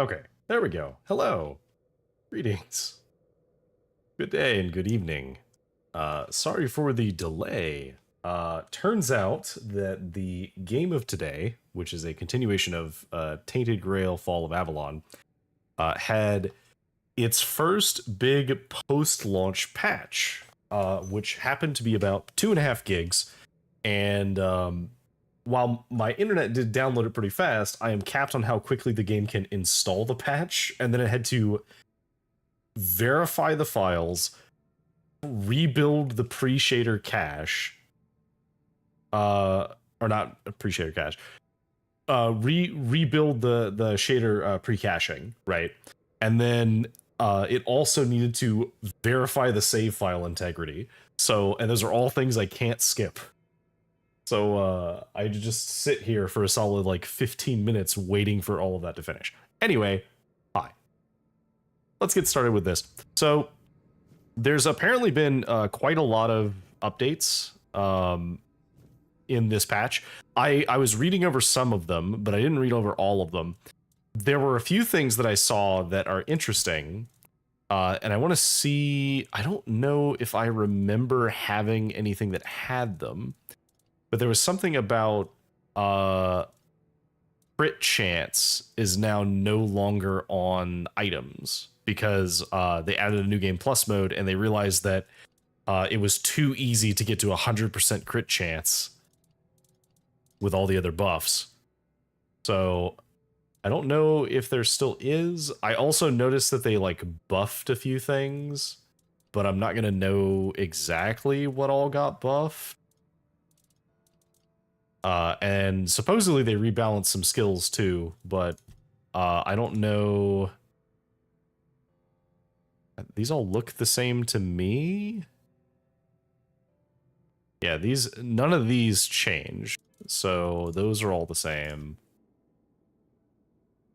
Okay, there we go. Hello. Greetings. Good day and good evening. Sorry for the delay. Turns out that the game of today, which is a continuation of Tainted Grail, Fall of Avalon, had its first big post-launch patch, which happened to be about 2.5 gigs. And while my internet did download it pretty fast, I am capped on how quickly the game can install the patch, and then it had to verify the files, rebuild the pre-shader cache, or not pre-shader cache, rebuild the shader pre-caching, right? And then it also needed to verify the save file integrity. So, and those are all things I can't skip. So I had to just sit here for a solid like 15 minutes waiting for all of that to finish. Anyway, hi. Let's get started with this. So there's apparently been quite a lot of updates in this patch. I was reading over some of them, but I didn't read over all of them. There were a few things that I saw that are interesting, and I want to see. I don't know if I remember having anything that had them, but there was something about crit chance is now no longer on items because they added a new game plus mode and they realized that it was too easy to get to 100% crit chance with all the other buffs. So I don't know if there still is. I also noticed that they like buffed a few things, but I'm not gonna know exactly what all got buffed. And supposedly they rebalanced some skills too, but I don't know. These all look the same to me. Yeah, none of these changed. So those are all the same.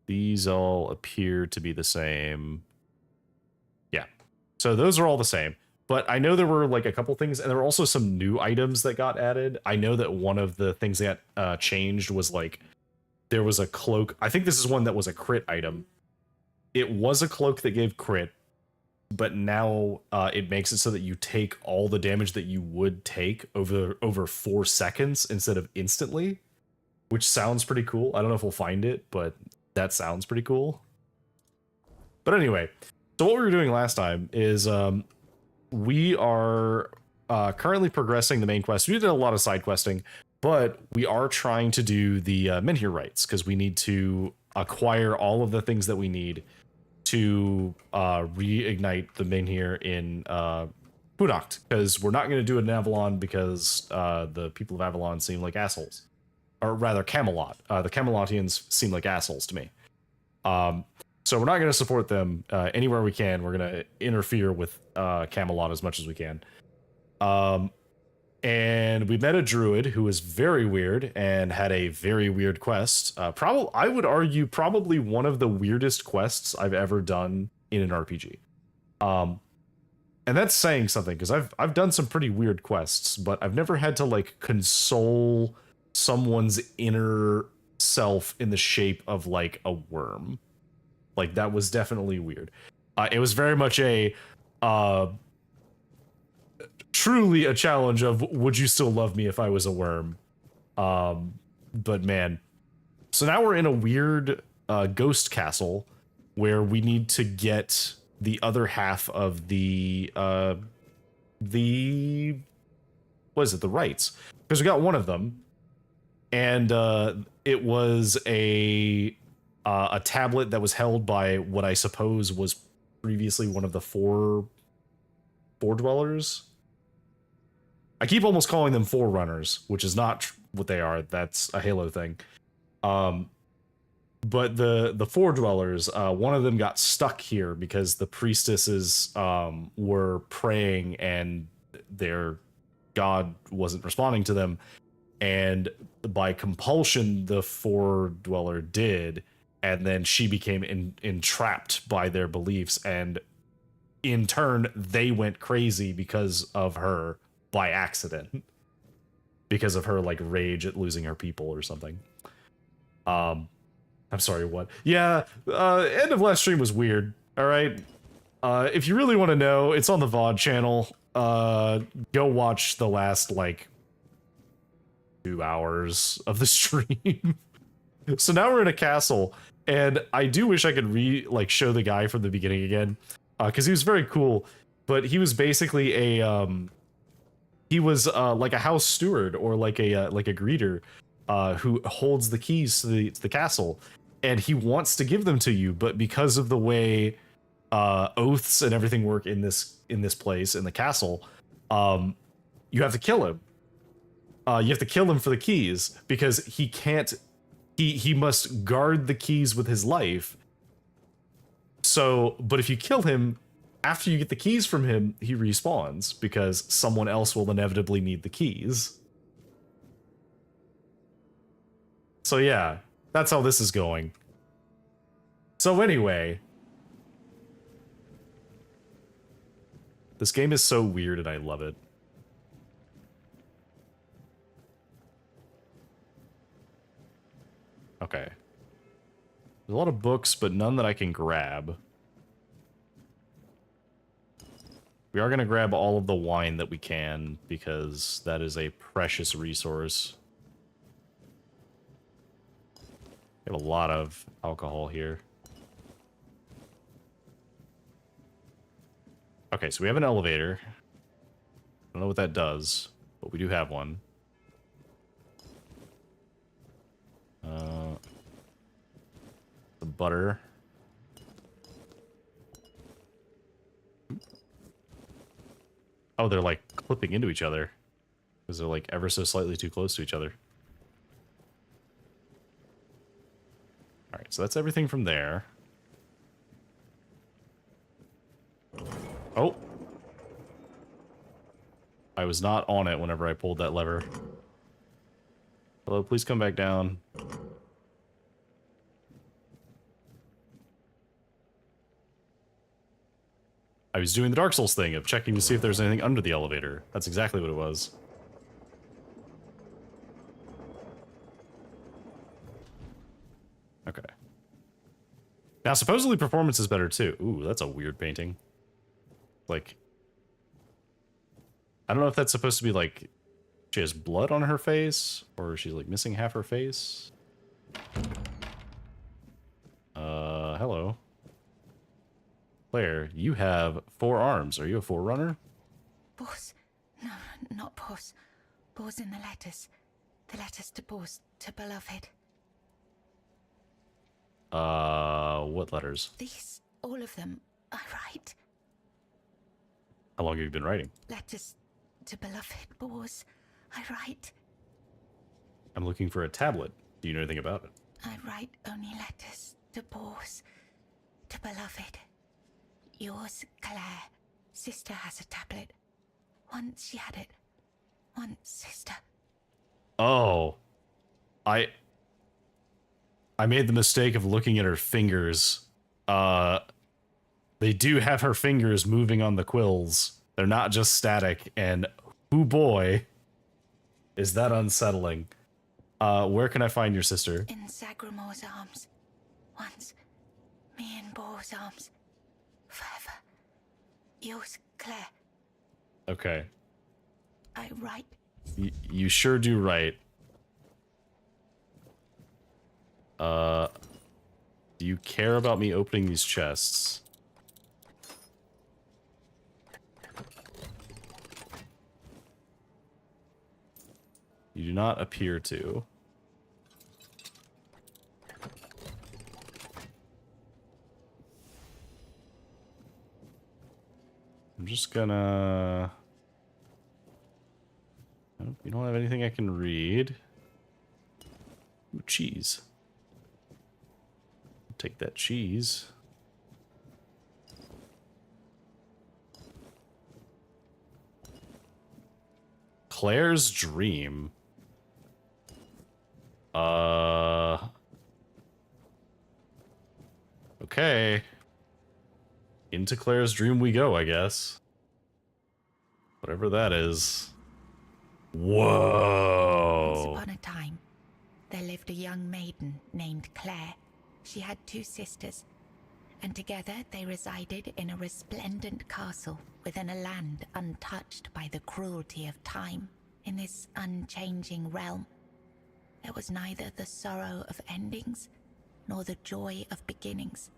These all appear to be the same. Yeah. So those are all the same. But I know there were like a couple things, and there were also some new items that got added. I know that one of the things that changed was like there was a cloak. I think this is one that was a crit item. It was a cloak that gave crit, but now it makes it so that you take all the damage that you would take over 4 seconds instead of instantly, which sounds pretty cool. I don't know if we'll find it, but that sounds pretty cool. But anyway, so what we were doing last time is we are currently progressing the main quest. We did a lot of side questing, but we are trying to do the Menhir rites because we need to acquire all of the things that we need to reignite the Menhir in Punacht, because we're not going to do it in Avalon because the people of Avalon seem like assholes. Or rather, Camelot. The Camelotians seem like assholes to me. So we're not going to support them anywhere we can. We're going to interfere with Camelot as much as we can. And we met a druid who was very weird and had a very weird quest. I would argue probably one of the weirdest quests I've ever done in an RPG. And that's saying something, because I've done some pretty weird quests, but I've never had to like console someone's inner self in the shape of like a worm. Like that was definitely weird. It was very much a truly a challenge of would you still love me if I was a worm? But man, so now we're in a weird ghost castle where we need to get the other half of the what is it, the rights, because we got one of them, and it was a tablet that was held by what I suppose was previously one of the four dwellers. I keep almost calling them forerunners, which is not what they are. That's a Halo thing. But the four dwellers, one of them got stuck here because the priestesses were praying and their god wasn't responding to them. And by compulsion, the four dweller did. And then she became entrapped by their beliefs. And in turn, they went crazy because of her by accident. Because of her like rage at losing her people or something. I'm sorry, what? Yeah, end of last stream was weird, alright? If you really want to know, it's on the VOD channel. Go watch the last, like, 2 hours of the stream. So now we're in a castle, and I do wish I could show the guy from the beginning again, because he was very cool, but he was basically a, he was, like a house steward, or like a greeter, who holds the keys to the castle, and he wants to give them to you, but because of the way oaths and everything work in this place, in the castle, you have to kill him. You have to kill him for the keys, because he can't, he must guard the keys with his life. So, but if you kill him, after you get the keys from him, he respawns, because someone else will inevitably need the keys. So yeah, that's how this is going. So anyway, this game is so weird and I love it. Okay. There's a lot of books, but none that I can grab. We are going to grab all of the wine that we can, because that is a precious resource. We have a lot of alcohol here. Okay, so we have an elevator. I don't know what that does, but we do have one. The butter. Oh, they're like clipping into each other, because they're like ever so slightly too close to each other. Alright, so that's everything from there. Oh! I was not on it whenever I pulled that lever. Hello, please come back down. I was doing the Dark Souls thing of checking to see if there's anything under the elevator. That's exactly what it was. Okay. Now, supposedly performance is better too. Ooh, that's a weird painting. Like, I don't know if that's supposed to be like, she has blood on her face, or she's like missing half her face. Hello. Claire, you have 4 arms. Are you a forerunner? Boss. No, not boss. Boss in the letters. The letters to boss, to beloved. What letters? These, all of them, I write. How long have you been writing? Letters to beloved, boss. I write. I'm looking for a tablet. Do you know anything about it? I write only letters to boss, to beloved. Yours, Claire. Sister has a tablet. Once she had it. Once, sister. Oh. I made the mistake of looking at her fingers. They do have her fingers moving on the quills. They're not just static, and oh boy, is that unsettling. Where can I find your sister? In Sagramor's arms. Once. Me in Bo's arms. Forever. Yours, Claire. Okay. I write. You sure do write. Do you care about me opening these chests? You do not appear to. I'm just gonna... Oh, you don't have anything I can read. Ooh, cheese. Take that cheese. Claire's dream. Okay. Into Claire's dream we go, I guess. Whatever that is. Whoa. Once upon a time, there lived a young maiden named Claire. She had 2 sisters, and together they resided in a resplendent castle within a land untouched by the cruelty of time. In this unchanging realm, there was neither the sorrow of endings nor the joy of beginnings.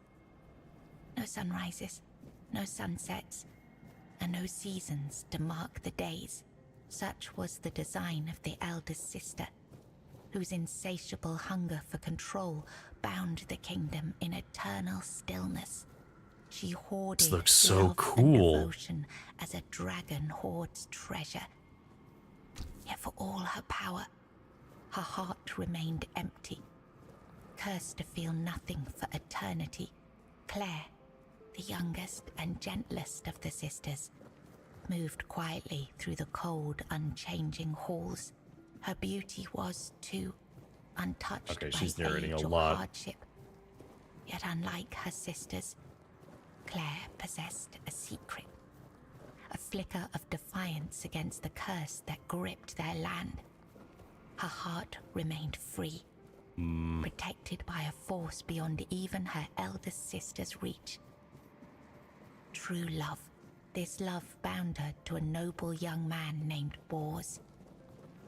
No sunrises, no sunsets, and no seasons to mark the days. Such was the design of the eldest sister, whose insatiable hunger for control bound the kingdom in eternal stillness. She hoarded This looks so love cool. and devotion as a dragon hoards treasure. Yet for all her power, her heart remained empty, cursed to feel nothing for eternity. Claire, the youngest and gentlest of the sisters, moved quietly through the cold, unchanging halls. Her beauty was, too, untouched by she's narrating age a or lot. hardship. Yet unlike her sisters, Claire possessed a secret, a flicker of defiance against the curse that gripped their land. Her heart remained free, protected by a force beyond even her eldest sister's reach. True love. This love bound her to a noble young man named Bors,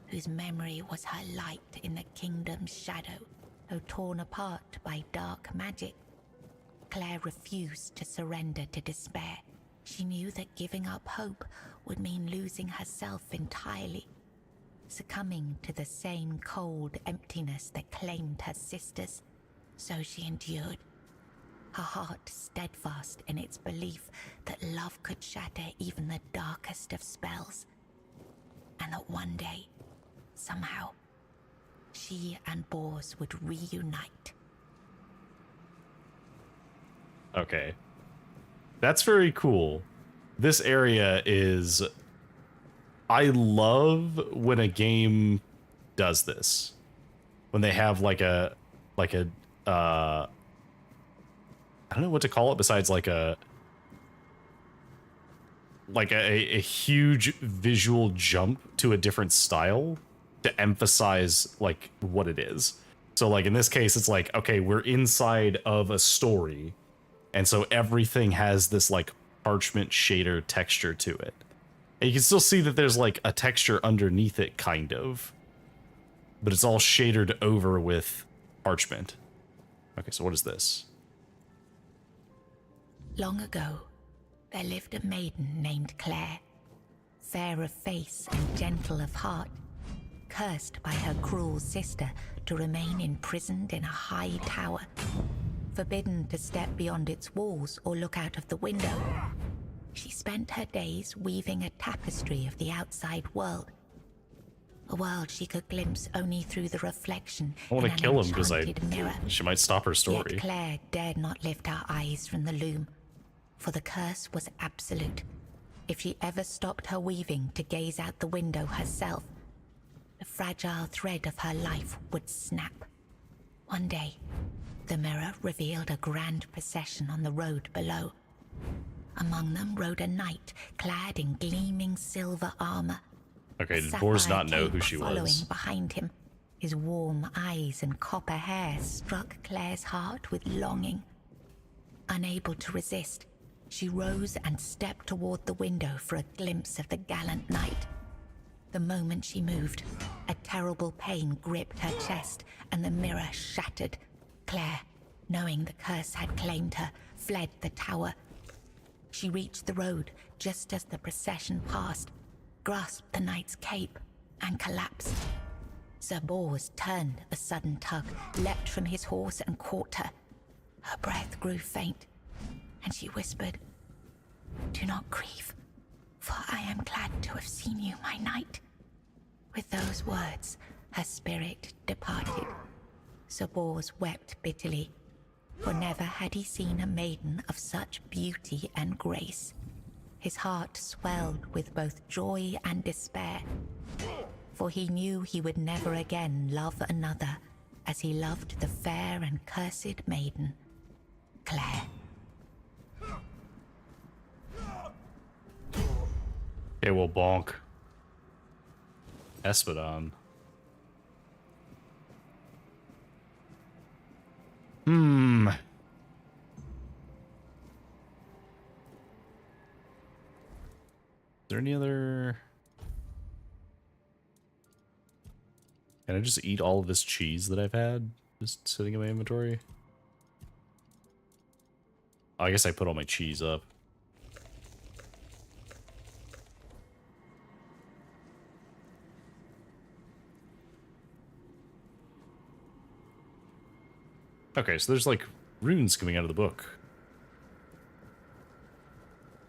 whose memory was her light in the kingdom's shadow, though torn apart by dark magic. Claire refused to surrender to despair. She knew that giving up hope would mean losing herself entirely, succumbing to the same cold emptiness that claimed her sisters. So she endured, her heart steadfast in its belief that love could shatter even the darkest of spells, and that one day, somehow, she and Bors would reunite. Okay. That's very cool. This area is... I love when a game does this. When they have like a I don't know what to call it besides like a huge visual jump to a different style to emphasize like what it is. So like in this case, it's like, okay, we're inside of a story. And so everything has this like parchment shader texture to it. And you can still see that there's like a texture underneath it kind of, but it's all shadered over with parchment. Okay, so what is this? Long ago, there lived a maiden named Claire, fair of face and gentle of heart, cursed by her cruel sister to remain imprisoned in a high tower, forbidden to step beyond its walls or look out of the window. She spent her days weaving a tapestry of the outside world, a world she could glimpse only through the reflection I want in to an kill him because enchanted mirror. she might stop her story. Yet Claire dared not lift her eyes from the loom, for the curse was absolute. If she ever stopped her weaving to gaze out the window herself, the fragile thread of her life would snap. One day, the mirror revealed a grand procession on the road below. Among them rode a knight clad in gleaming silver armor. Okay, A did Bors sapphire not know who cape she following was? behind him. His warm eyes and copper hair struck Claire's heart with longing. Unable to resist, she rose and stepped toward the window for a glimpse of the gallant knight. The moment she moved, a terrible pain gripped her chest and the mirror shattered. Claire, knowing the curse had claimed her, fled the tower. She reached the road just as the procession passed, grasped the knight's cape, and collapsed. Sir Bors turned a sudden tug, leapt from his horse and caught her. Her breath grew faint, and she whispered, "Do not grieve, for I am glad to have seen you, my knight." With those words, her spirit departed. Sir Bors wept bitterly, for never had he seen a maiden of such beauty and grace. His heart swelled with both joy and despair, for he knew he would never again love another as he loved the fair and cursed maiden, Claire. Okay, well, bonk. Espadon. Is there any other... Can I just eat all of this cheese that I've had just sitting in my inventory? Oh, I guess I put all my cheese up. Okay, so there's like runes coming out of the book.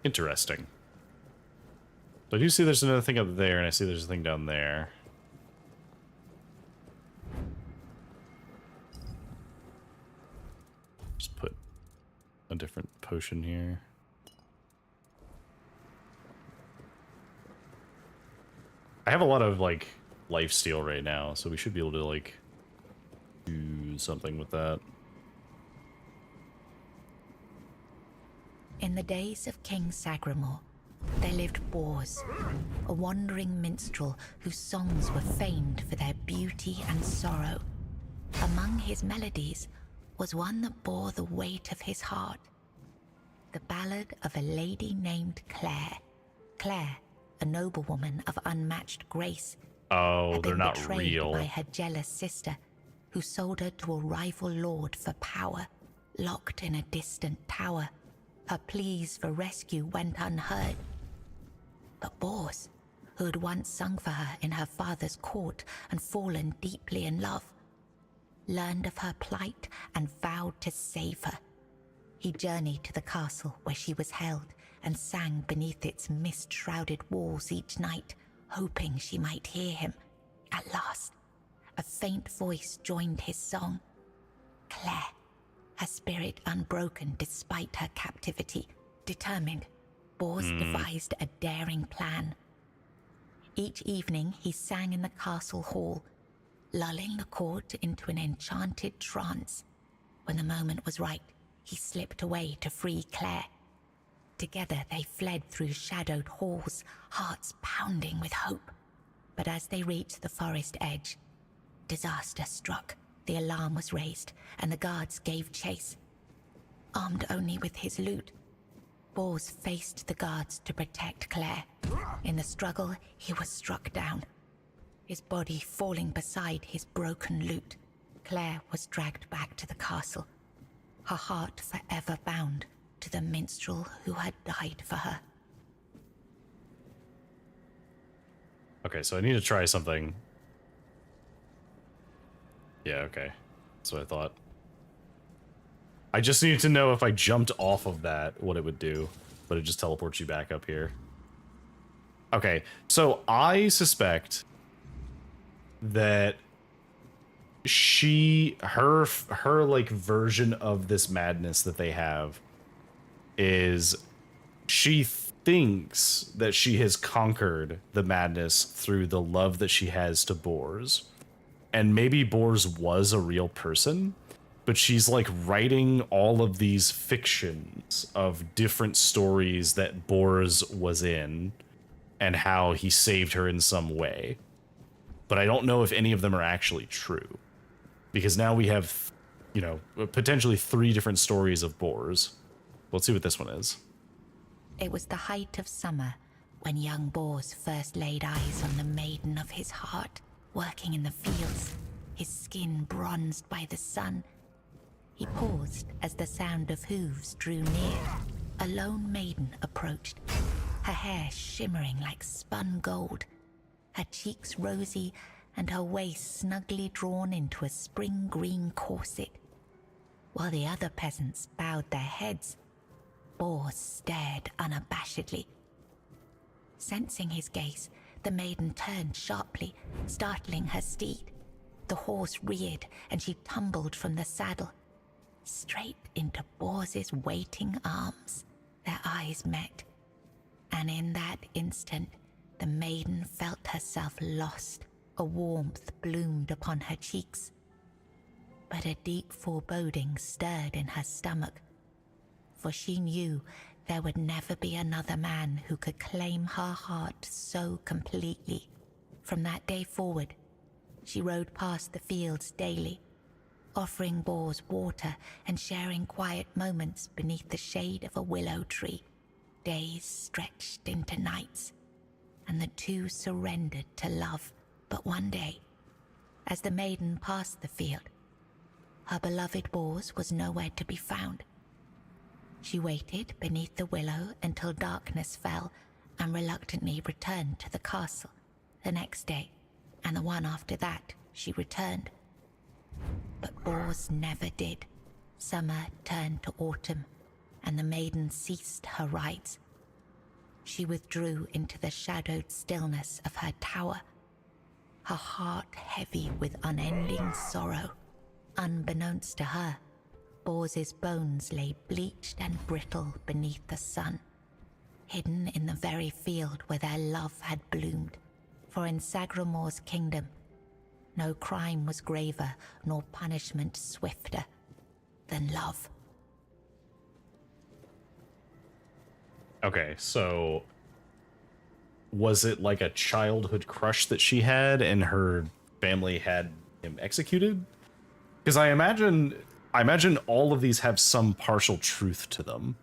Interesting. So I do see there's another thing up there, and I see there's a thing down there. Just put a different potion here. I have a lot of, like, lifesteal right now, so we should be able to, like, do something with that. In the days of King Sagramor, there lived Bors, a wandering minstrel whose songs were famed for their beauty and sorrow. Among his melodies was one that bore the weight of his heart. The ballad of a lady named Claire. Claire, a noblewoman of unmatched grace, Oh, had they're been not betrayed real. by her jealous sister, who sold her to a rival lord for power, locked in a distant tower. Her pleas for rescue went unheard. But Bors, who had once sung for her in her father's court and fallen deeply in love, learned of her plight and vowed to save her. He journeyed to the castle where she was held and sang beneath its mist-shrouded walls each night, hoping she might hear him. At last, a faint voice joined his song. Claire, her spirit unbroken despite her captivity, determined, Bors devised a daring plan. Each evening he sang in the castle hall, lulling the court into an enchanted trance. When the moment was right, he slipped away to free Claire. Together they fled through shadowed halls, hearts pounding with hope. But as they reached the forest edge, disaster struck. The alarm was raised, and the guards gave chase. Armed only with his loot, Bors faced the guards to protect Claire. In the struggle, he was struck down, his body falling beside his broken loot. Claire was dragged back to the castle, her heart forever bound to the minstrel who had died for her. Okay, so I need to try something. Yeah, okay. That's what I thought. I just needed to know if I jumped off of that, what it would do. But it just teleports you back up here. Okay, so I suspect that her like version of this madness that they have is she thinks that she has conquered the madness through the love that she has to Bors. And maybe Bors was a real person, but she's like writing all of these fictions of different stories that Bors was in and how he saved her in some way. But I don't know if any of them are actually true, because now we have, you know, potentially 3 different stories of Bors. Let's see what this one is. It was the height of summer when young Bors first laid eyes on the maiden of his heart, working in the fields, his skin bronzed by the sun. He paused as the sound of hooves drew near. A lone maiden approached, her hair shimmering like spun gold, her cheeks rosy and her waist snugly drawn into a spring green corset. While the other peasants bowed their heads, Bors stared unabashedly. Sensing his gaze, the maiden turned sharply, startling her steed. The horse reared and she tumbled from the saddle, straight into Bors's waiting arms. Their eyes met, and in that instant, the maiden felt herself lost. A warmth bloomed upon her cheeks, but a deep foreboding stirred in her stomach, for she knew there would never be another man who could claim her heart so completely. From that day forward, she rode past the fields daily, offering Bors water and sharing quiet moments beneath the shade of a willow tree. Days stretched into nights, and the two surrendered to love. But one day, as the maiden passed the field, her beloved Bors was nowhere to be found. She waited beneath the willow until darkness fell and reluctantly returned to the castle. The next day, and the one after that, she returned. But Bors never did. Summer turned to autumn, and the maiden ceased her rides. She withdrew into the shadowed stillness of her tower, her heart heavy with unending sorrow. Unbeknownst to her, Bors's bones lay bleached and brittle beneath the sun, hidden in the very field where their love had bloomed. For in Sagramor's kingdom, no crime was graver nor punishment swifter than love. Okay, so was it like a childhood crush that she had and her family had him executed? Because I imagine all of these have some partial truth to them.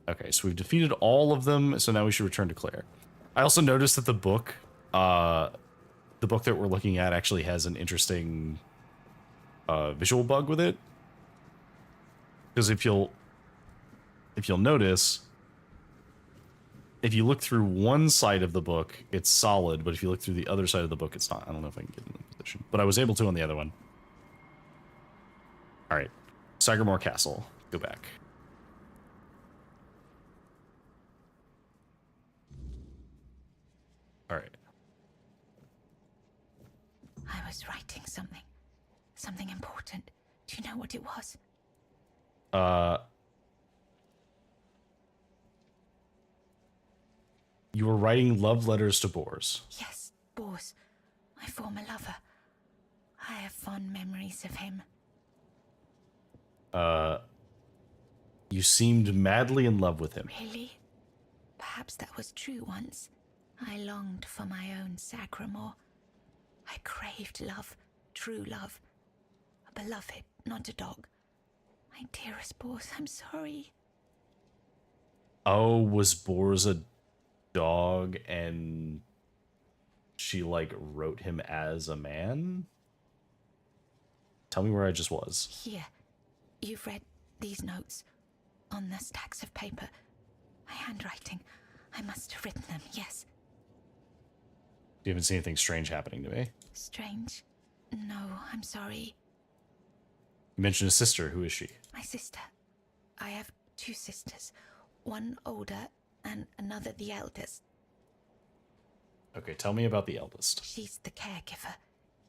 Okay, so we've defeated all of them, so now we should return to Claire. I also noticed that the book that we're looking at actually has an interesting visual bug with it. Because if you'll notice, if you look through one side of the book, it's solid, but if you look through the other side of the book, it's not. I don't know if I can get in the position, but I was able to on the other one. All right, Sagramor Castle. Go back. All right. I was writing something important. Do you know what it was? You were writing love letters to Bors. Yes, Bors, my former lover. I have fond memories of him. You seemed madly in love with him. Really? Perhaps that was true once. I longed for my own Sagramor. I craved love, true love. A beloved, not a dog. My dearest Bors, I'm sorry. Oh, was Bors a dog and she like wrote him as a man? Tell me where I just was. Here, you've read these notes on the stacks of paper. My handwriting. I must have written them, yes. You haven't seen anything strange happening to me? Strange? No, I'm sorry. You mentioned a sister. Who is she? My sister. I have two sisters. One older and another the eldest. Okay, tell me about the eldest. She's the caregiver.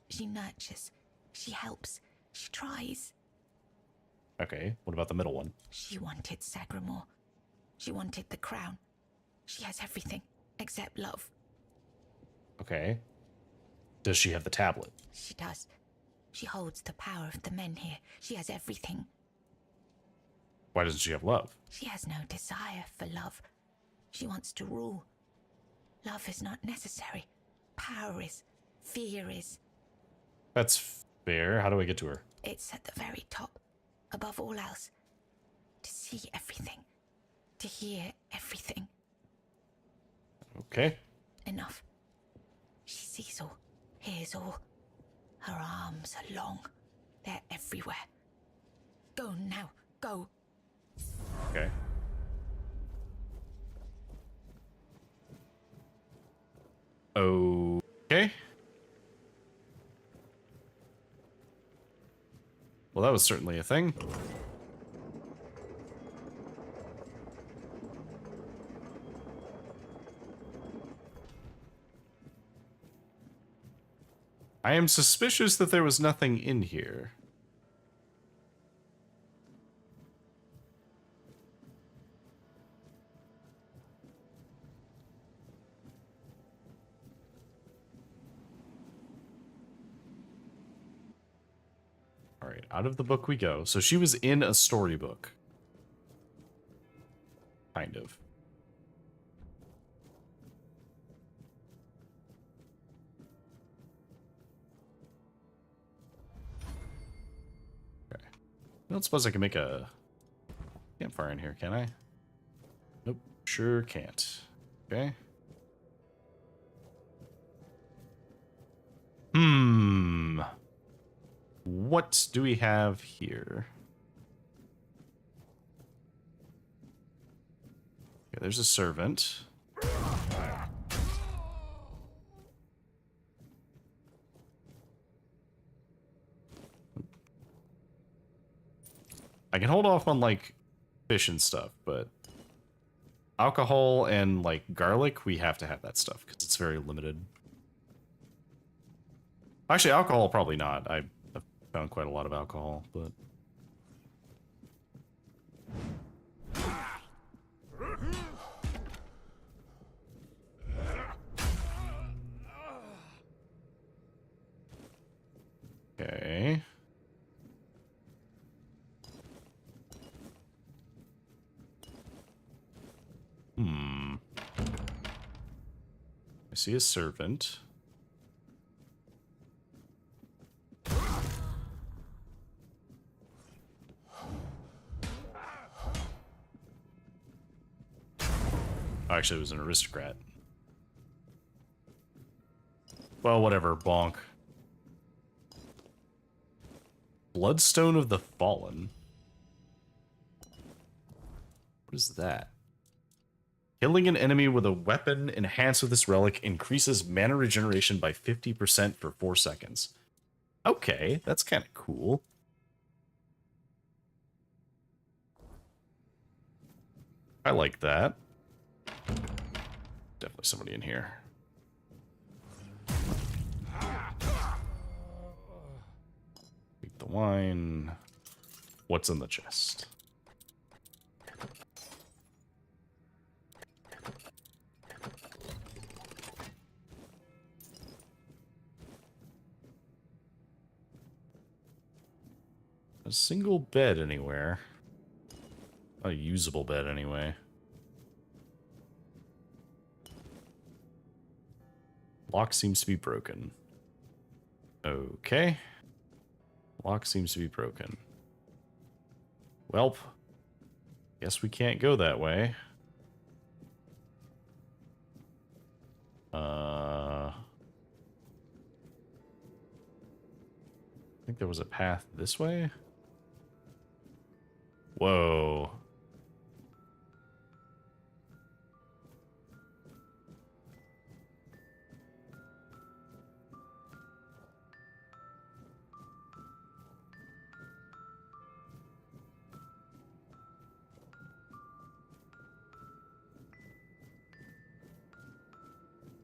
She nurtures. She helps. She tries. Okay, what about the middle one? She wanted Sagramor. She wanted the crown. She has everything except love. Okay. Does she have the tablet? She does. She holds the power of the men here. She has everything. Why doesn't she have love? She has no desire for love. She wants to rule. Love is not necessary. Power is. Fear is. That's fair. How do I get to her? It's at the very top. Above all else. To see everything. To hear everything. Okay. Enough. She sees all. Hears all. Her arms are long. They're everywhere. Go now. Go. Okay. Okay. Well, that was certainly a thing. I am suspicious that there was nothing in here. All right, out of the book we go. So she was in a storybook. Kind of. I don't suppose I can make a campfire in here, can I? Nope, sure can't. Okay. What do we have here? Okay, there's a servant. I can hold off on, like, fish and stuff, but alcohol and, like, garlic, we have to have that stuff, because it's very limited. Actually, alcohol, probably not. I've found quite a lot of alcohol, but... Okay. I see a servant. Oh, actually, it was an aristocrat. Well, whatever, bonk. Bloodstone of the Fallen. What is that? Killing an enemy with a weapon enhanced with this relic increases mana regeneration by 50% for 4 seconds. Okay, that's kind of cool. I like that. Definitely somebody in here. Eat the wine. What's in the chest? A single bed anywhere. Not a usable bed anyway. Lock seems to be broken. Okay. Lock seems to be broken. Welp. Guess we can't go that way. I think there was a path this way. Whoa.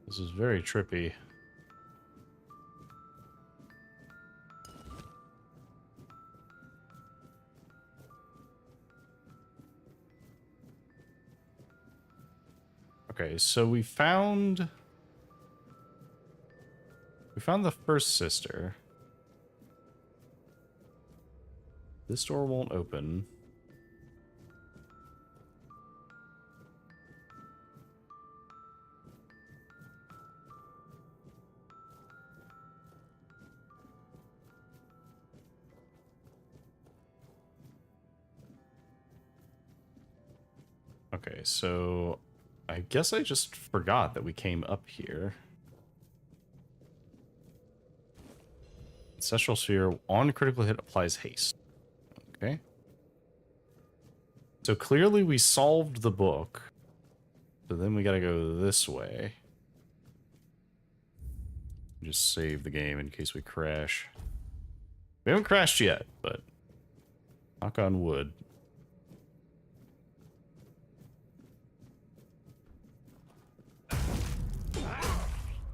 This is very trippy. Okay, so we found the first sister. This door won't open. Okay, so I guess I just forgot that we came up here. Ancestral Sphere, on critical hit, applies haste. Okay. So clearly we solved the book. So then we gotta go this way. Just save the game in case we crash. We haven't crashed yet, but knock on wood.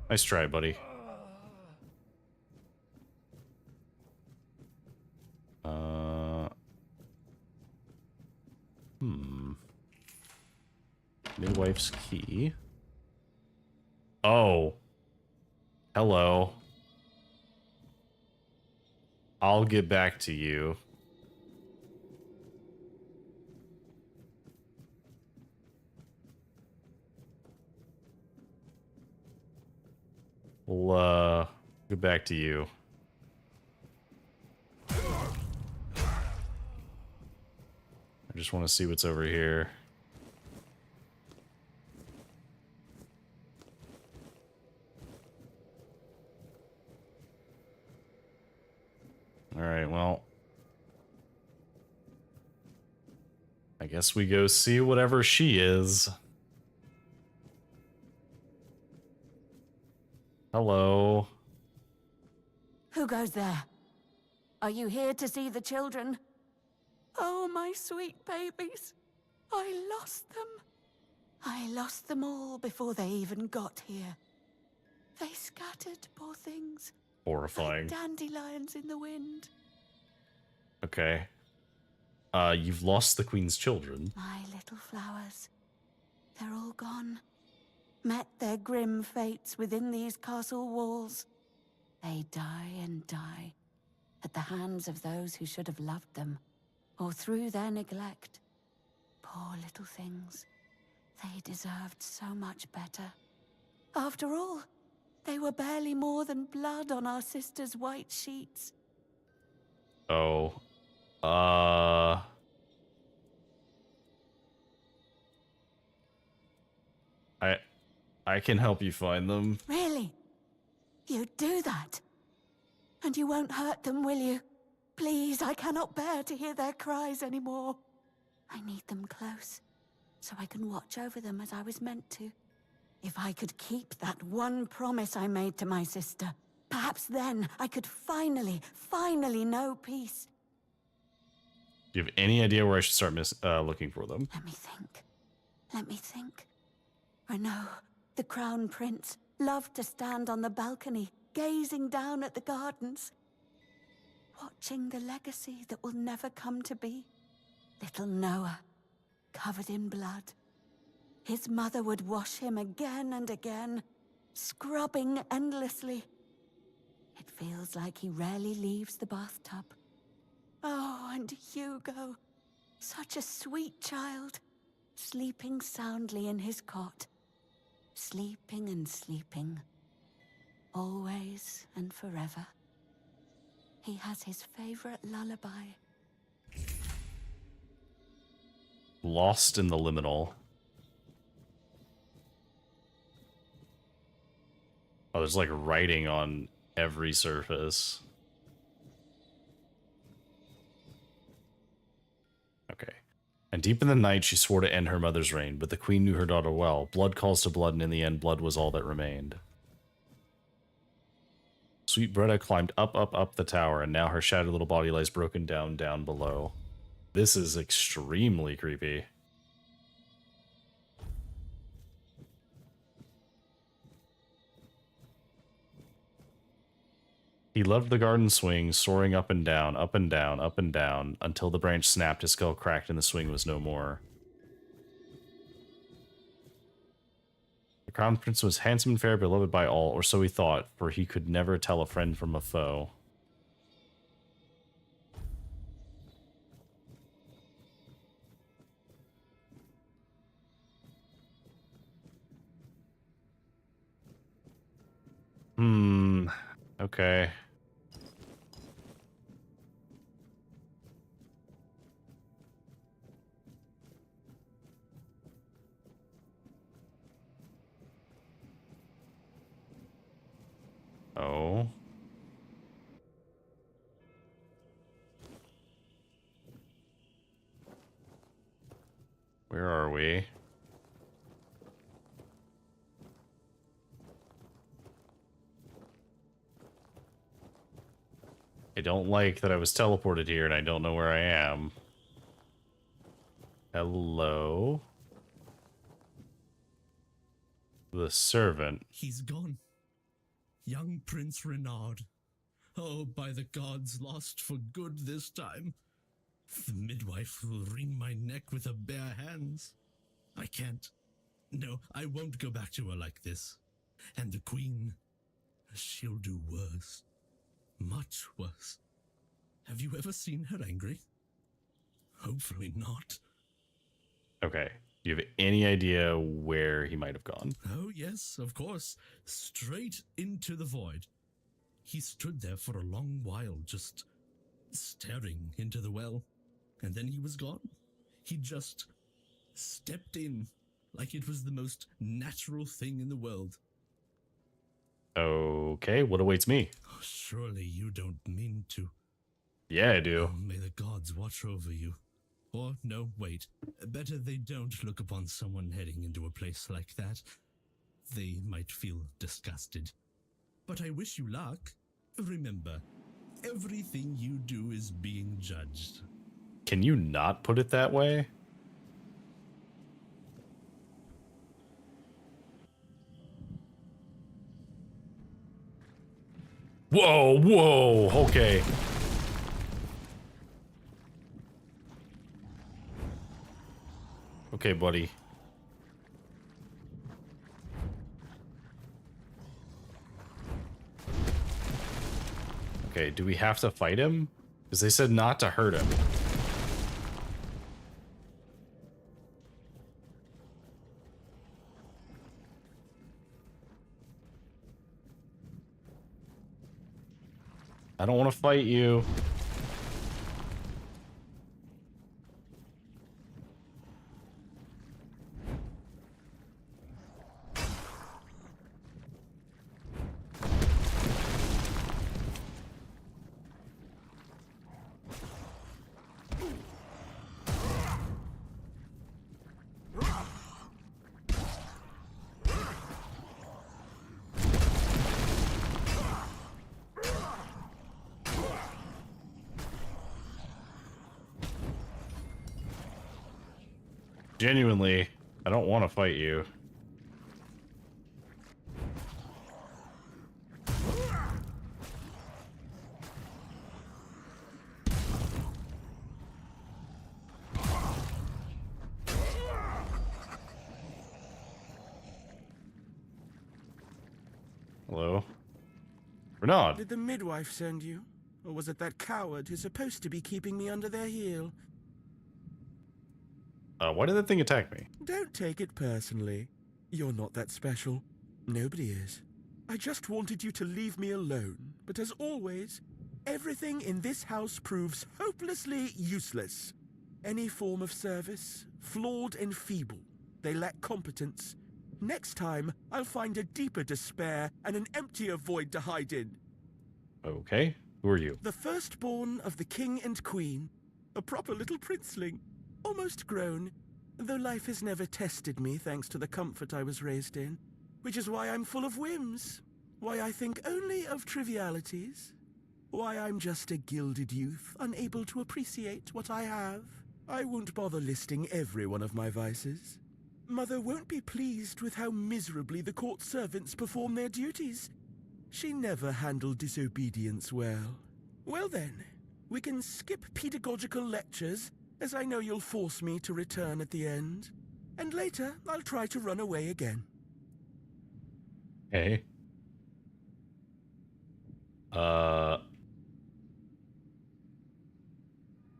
Nice try, buddy. Midwife's key. Oh. Hello. I'll get back to you. We'll, get back to you. just want to see what's over here. Alright, well. I guess we go see whatever she is. Hello. Who goes there? Are you here to see the children? Oh, my sweet babies. I lost them. I lost them all before they even got here. They scattered, poor things. Horrifying. Like dandelions in the wind. Okay. You've lost the queen's children. My little flowers. They're all gone. Met their grim fates within these castle walls. They die and die at the hands of those who should have loved them, or through their neglect. Poor little things. They deserved so much better. After all, they were barely more than blood on our sister's white sheets. Oh. I can help you find them. Really? You'd do that? And you won't hurt them, will you? Please, I cannot bear to hear their cries anymore. I need them close, so I can watch over them as I was meant to. If I could keep that one promise I made to my sister, perhaps then I could finally know peace. Do you have any idea where I should start looking for them? Let me think. I know the Crown Prince loved to stand on the balcony, gazing down at the gardens, watching the legacy that will never come to be. Little Noah, covered in blood. His mother would wash him again and again, scrubbing endlessly. It feels like he rarely leaves the bathtub. Oh, and Hugo, such a sweet child, sleeping soundly in his cot. Sleeping and sleeping, always and forever. He has his favorite lullaby. Lost in the liminal. Oh, there's like writing on every surface. Okay. And deep in the night, she swore to end her mother's reign, but the queen knew her daughter well. Blood calls to blood, and in the end, blood was all that remained. Sweet Bretta climbed up the tower, and now her shattered little body lies broken down below. This is extremely creepy. He loved the garden swing, soaring up and down, up and down, up and down, until the branch snapped, his skull cracked, and the swing was no more. The Crown Prince was handsome and fair, beloved by all, or so he thought, for he could never tell a friend from a foe. Okay. Oh. Where are we? I don't like that I was teleported here and I don't know where I am. Hello? The servant. He's gone. Young Prince Renard. Oh, by the gods, lost for good this time. The midwife will wring my neck with her bare hands. I can't. No, I won't go back to her like this. And the queen, she'll do worse. Much worse. Have you ever seen her angry? Hopefully not. Okay. Do you have any idea where he might have gone? Oh, yes, of course. Straight into the void. He stood there for a long while, just staring into the well. And then he was gone. He just stepped in like it was the most natural thing in the world. Okay, what awaits me? Oh, surely you don't mean to. Yeah, I do. Oh, may the gods watch over you. Or, no, wait. Better they don't look upon someone heading into a place like that. They might feel disgusted. But I wish you luck. Remember, everything you do is being judged. Can you not put it that way? Whoa, whoa, okay. Okay, buddy. Okay, do we have to fight him? Because they said not to hurt him. I don't want to fight you. Genuinely, I don't want to fight you. Hello? Renaud. Did the midwife send you? Or was it that coward who's supposed to be keeping me under their heel? Why did that thing attack me? Don't take it personally. You're not that special. Nobody is. I just wanted you to leave me alone. But as always, everything in this house proves hopelessly useless. Any form of service, flawed and feeble. They lack competence. Next time, I'll find a deeper despair and an emptier void to hide in. Okay, who are you? The firstborn of the king and queen. A proper little princeling. Almost grown, though life has never tested me thanks to the comfort I was raised in. Which is why I'm full of whims. Why I think only of trivialities. Why I'm just a gilded youth, unable to appreciate what I have. I won't bother listing every one of my vices. Mother won't be pleased with how miserably the court servants perform their duties. She never handled disobedience well. Well then, we can skip pedagogical lectures, as I know you'll force me to return at the end. And later, I'll try to run away again. Hey.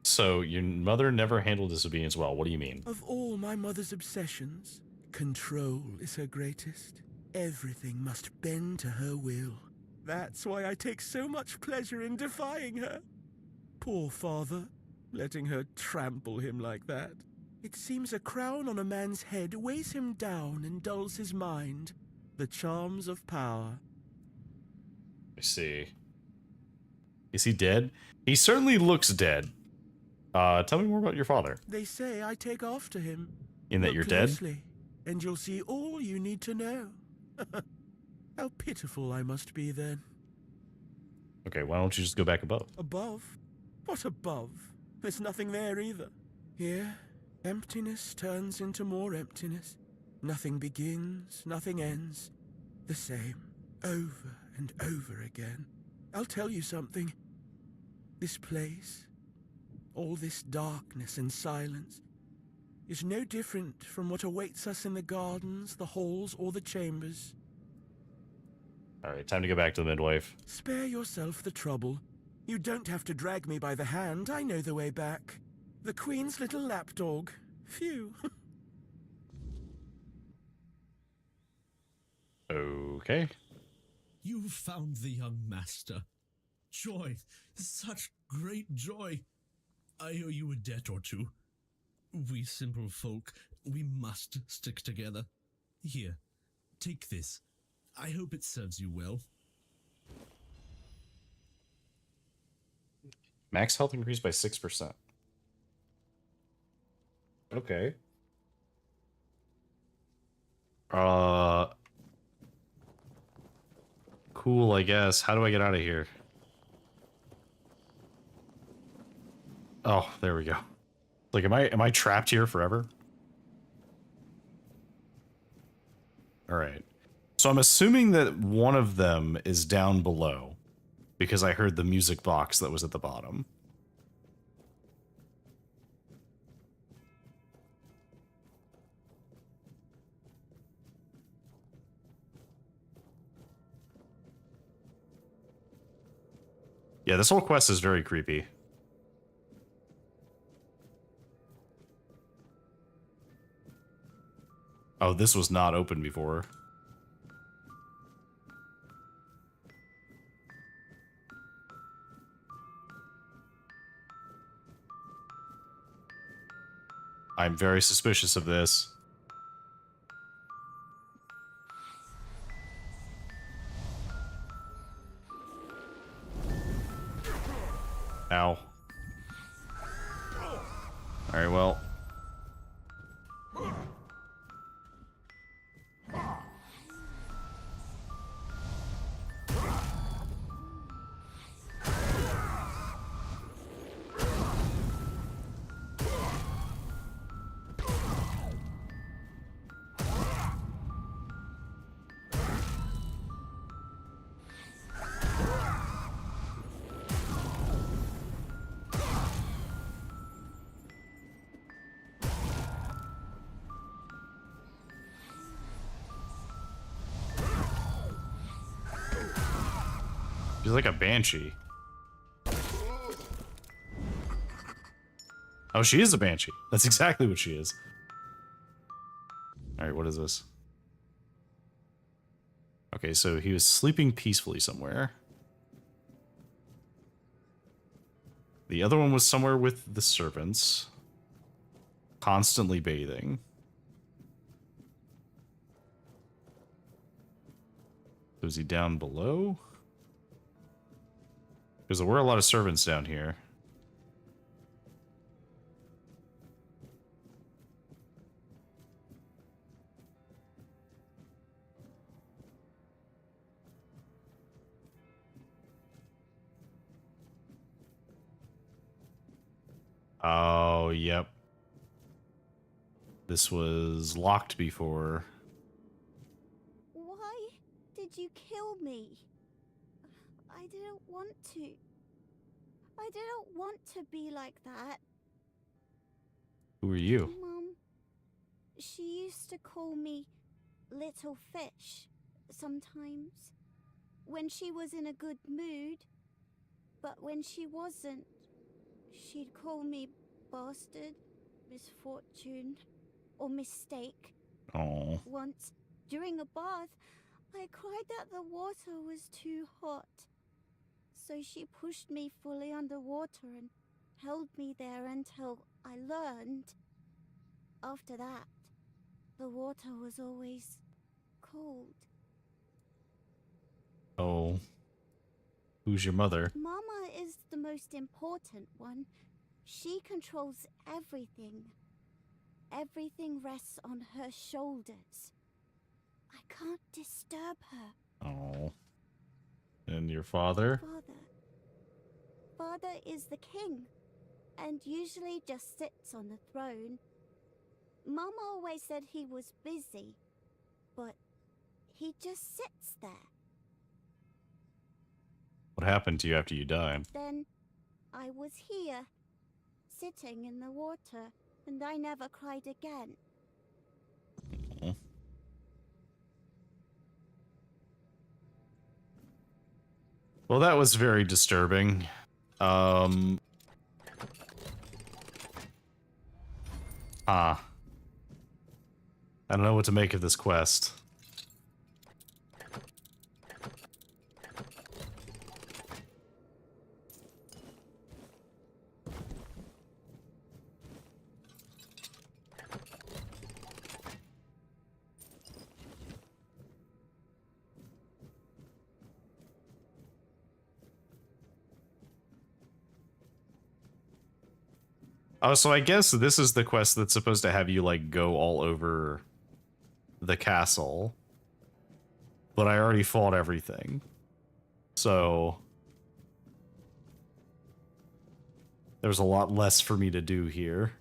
So your mother never handled disobedience well. What do you mean? Of all my mother's obsessions, control is her greatest. Everything must bend to her will. That's why I take so much pleasure in defying her. Poor father, letting her trample him like that. It seems a crown on a man's head weighs him down and dulls his mind. The charms of power. I see. Is he dead? He certainly looks dead. Tell me more about your father. They say I take after him. In that Look you're dead? closely, and you'll see all you need to know. How pitiful I must be then. Okay, why don't you just go back above? Above? What above? There's nothing there either. Here, emptiness turns into more emptiness. Nothing begins, nothing ends. The same, over and over again. I'll tell you something. This place, all this darkness and silence, is no different from what awaits us in the gardens, the halls, or the chambers. Alright, time to go back to the midwife. Spare yourself the trouble. You don't have to drag me by the hand. I know the way back. The Queen's little lapdog. Phew. Okay. You found the young master. Joy, such great joy. I owe you a debt or two. We simple folk, we must stick together. Here, take this. I hope it serves you well. Max health increased by 6%. Okay. Cool, I guess. How do I get out of here? Oh, there we go. Like, am I trapped here forever? All right. So I'm assuming that one of them is down below because I heard the music box that was at the bottom. Yeah, this whole quest is very creepy. Oh, this was not open before. I'm very suspicious of this. Ow. Alright, well. She's like a banshee. Oh, she is a banshee. That's exactly what she is. Alright, what is this? Okay, so he was sleeping peacefully somewhere. The other one was somewhere with the servants. Constantly bathing. Was he down below? Because there were a lot of servants down here. Oh, yep. This was locked before. Why did you kill me? I didn't want to. I didn't want to be like that. Who are you? Mum, she used to call me Little Fish sometimes. When she was in a good mood. But when she wasn't, she'd call me bastard, misfortune, or mistake. Oh. Once, during a bath, I cried that the water was too hot. So she pushed me fully underwater and held me there until I learned. After that, the water was always cold. Oh. Who's your mother? Mama is the most important one. She controls everything. Everything rests on her shoulders. I can't disturb her. Oh. And your father? Father is the king, and usually just sits on the throne. Mama always said he was busy, but he just sits there. What happened to you after you died? Then I was here, sitting in the water, and I never cried again. Oh. Well, that was very disturbing. I don't know what to make of this quest. Oh, so I guess this is the quest that's supposed to have you, like, go all over the castle. But I already fought everything. So there's a lot less for me to do here.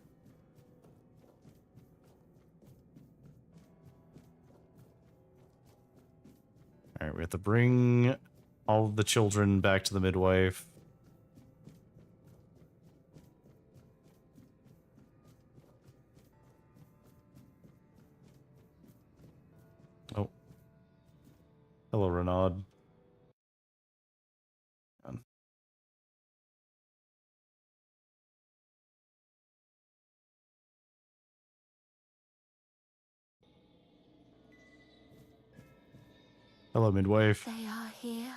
Alright, we have to bring all of the children back to the midwife. Oh. Hello, Renaud. Hello, midwife. They are here.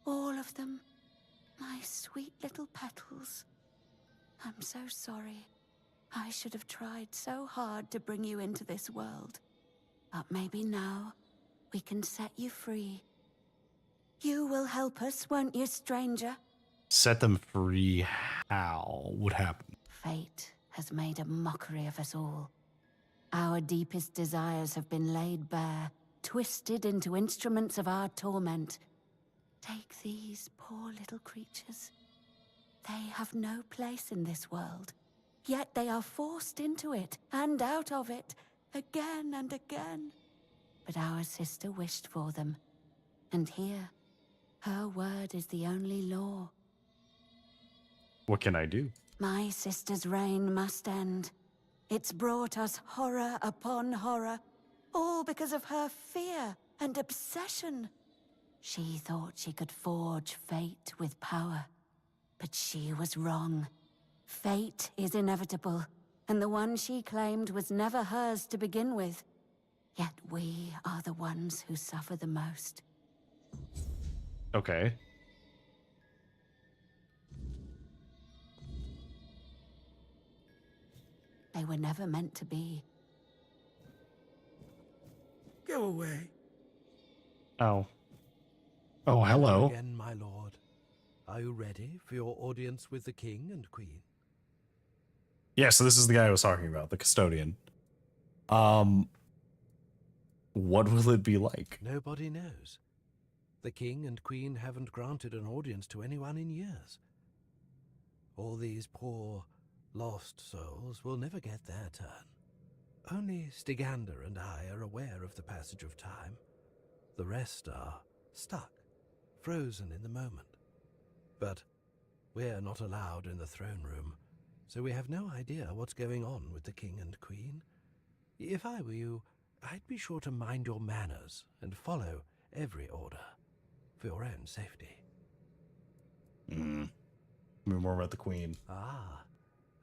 All of them. My sweet little petals. I'm so sorry. I should have tried so hard to bring you into this world. But maybe now we can set you free. You will help us, won't you, stranger? Set them free. How would happen? Fate has made a mockery of us all. Our deepest desires have been laid bare, twisted into instruments of our torment. Take these poor little creatures. They have no place in this world, yet they are forced into it and out of it, again and again. But our sister wished for them, and here, her word is the only law. What can I do? My sister's reign must end. It's brought us horror upon horror, all because of her fear and obsession. She thought she could forge fate with power, but she was wrong. Fate is inevitable, and the one she claimed was never hers to begin with. Yet we are the ones who suffer the most. Okay. They were never meant to be. Go away. Oh. Oh, hello. Again, my lord. Are you ready for your audience with the king and queen? Yeah, so this is the guy I was talking about, the custodian. What will it be like? Nobody knows. The king and queen haven't granted an audience to anyone in years. All these poor, lost souls will never get their turn. Only Stygander and I are aware of the passage of time. The rest are stuck, frozen in the moment. But we're not allowed in the throne room, so we have no idea what's going on with the king and queen. If I were you, I'd be sure to mind your manners and follow every order, for your own safety. More about the queen. Ah,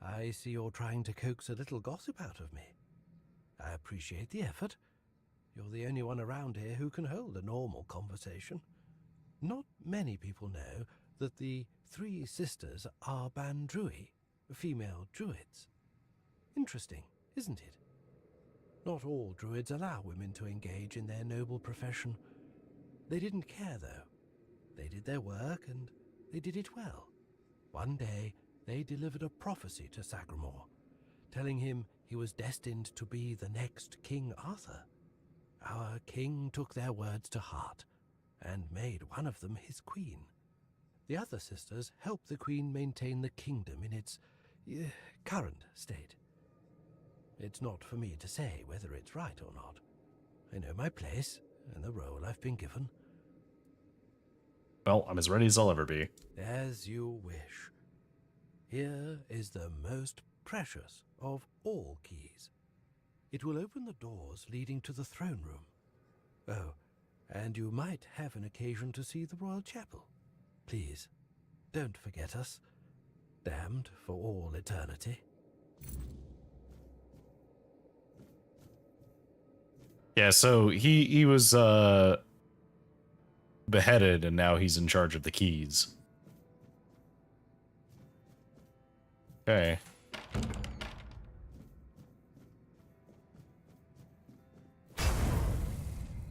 I see you're trying to coax a little gossip out of me. I appreciate the effort. You're the only one around here who can hold a normal conversation. Not many people know that the three sisters are Bandrui, female druids. Interesting, isn't it? Not all druids allow women to engage in their noble profession. They didn't care, though. They did their work, and they did it well. One day, they delivered a prophecy to Sagramore, telling him he was destined to be the next King Arthur. Our king took their words to heart, and made one of them his queen. The other sisters helped the queen maintain the kingdom in its current state. It's not for me to say whether it's right or not. I know my place and the role I've been given. Well, I'm as ready as I'll ever be. As you wish. Here is the most precious of all keys. It will open the doors leading to the throne room. Oh, and you might have an occasion to see the royal chapel. Please, don't forget us. Damned for all eternity. Yeah, so he was beheaded, and now he's in charge of the keys. Okay.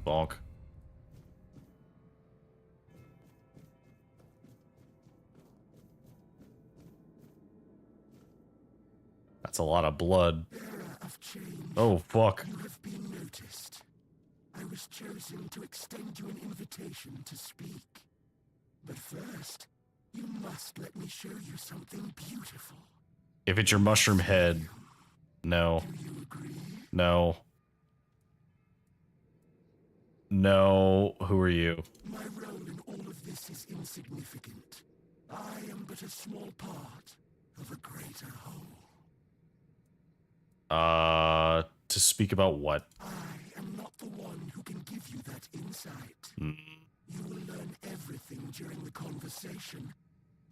Bonk. That's a lot of blood. Bearer of change, Oh, fuck. you have been noticed. I was chosen to extend you an invitation to speak. But first, you must let me show you something beautiful. If it's your mushroom head, no. Do you agree? No. No. Who are you? My role in all of this is insignificant. I am but a small part of a greater whole. To speak about what? I am not the one who can give you that insight. Mm. You will learn everything during the conversation.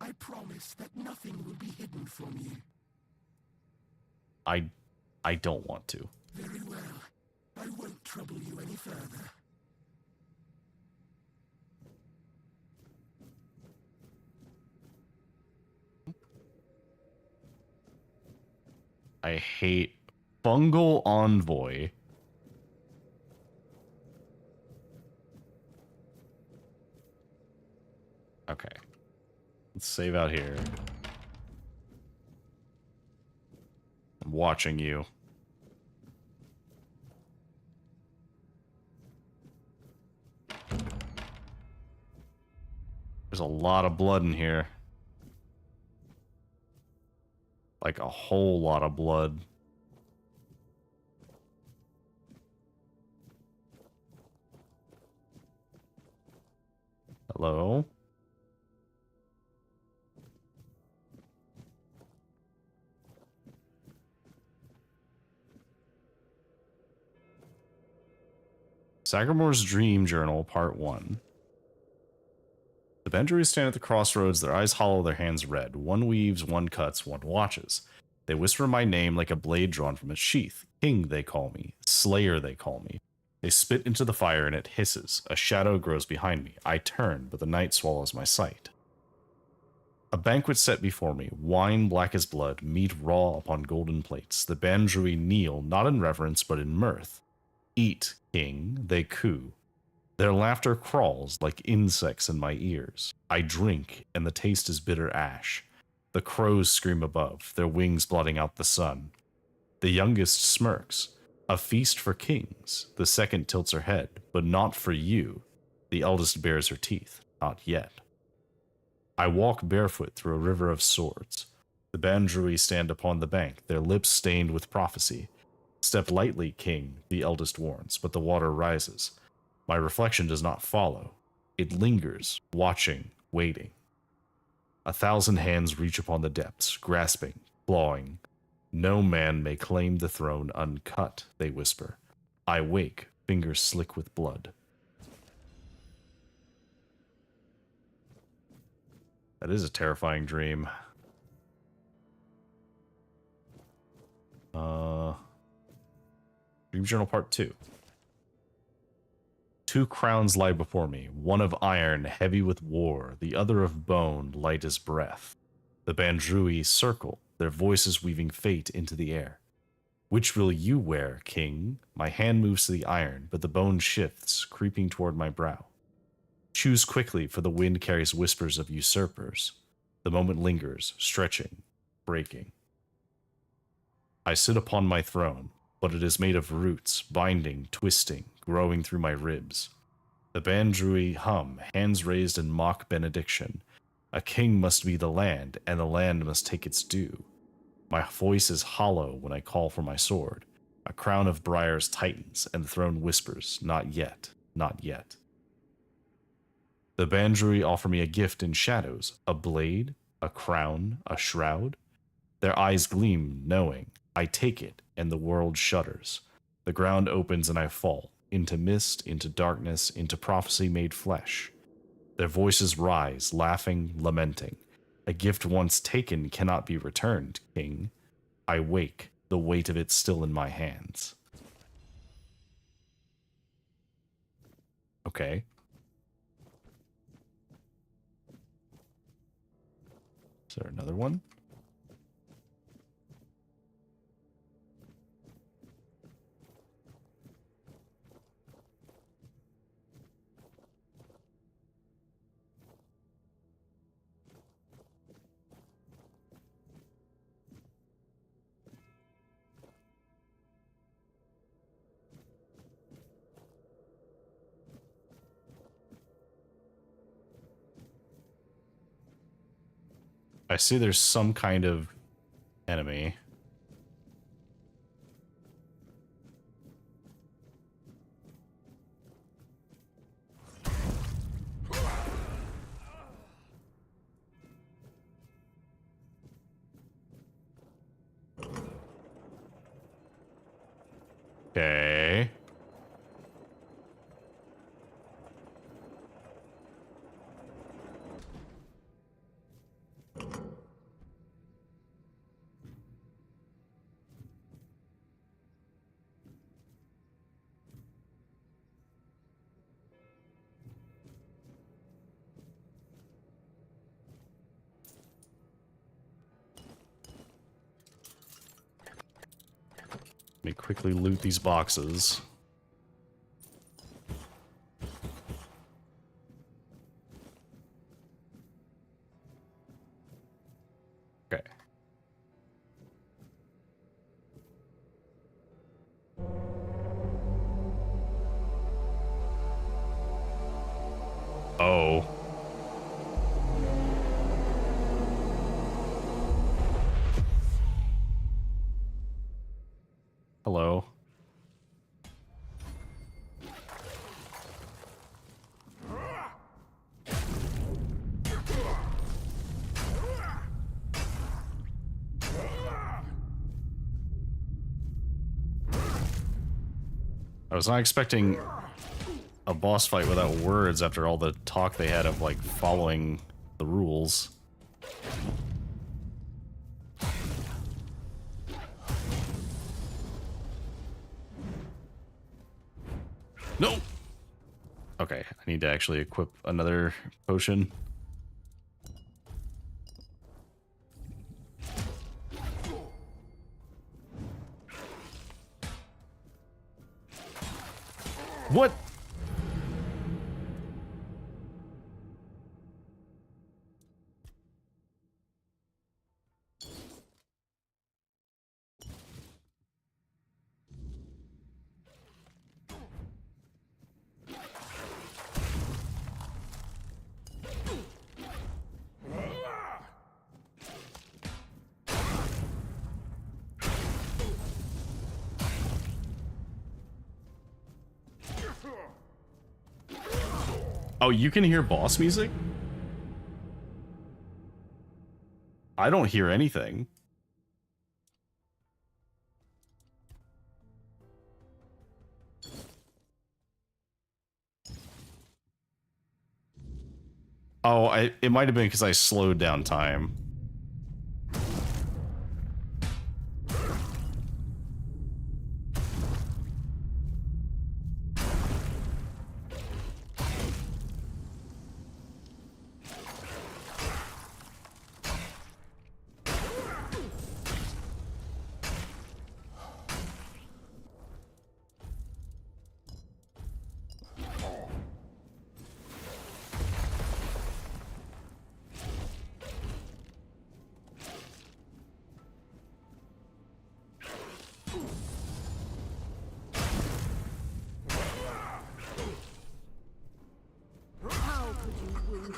I promise that nothing will be hidden from you. I don't want to. Very well. I won't trouble you any further. I hate fungal envoy. Okay. Let's save out here. I'm watching you. There's a lot of blood in here. Like a whole lot of blood. Hello? Sagamore's Dream Journal, Part 1. The Benjuries stand at the crossroads, their eyes hollow, their hands red. One weaves, one cuts, one watches. They whisper my name like a blade drawn from its sheath. King, they call me. Slayer, they call me. They spit into the fire and it hisses. A shadow grows behind me. I turn, but the night swallows my sight. A banquet set before me, wine black as blood, meat raw upon golden plates. The Banjui kneel, not in reverence, but in mirth. Eat, king, they coo. Their laughter crawls like insects in my ears. I drink, and the taste is bitter ash. The crows scream above, their wings blotting out the sun. The youngest smirks. A feast for kings. The second tilts her head, but not for you. The eldest bares her teeth, not yet. I walk barefoot through a river of swords. The Banjui stand upon the bank, their lips stained with prophecy. Step lightly, king, the eldest warns, but the water rises. My reflection does not follow. It lingers, watching, waiting. 1,000 hands reach upon the depths, grasping, clawing. No man may claim the throne uncut, they whisper. I wake, fingers slick with blood. That is a terrifying dream. Dream Journal Part 2. 2 crowns lie before me, one of iron, heavy with war, the other of bone, light as breath. The Banjui circle, their voices weaving fate into the air. Which will you wear, king? My hand moves to the iron, but the bone shifts, creeping toward my brow. Choose quickly, for the wind carries whispers of usurpers. The moment lingers, stretching, breaking. I sit upon my throne, but it is made of roots, binding, twisting, growing through my ribs. The Banjui hum, hands raised in mock benediction. A king must be the land, and the land must take its due. My voice is hollow when I call for my sword. A crown of briars tightens, and the throne whispers, not yet, not yet. The Banjui offer me a gift in shadows, a blade, a crown, a shroud. Their eyes gleam, knowing. I take it, and the world shudders. The ground opens and I fall, into mist, into darkness, into prophecy made flesh. Their voices rise, laughing, lamenting. A gift once taken cannot be returned, king. I wake, the weight of it still in my hands. Okay. Is there another one? I see there's some kind of enemy. Okay. Let me quickly loot these boxes. Okay. Oh. Hello. I was not expecting a boss fight without words after all the talk they had of, like, following the rules. No! Okay, I need to actually equip another potion. What? Oh, you can hear boss music? I don't hear anything. Oh, it might have been because I slowed down time.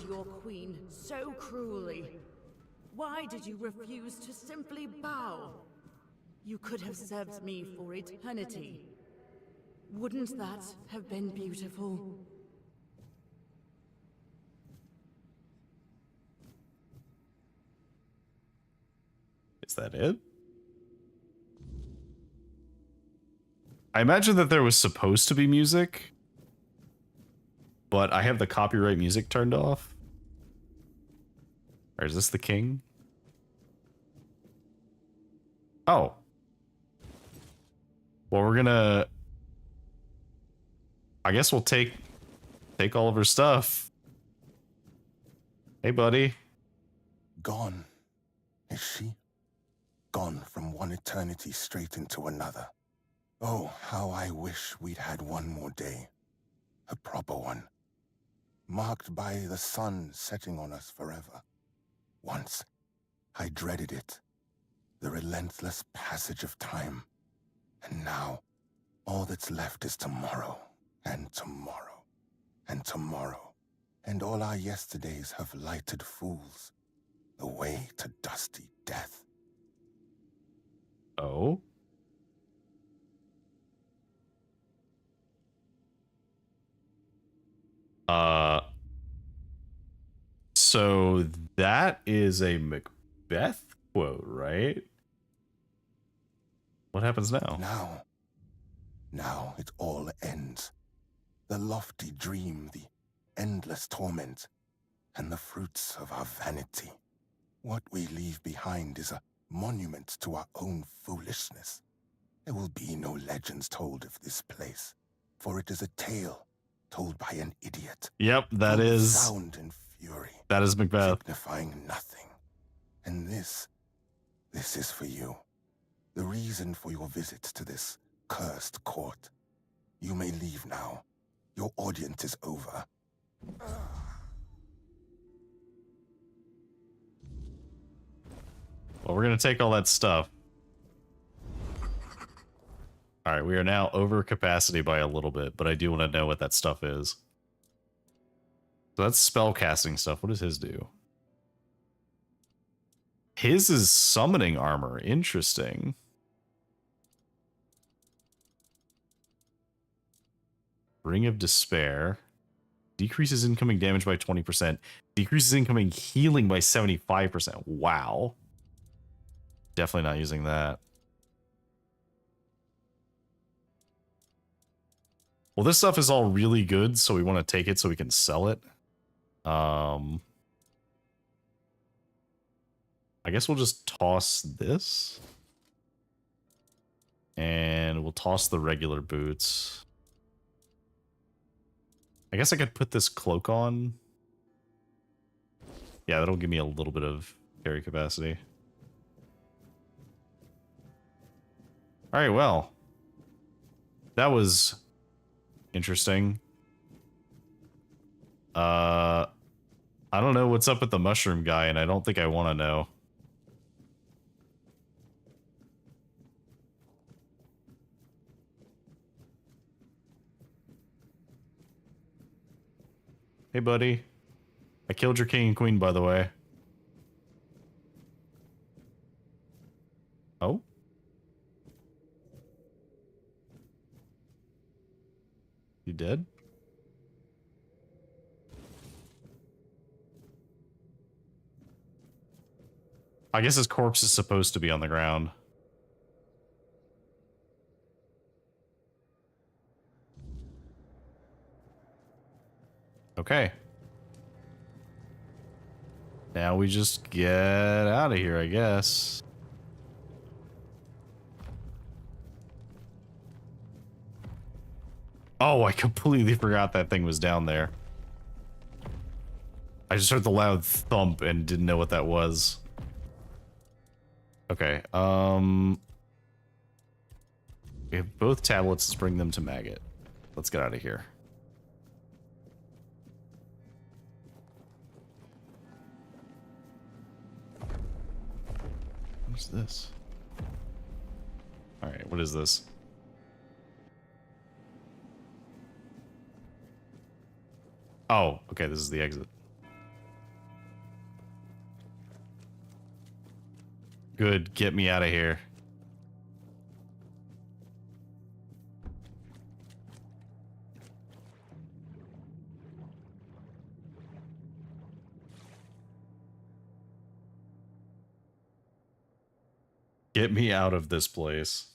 Your queen so cruelly? Why did you refuse to simply bow? You could have served me for eternity. Wouldn't that have been beautiful? Is that it? I imagine that there was supposed to be music, but I have the copyright music turned off. Or is this the king? Oh. Well, we're gonna... I guess we'll take all of her stuff. Hey, buddy. Gone, is she? Gone from one eternity straight into another. Oh, how I wish we'd had one more day. A proper one. Marked by the sun setting on us forever. Once, I dreaded it. The relentless passage of time. And now, all that's left is tomorrow, and tomorrow, and tomorrow. And all our yesterdays have lighted fools. the way to dusty death. Oh? So that is a Macbeth quote, right? What happens now? Now it all ends. The lofty dream, the endless torment, and the fruits of our vanity. What we leave behind is a monument to our own foolishness. There will be no legends told of this place, for it is a tale told by an idiot. Yep, that full of is sound and fury, that is Macbeth. signifying nothing. And this is for you. The reason for your visit to this cursed court. You may leave now. Your audience is over. Well, we're gonna take all that stuff. All right, we are now over capacity by a little bit, but I do want to know what that stuff is. So that's spell casting stuff. What does his do? His is summoning armor. Interesting. Ring of Despair. Decreases incoming damage by 20%. Decreases incoming healing by 75%. Wow. Definitely not using that. Well, this stuff is all really good, so we want to take it so we can sell it. I guess we'll just toss this. And we'll toss the regular boots. I guess I could put this cloak on. Yeah, that'll give me a little bit of carry capacity. Alright, well. That was interesting. I don't know what's up with the mushroom guy, and I don't think I want to know. Hey, buddy. I killed your king and queen, by the way. Oh? You dead? I guess his corpse is supposed to be on the ground. Okay. Now we just get out of here, I guess. Oh, I completely forgot that thing was down there. I just heard the loud thump and didn't know what that was. Okay, we have both tablets. Let's bring them to Maggot. Let's get out of here. What's this? Alright, what is this? Oh, okay, this is the exit. Good, get me out of here. Get me out of this place.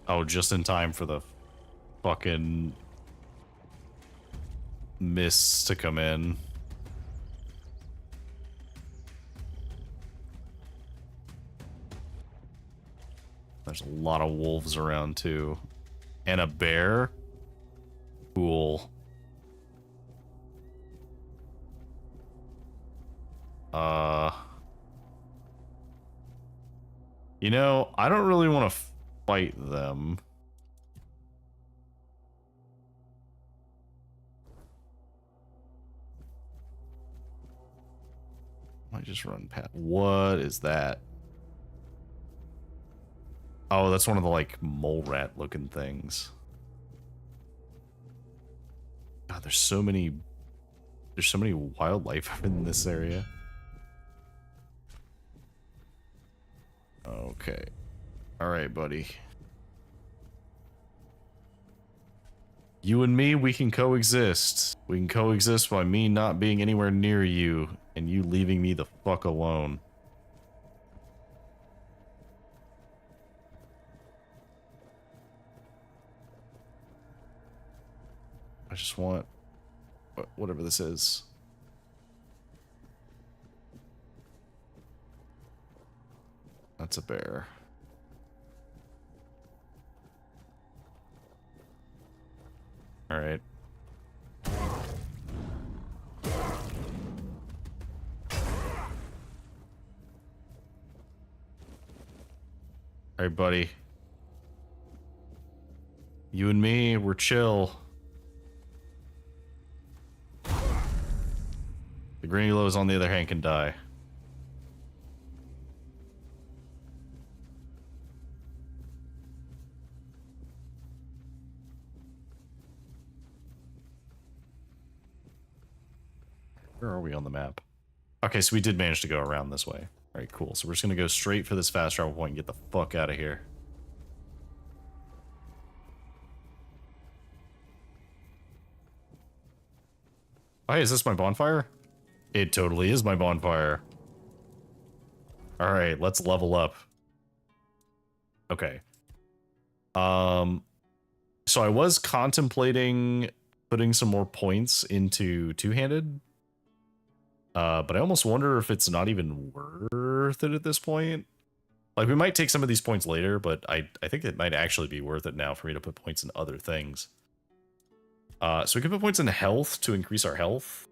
Oh, just in time for the fucking mists to come in. There's a lot of wolves around too. And a bear? Cool. You know, I don't really want to fight them. Might just run past. What is that? Oh, that's one of the like mole rat looking things. God, there's so many wildlife in this area. Okay. All right, buddy. You and me, we can coexist. We can coexist by me not being anywhere near you and you leaving me the fuck alone. I just want whatever this is. That's a bear. All right. All right, buddy. You and me, we're chill. The Granulos, on the other hand, can die. Where are we on the map? Okay, so we did manage to go around this way. All right, cool. So we're just going to go straight for this fast travel point and get the fuck out of here. Hi, is this my bonfire? It totally is my bonfire. All right, let's level up. Okay. So I was contemplating putting some more points into two-handed. But I almost wonder if it's not even worth it at this point. Like, we might take some of these points later, but I think it might actually be worth it now for me to put points in other things. So we can put points in health to increase our health.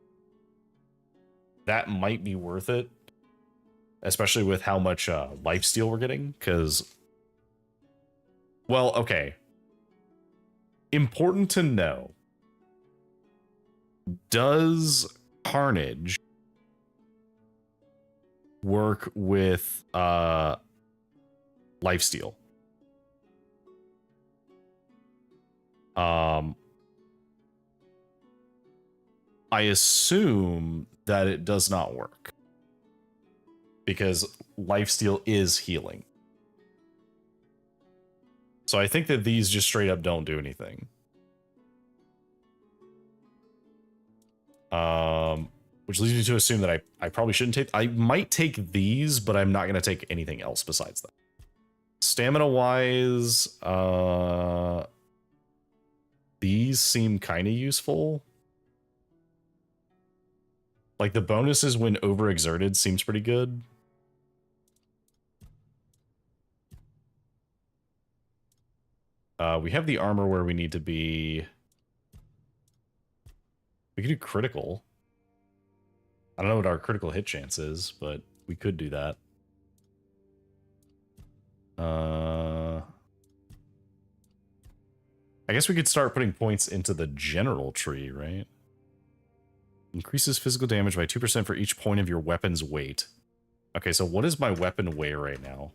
That might be worth it. Especially with how much lifesteal we're getting, because... Well, okay. Important to know. Does Carnage work with lifesteal? I assume that it does not work, because lifesteal is healing. So I think that these just straight up don't do anything. Which leads me to assume that I probably shouldn't take... I might take these, but I'm not going to take anything else besides that. Stamina-wise, these seem kind of useful. Like, the bonuses when overexerted seems pretty good. We have the armor where we need to be. We could do critical. I don't know what our critical hit chance is, but we could do that. I guess we could start putting points into the general tree, right? Increases physical damage by 2% for each point of your weapon's weight. Okay, so what is my weapon weigh right now?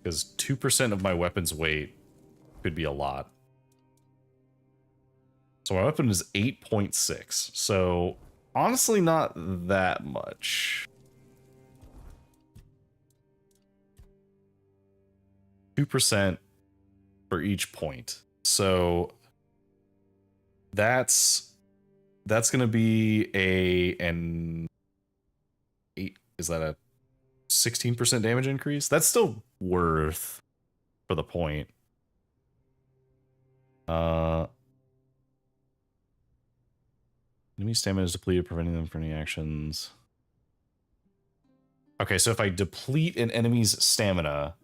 Because 2% of my weapon's weight could be a lot. So my weapon is 8.6. So honestly, not that much. 2% for each point. So that's gonna be an 8. Is that a 16% damage increase? That's still worth for the point. Enemy stamina is depleted, preventing them from any actions. Okay, so if I deplete an enemy's stamina,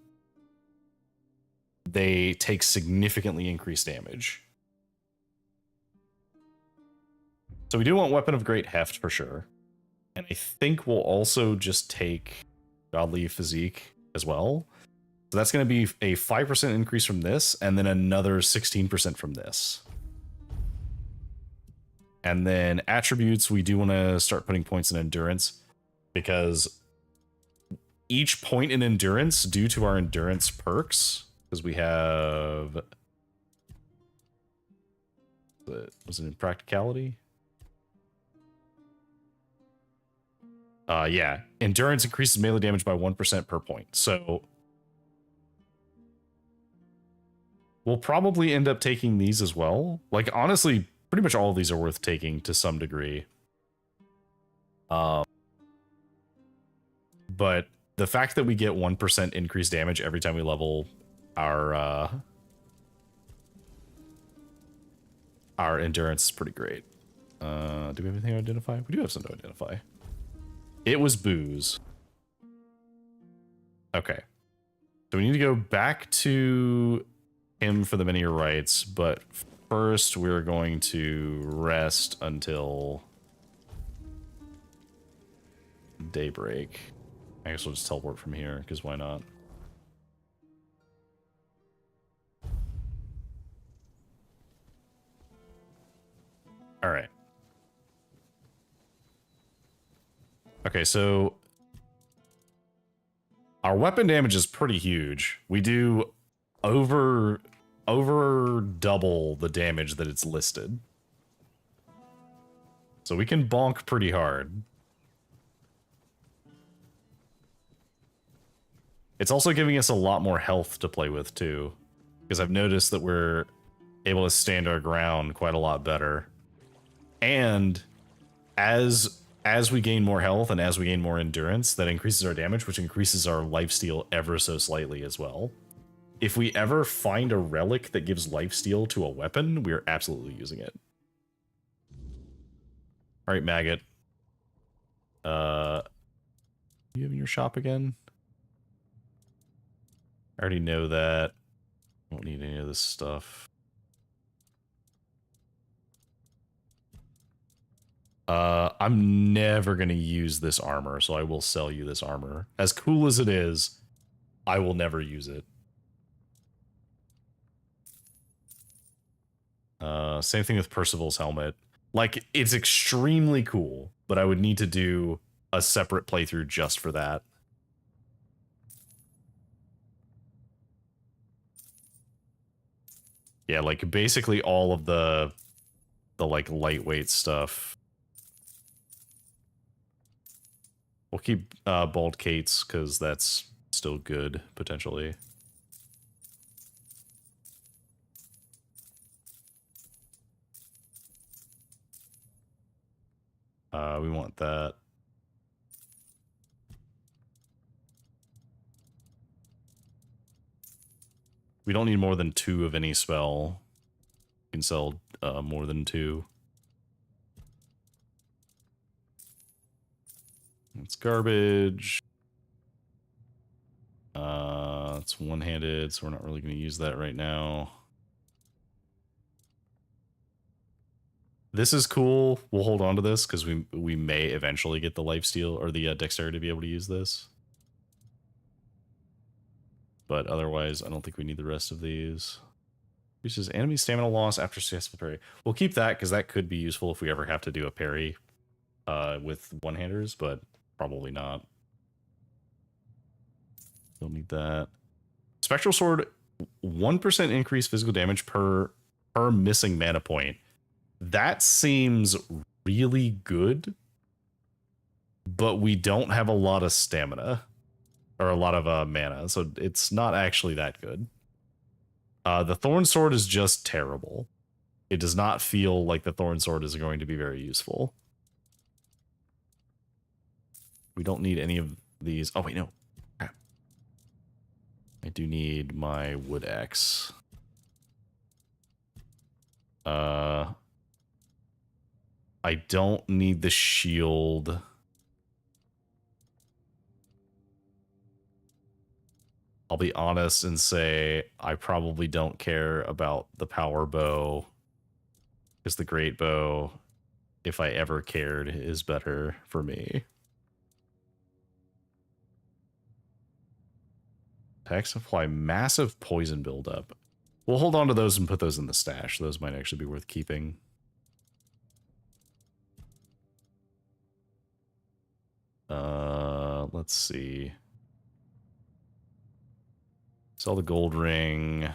they take significantly increased damage. So we do want Weapon of Great Heft for sure. And I think we'll also just take Godly Physique as well. So that's going to be a 5% increase from this, and then another 16% from this. And then attributes, we do want to start putting points in endurance, because each point in endurance, due to our endurance perks, Because we have... Was it in practicality? Yeah. Endurance increases melee damage by 1% per point. So we'll probably end up taking these as well. Like, honestly, pretty much all of these are worth taking to some degree. But the fact that we get 1% increased damage every time we level our endurance is pretty great. Do we have anything to identify? We do have something to identify. It was booze. Okay. So we need to go back to him for the many rites, but first we're going to rest until daybreak. I guess we'll just teleport from here, because why not? All right. Okay, so our weapon damage is pretty huge. We do over double the damage that it's listed. So we can bonk pretty hard. It's also giving us a lot more health to play with too, because I've noticed that we're able to stand our ground quite a lot better. And as we gain more health and as we gain more endurance, that increases our damage, which increases our lifesteal ever so slightly as well. If we ever find a relic that gives lifesteal to a weapon, we're absolutely using it. All right, maggot. You have in your shop again? I already know that. Don't need any of this stuff. I'm never going to use this armor, so I will sell you this armor. As cool as it is, I will never use it. Same thing with Percival's helmet. Like, it's extremely cool, but I would need to do a separate playthrough just for that. Yeah, like, basically all of the like, lightweight stuff. We'll keep Bald Kate's, because that's still good, potentially. We want that. We don't need more than 2 of any spell. We can sell more than 2. It's garbage. It's one-handed, so we're not really going to use that right now. This is cool. We'll hold on to this because we may eventually get the lifesteal or the dexterity to be able to use this. But otherwise, I don't think we need the rest of these. Reduces enemy stamina loss after successful parry. We'll keep that because that could be useful if we ever have to do a parry with one-handers, but probably not. Don't need that. Spectral Sword, 1% increased physical damage per missing mana point. That seems really good, but we don't have a lot of stamina or a lot of mana, so it's not actually that good. The Thorn Sword is just terrible. It does not feel like the Thorn Sword is going to be very useful. We don't need any of these. Oh, wait, no. Crap. I do need my wood axe. I don't need the shield. I'll be honest and say I probably don't care about the power bow, because the great bow, if I ever cared, is better for me. Attacks apply massive poison buildup. We'll hold on to those and put those in the stash. Those might actually be worth keeping. Let's see. Sell the gold ring.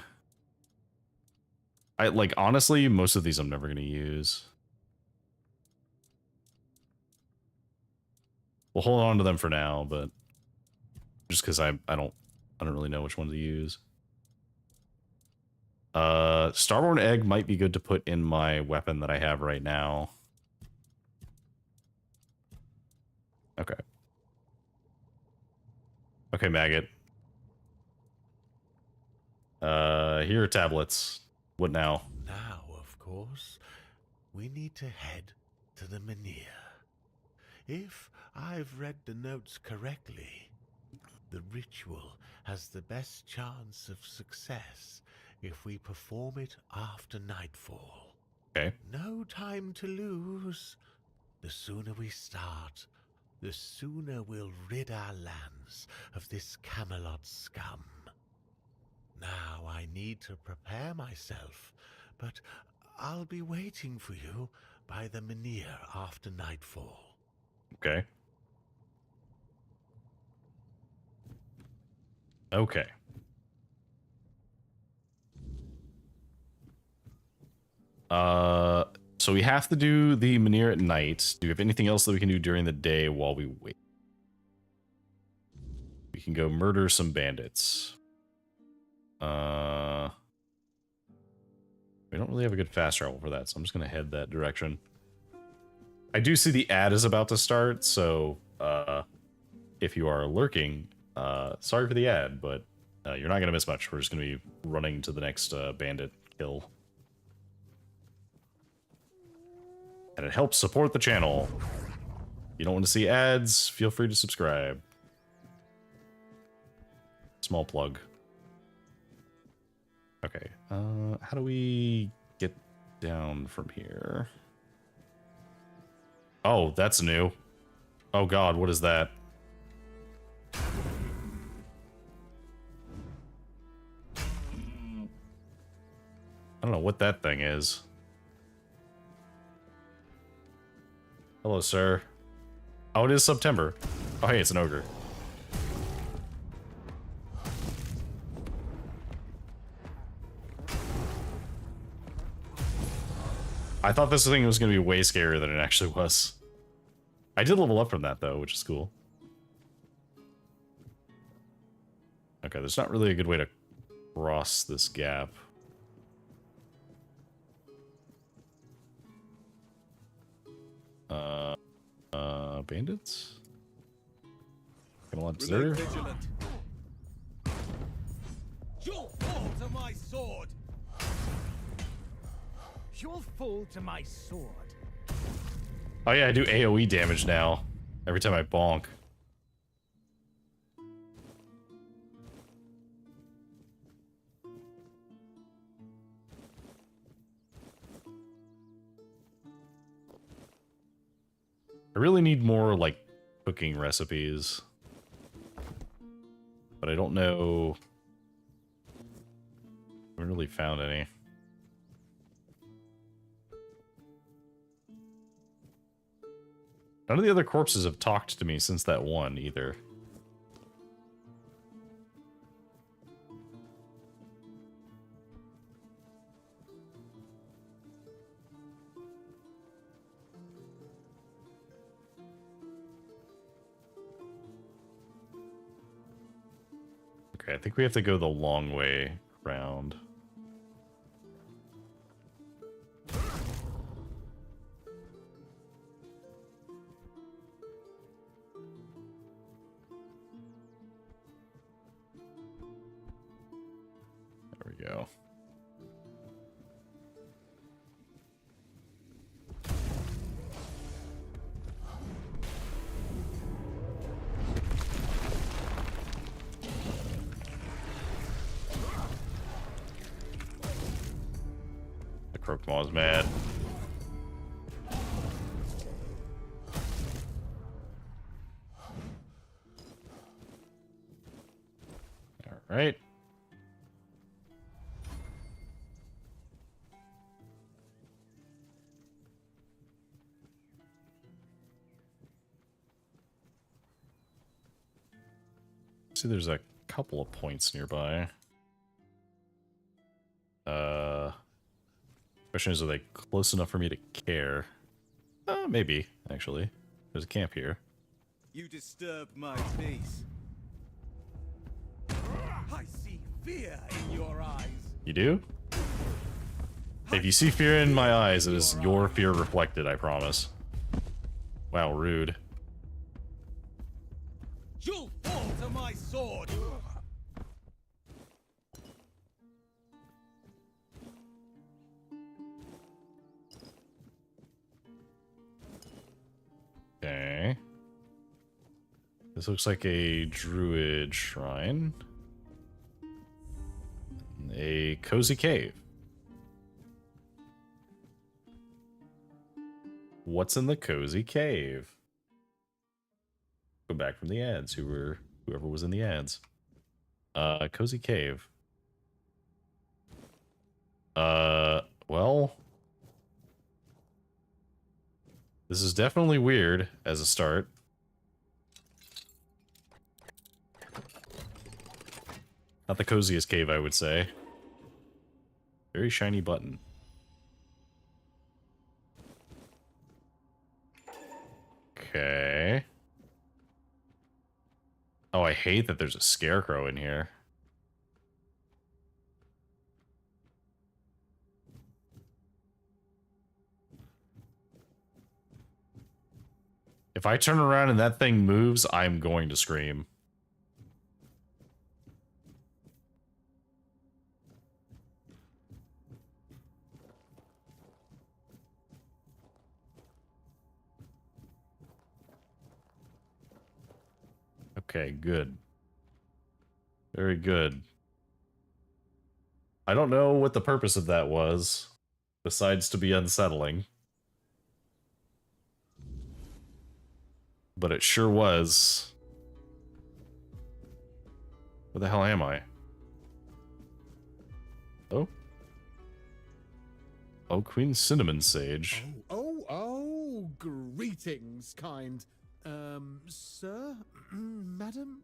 I like, honestly, most of these I'm never going to use. We'll hold on to them for now, but just because I don't really know which one to use. Starborn egg might be good to put in my weapon that I have right now. Okay. Okay, maggot. Here are tablets. What now? Now, of course, we need to head to the Menhir. If I've read the notes correctly, the ritual has the best chance of success if we perform it after nightfall. Okay. No time to lose. The sooner we start, the sooner we'll rid our lands of this Camelot scum. Now I need to prepare myself, but I'll be waiting for you by the Menhir after nightfall. Okay. Okay. So we have to do the Menhir at night. Do we have anything else that we can do during the day while we wait? We can go murder some bandits. We don't really have a good fast travel for that, so I'm just gonna head that direction. I do see the ad is about to start, so if you are lurking, sorry for the ad, but you're not gonna miss much. We're just gonna be running to the next bandit kill. And it helps support the channel. If you don't want to see ads, feel free to subscribe. Small plug. Okay, how do we get down from here? Oh, that's new. Oh god, what is that? I don't know what that thing is. Hello, sir. Oh, it is September. Oh, hey, it's an ogre. I thought this thing was going to be way scarier than it actually was. I did level up from that, though, which is cool. Okay, there's not really a good way to cross this gap. Bandits? Gonna deserter? You'll fall to my sword! You'll fall to my sword. Oh yeah, I do AoE damage now. Every time I bonk. I really need more, like, cooking recipes. But I don't know... I haven't really found any. None of the other corpses have talked to me since that one, either. Okay, I think we have to go the long way round. There we go. Croakmaw's mad. All right. See, there's a couple of points nearby. Question is, are they close enough for me to care? Maybe, actually. There's a camp here. You disturb my peace. I see fear in your eyes. You do? If you see fear in my eyes, it is your fear reflected, I promise. Wow, rude. You'll fall to my sword. Okay. This looks like a druid shrine. A cozy cave. What's in the cozy cave? Go back from the ads. Whoever was in the ads. Cozy cave. Well, this is definitely weird as a start. Not the coziest cave, I would say. Very shiny button. Okay. Oh, I hate that there's a scarecrow in here. If I turn around and that thing moves, I'm going to scream. Okay, good. Very good. I don't know what the purpose of that was, besides to be unsettling. But it sure was. Where the hell am I? Oh? Oh, Queen Cinnamon Sage. Oh, greetings, kind. Sir? Madam?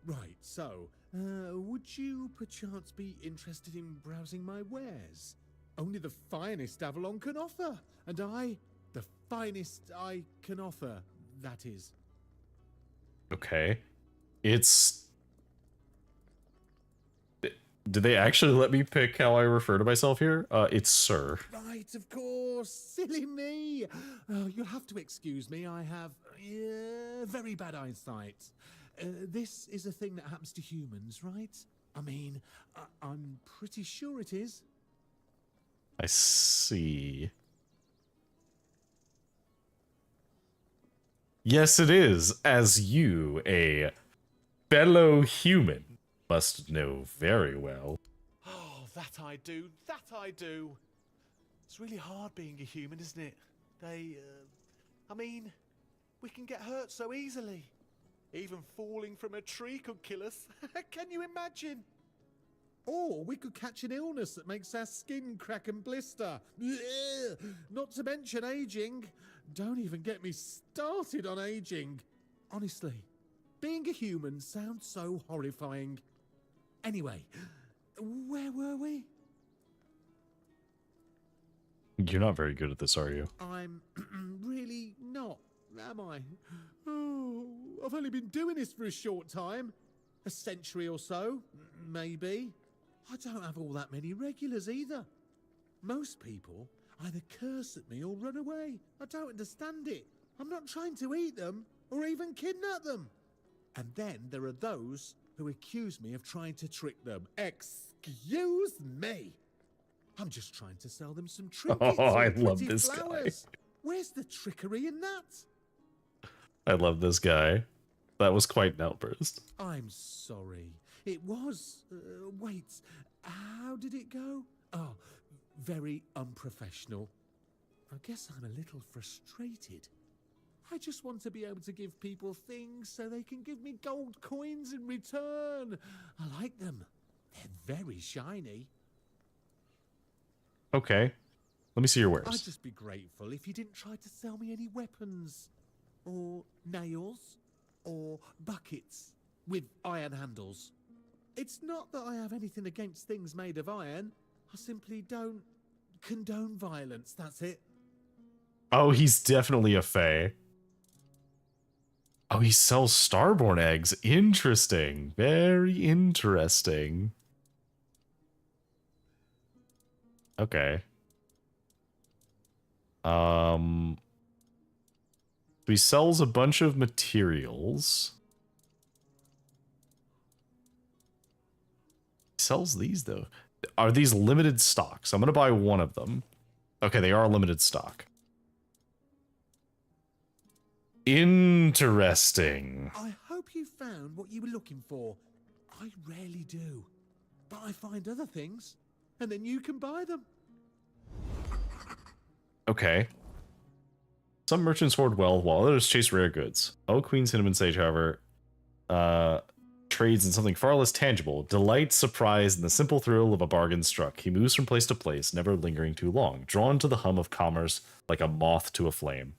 Right, so, would you perchance be interested in browsing my wares? Only the finest Avalon can offer, and the finest I can offer, that is. Okay. It's... Did they actually let me pick how I refer to myself here? It's sir. Right, of course. Silly me. Oh, you'll have to excuse me. I have very bad eyesight. This is a thing that happens to humans, right? I mean, I'm pretty sure it is. I see. Yes, it is, as you, a fellow human, must know very well. Oh, that I do. It's really hard being a human, isn't it? I mean, we can get hurt so easily. Even falling from a tree could kill us. Can you imagine? Or we could catch an illness that makes our skin crack and blister. Blech. Not to mention aging. Don't even get me started on aging. Honestly, being a human sounds so horrifying. Anyway, where were we? You're not very good at this, are you? I'm really not, am I? Oh, I've only been doing this for a short time. A century or so, maybe. I don't have all that many regulars either. Most people either curse at me or run away. I don't understand it. I'm not trying to eat them or even kidnap them. And then there are those who accuse me of trying to trick them. Excuse me. I'm just trying to sell them some trinkets. Oh, I or love pretty this flowers. guy. Where's the trickery in that? I love this guy. That was quite an outburst. I'm sorry. It was... wait. How did it go? Oh, very unprofessional. I guess I'm a little frustrated. I just want to be able to give people things so they can give me gold coins in return. I like them. They're very shiny. Okay. Let me see your wares. I'd just be grateful if you didn't try to sell me any weapons. Or nails. Or buckets with iron handles. It's not that I have anything against things made of iron. I simply don't condone violence, that's it. Oh, he's definitely a fae. Oh, he sells starborn eggs. Interesting. Very interesting. Okay. He sells a bunch of materials. He sells these, though. Are these limited stocks? I'm going to buy one of them. Okay, they are limited stock. Interesting. I hope you found what you were looking for. I rarely do. But I find other things, and then you can buy them. Okay. Some merchants hoard wealth while others chase rare goods. Old Queen Cinnamon Sage, however, trades in something far less tangible. Delight, surprise, and the simple thrill of a bargain struck. He moves from place to place, never lingering too long, drawn to the hum of commerce like a moth to a flame.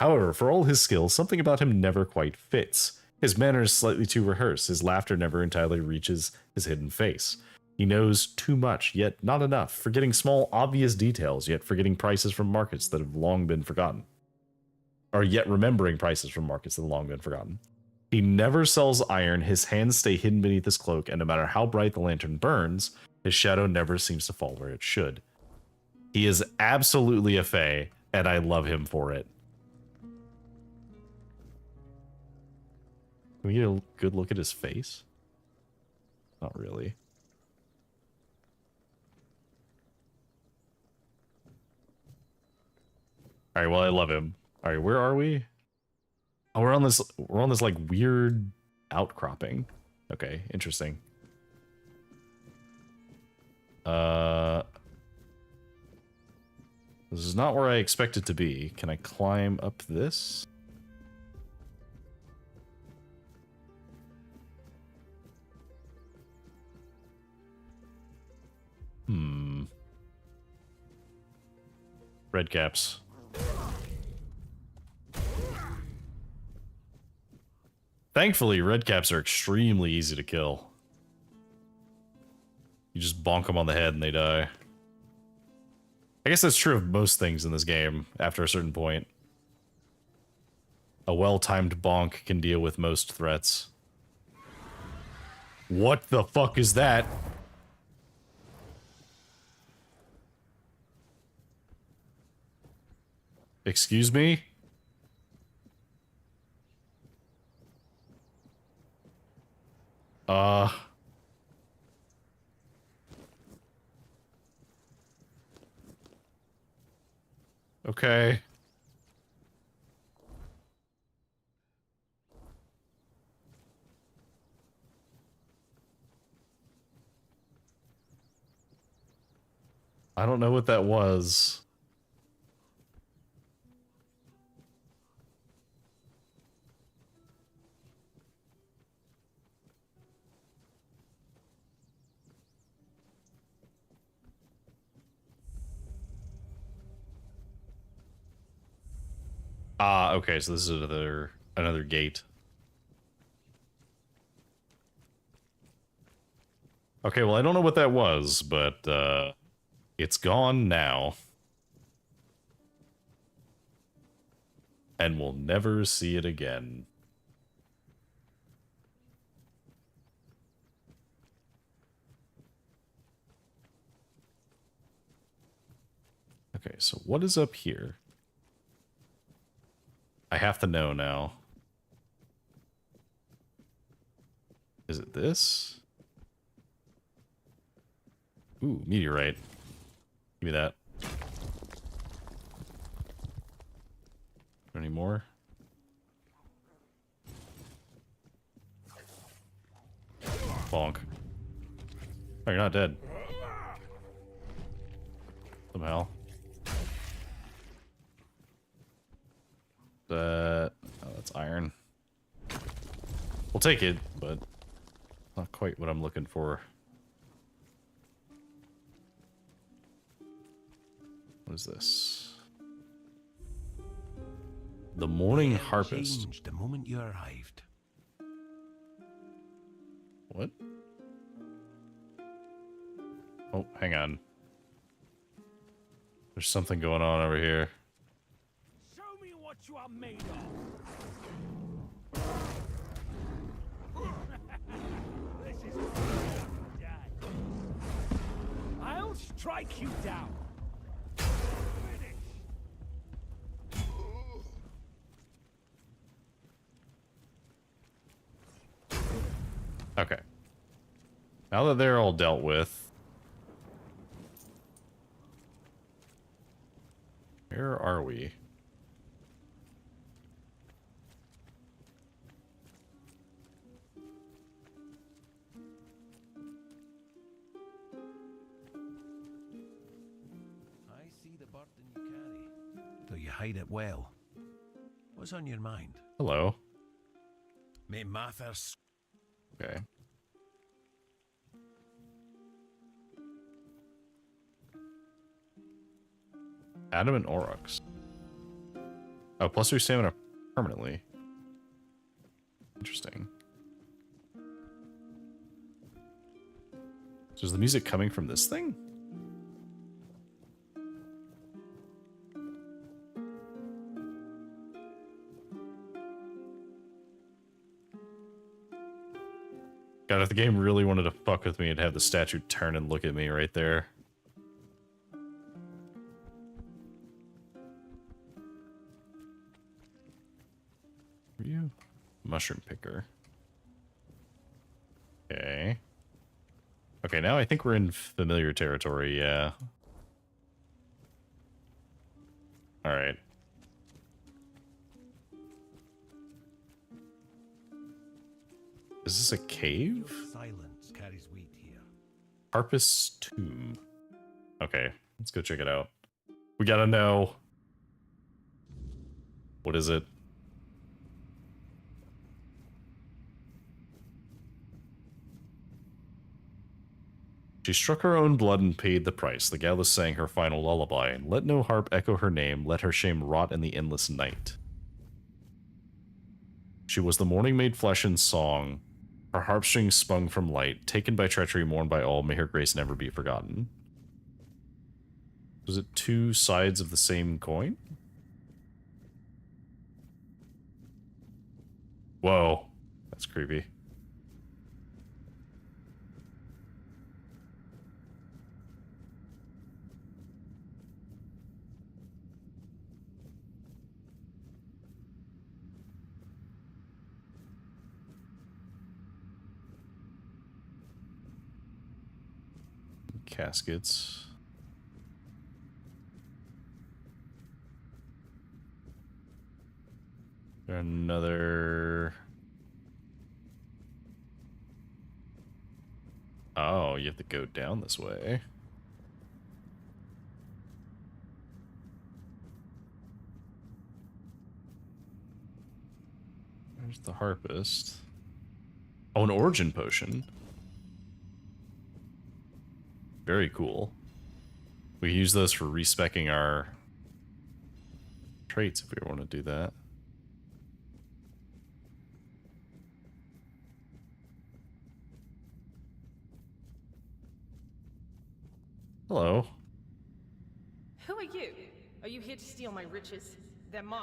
However, for all his skills, something about him never quite fits. His manner is slightly too rehearsed. His laughter never entirely reaches his hidden face. He knows too much, yet not enough, forgetting small, obvious details, yet forgetting prices from markets that have long been forgotten. Or yet remembering prices from markets that have long been forgotten. He never sells iron, his hands stay hidden beneath his cloak, and no matter how bright the lantern burns, his shadow never seems to fall where it should. He is absolutely a fae, and I love him for it. Can we get a good look at his face? Not really. Alright, well, I love him. Alright, where are we? Oh, we're on this like weird outcropping. Okay, interesting. This is not where I expect it to be. Can I climb up this? Red caps. Thankfully, red caps are extremely easy to kill. You just bonk them on the head and they die. I guess that's true of most things in this game after a certain point. A well-timed bonk can deal with most threats. What the fuck is that? Excuse me? Okay. I don't know what that was. Ah, okay, so this is another gate. Okay, well, I don't know what that was, but it's gone now. And we'll never see it again. Okay, so what is up here? I have to know now. Is it this? Ooh, meteorite. Give me that. Any more? Bonk. Oh, you're not dead. Somehow. Oh, that's iron. We'll take it, but not quite what I'm looking for. What is this? The Morning Harpist. Changed the moment you arrived. What? Oh, hang on. There's something going on over here. Show me what you are made of. This is dead. I'll strike you down. Finish. Okay. Now that they're all dealt with, where are we? I see the burden you carry, though you hide it well. What's on your mind? Hello. May Mathers. Okay. Adamant Aurochs. Oh, plus 3 stamina permanently. Interesting. So is the music coming from this thing? God, if the game really wanted to fuck with me, it'd have the statue turn and look at me right there. Are you? Mushroom picker. Okay. Okay, now I think we're in familiar territory, yeah. Alright. Is this a cave? Silence carries weight here. Harpist's Tomb. Okay, let's go check it out. We gotta know. What is it? She struck her own blood and paid the price. The gallus sang her final lullaby, and let no harp echo her name, let her shame rot in the endless night. She was the morning made flesh and song, her harpstrings spung from light, taken by treachery, mourned by all, may her grace never be forgotten. Was it two sides of the same coin? Whoa, that's creepy. Caskets. Another. Oh, you have to go down this way. There's the harpist. Oh, an origin potion. Very cool. We can use those for respecking our traits if we want to do that. Hello. Who are you? Are you here to steal my riches? They're mine.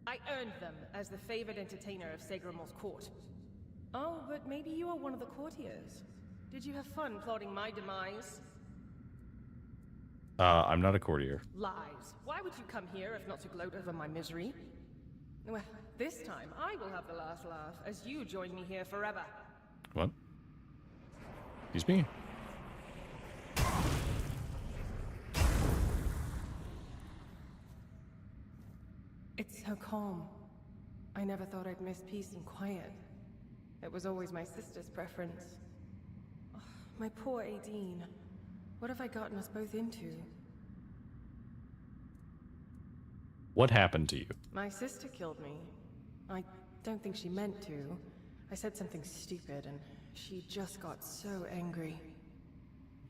I earned them as the favored entertainer of Segramor's court. Oh, but maybe you are one of the courtiers. Did you have fun plotting my demise? I'm not a courtier. Lies. Why would you come here if not to gloat over my misery? Well, this time I will have the last laugh as you join me here forever. What? Excuse me? It's so calm. I never thought I'd miss peace and quiet. It was always my sister's preference. Oh, my poor Aideen. What have I gotten us both into? What happened to you? My sister killed me. I don't think she meant to. I said something stupid and she just got so angry.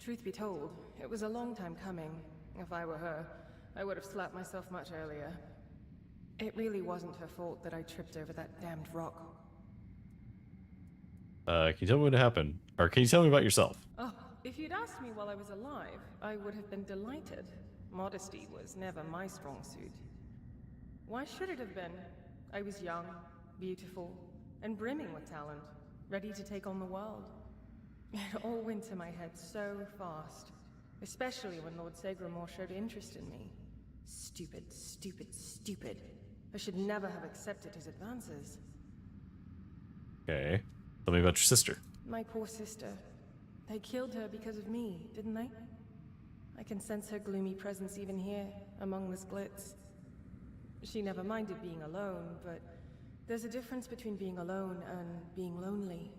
Truth be told, it was a long time coming. If I were her, I would have slapped myself much earlier. It really wasn't her fault that I tripped over that damned rock. Can you tell me what happened? Or can you tell me about yourself? Oh, if you'd asked me while I was alive, I would have been delighted. Modesty was never my strong suit. Why should it have been? I was young, beautiful, and brimming with talent, ready to take on the world. It all went to my head so fast, especially when Lord Segramore showed interest in me. Stupid, stupid, stupid. I should never have accepted his advances. Okay. Tell me about your sister. My poor sister. They killed her because of me, didn't they? I can sense her gloomy presence even here, among this glitz. She never minded being alone, but there's a difference between being alone and being lonely.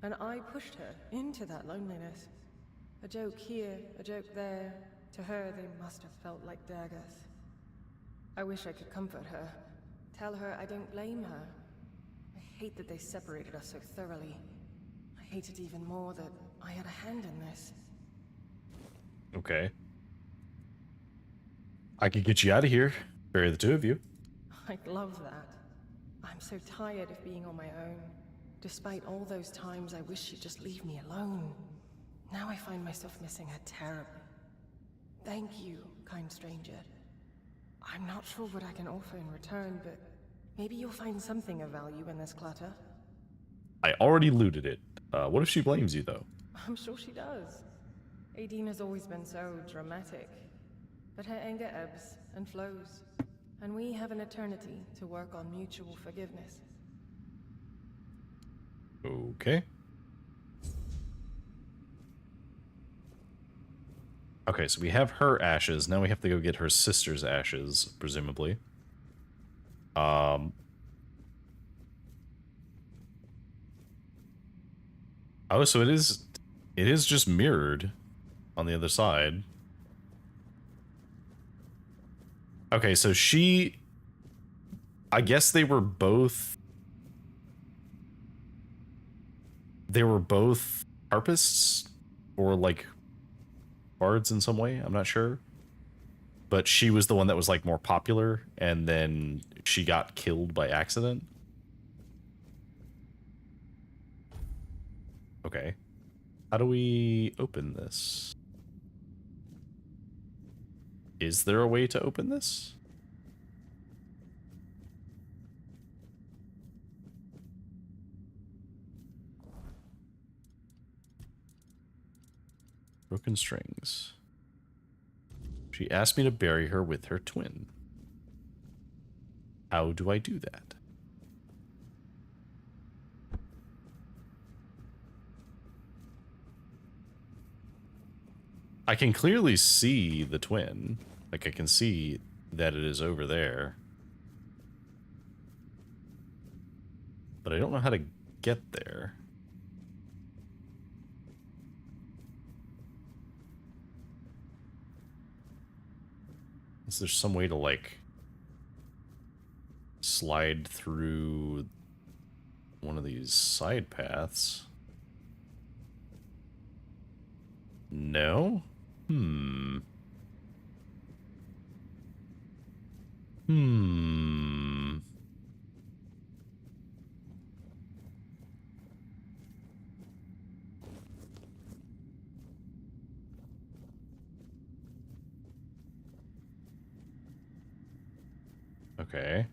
And I pushed her into that loneliness. A joke here, a joke there. To her, they must have felt like daggers. I wish I could comfort her. Tell her I don't blame her. I hate that they separated us so thoroughly. I hate it even more that I had a hand in this. Okay. I could get you out of here. Bury the two of you. I'd love that. I'm so tired of being on my own. Despite all those times I wish she'd just leave me alone. Now I find myself missing her terribly. Thank you, kind stranger. I'm not sure what I can offer in return, but maybe you'll find something of value in this clutter. I already looted it. What if she blames you, though? I'm sure she does. Aideen has always been so dramatic. But her anger ebbs and flows. And we have an eternity to work on mutual forgiveness. Okay. Okay, so we have her ashes. Now we have to go get her sister's ashes, presumably. Oh, so it is just mirrored on the other side. Okay, so I guess they were both harpists or like bards in some way. I'm not sure. But she was the one that was like more popular, and then she got killed by accident. Okay. How do we open this? Is there a way to open this? Broken strings. She asked me to bury her with her twin. How do I do that? I can clearly see the twin. Like, I can see that it is over there. But I don't know how to get there. Is there some way to, like, slide through one of these side paths? No? Okay.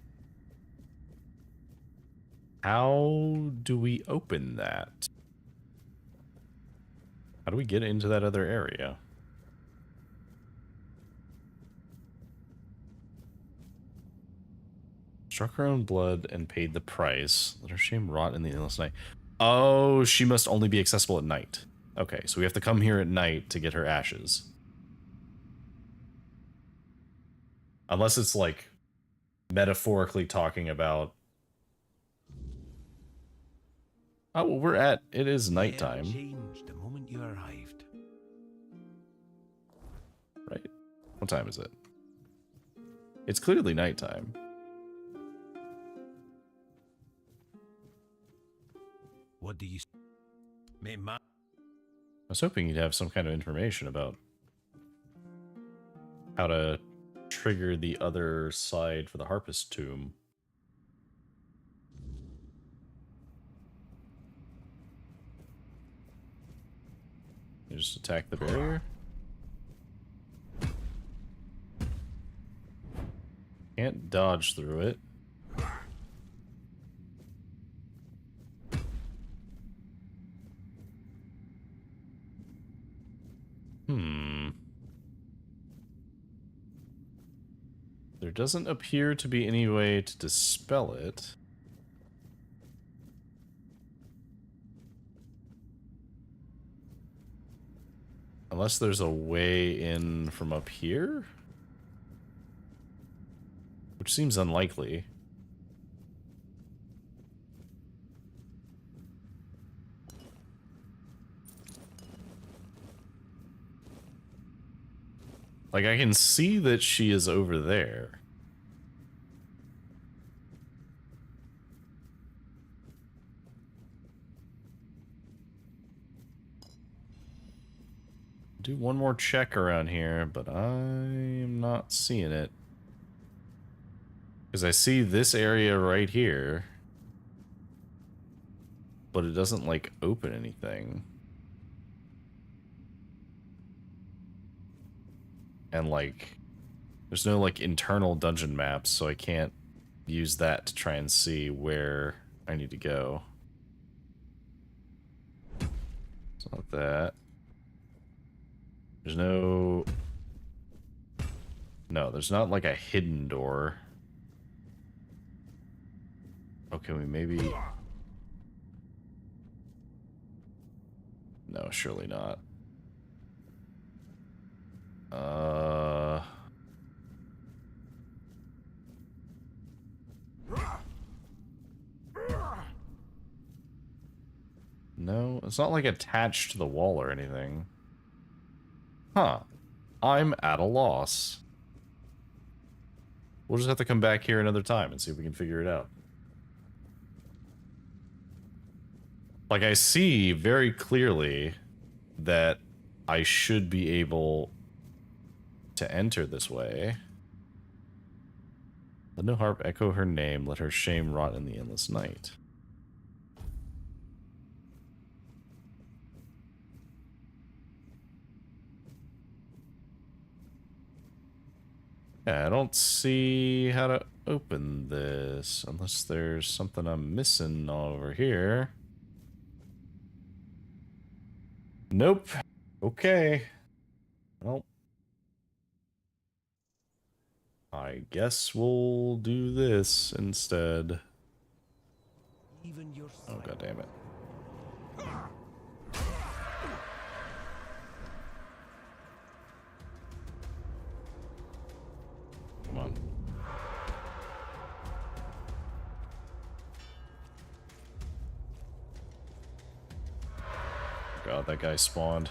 How do we open that? How do we get into that other area? Struck her own blood and paid the price. Let her shame rot in the endless night. Oh, she must only be accessible at night. Okay, so we have to come here at night to get her ashes. Unless it's like metaphorically talking about... Oh, well, it is nighttime. Changed the moment you arrived. Right? What time is it? It's clearly nighttime. What do you... I was hoping you'd have some kind of information about how to trigger the other side for the Harpist Tomb. You just attack the barrier? Can't dodge through it. There doesn't appear to be any way to dispel it. Unless there's a way in from up here? Which seems unlikely. Like, I can see that she is over there. Do one more check around here, but I am not seeing it. Because I see this area right here. But it doesn't, like, open anything. And, like, there's no, like, internal dungeon maps, so I can't use that to try and see where I need to go. It's not that. There's no... No, there's not, like, a hidden door. Okay, we maybe... No, surely not. No, it's not like attached to the wall or anything. Huh. I'm at a loss. We'll just have to come back here another time and see if we can figure it out. Like, I see very clearly that I should be able to enter this way. Let no harp echo her name, let her shame rot in the endless night. Yeah, I don't see how to open this unless there's something I'm missing over here. Nope. Okay. Well, I guess we'll do this instead. Oh, god damn it. Come on. God, that guy spawned.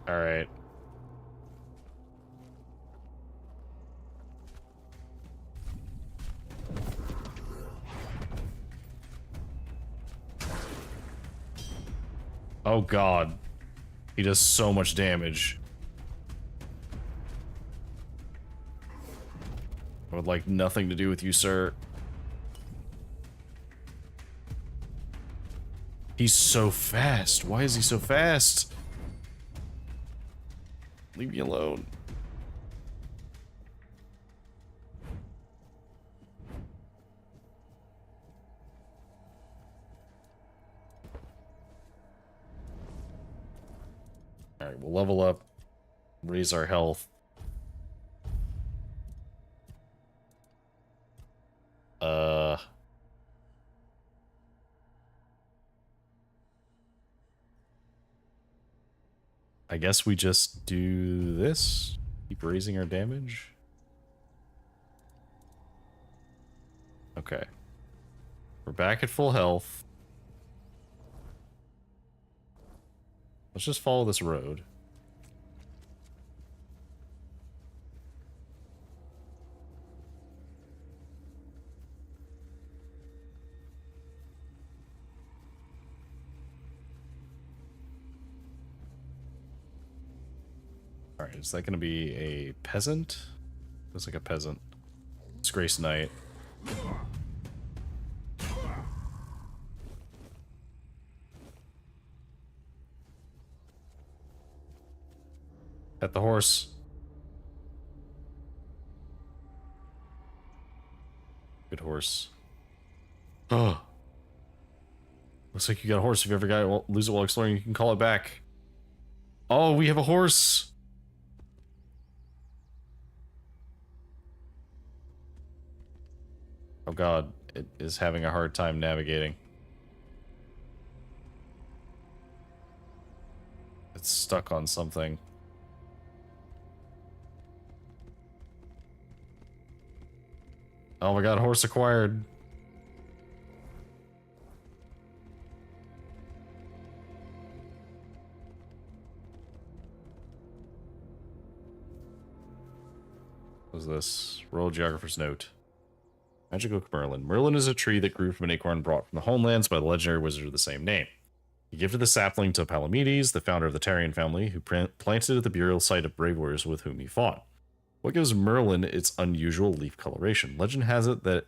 All right. Oh god. He does so much damage. I would like nothing to do with you, sir. He's so fast. Why is he so fast? Leave me alone. Alright, we'll level up, raise our health. I guess we just do this. Keep raising our damage. Okay. We're back at full health. Let's just follow this road. Alright, is that going to be a peasant? Looks like a peasant. Disgrace Knight. At the horse. Good horse. Oh. Looks like you got a horse. If you ever lose it while exploring, you can call it back. Oh, we have a horse. Oh god, it is having a hard time navigating. It's stuck on something. Oh my god, horse acquired. What's this? Royal Geographer's Note. Magic Oak Merlin. Merlin is a tree that grew from an acorn brought from the homelands by the legendary wizard of the same name. He gifted the sapling to Palamedes, the founder of the Tarian family, who planted it at the burial site of brave warriors with whom he fought. What gives Merlin its unusual leaf coloration? Legend has it that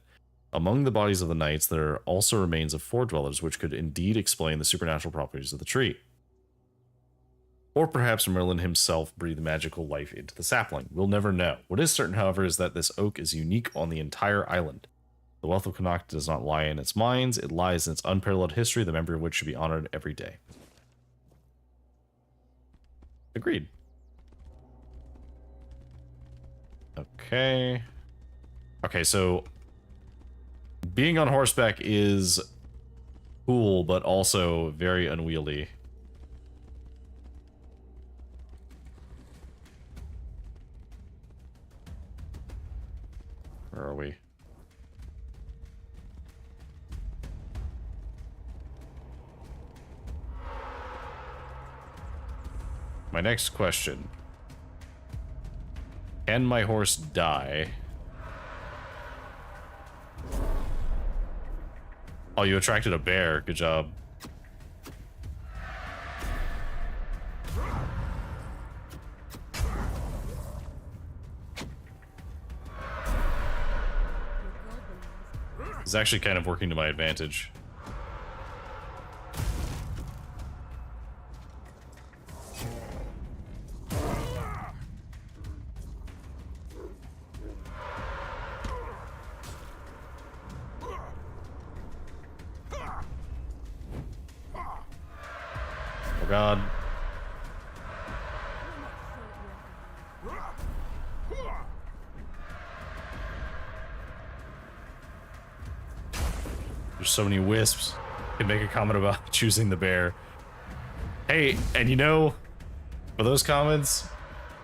among the bodies of the knights there are also remains of four dwellers, which could indeed explain the supernatural properties of the tree. Or perhaps Merlin himself breathed magical life into the sapling. We'll never know. What is certain, however, is that this oak is unique on the entire island. The wealth of Connacht does not lie in its mines, it lies in its unparalleled history, the memory of which should be honored every day. Agreed. Okay. Okay, so being on horseback is cool, but also very unwieldy. Where are we? My next question. Can my horse die? Oh, you attracted a bear. Good job. It's actually kind of working to my advantage. Oh god. There's so many wisps. Could make a comment about choosing the bear. Hey, and you know, for those comments,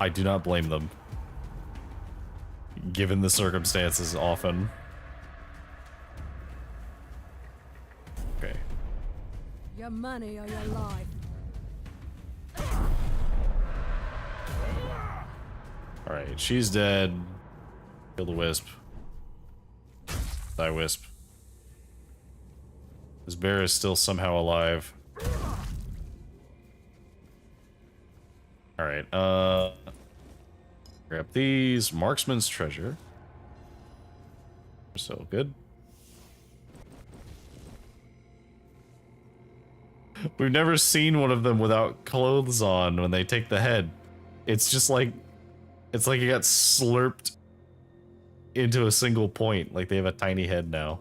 I do not blame them. Given the circumstances often. Okay. Your money or your life. Alright, she's dead. Kill the wisp. Die, wisp. This bear is still somehow alive. Alright, grab these. Marksman's treasure. So good. We've never seen one of them without clothes on when they take the head. It's just like... It's like it got slurped into a single point. Like they have a tiny head now.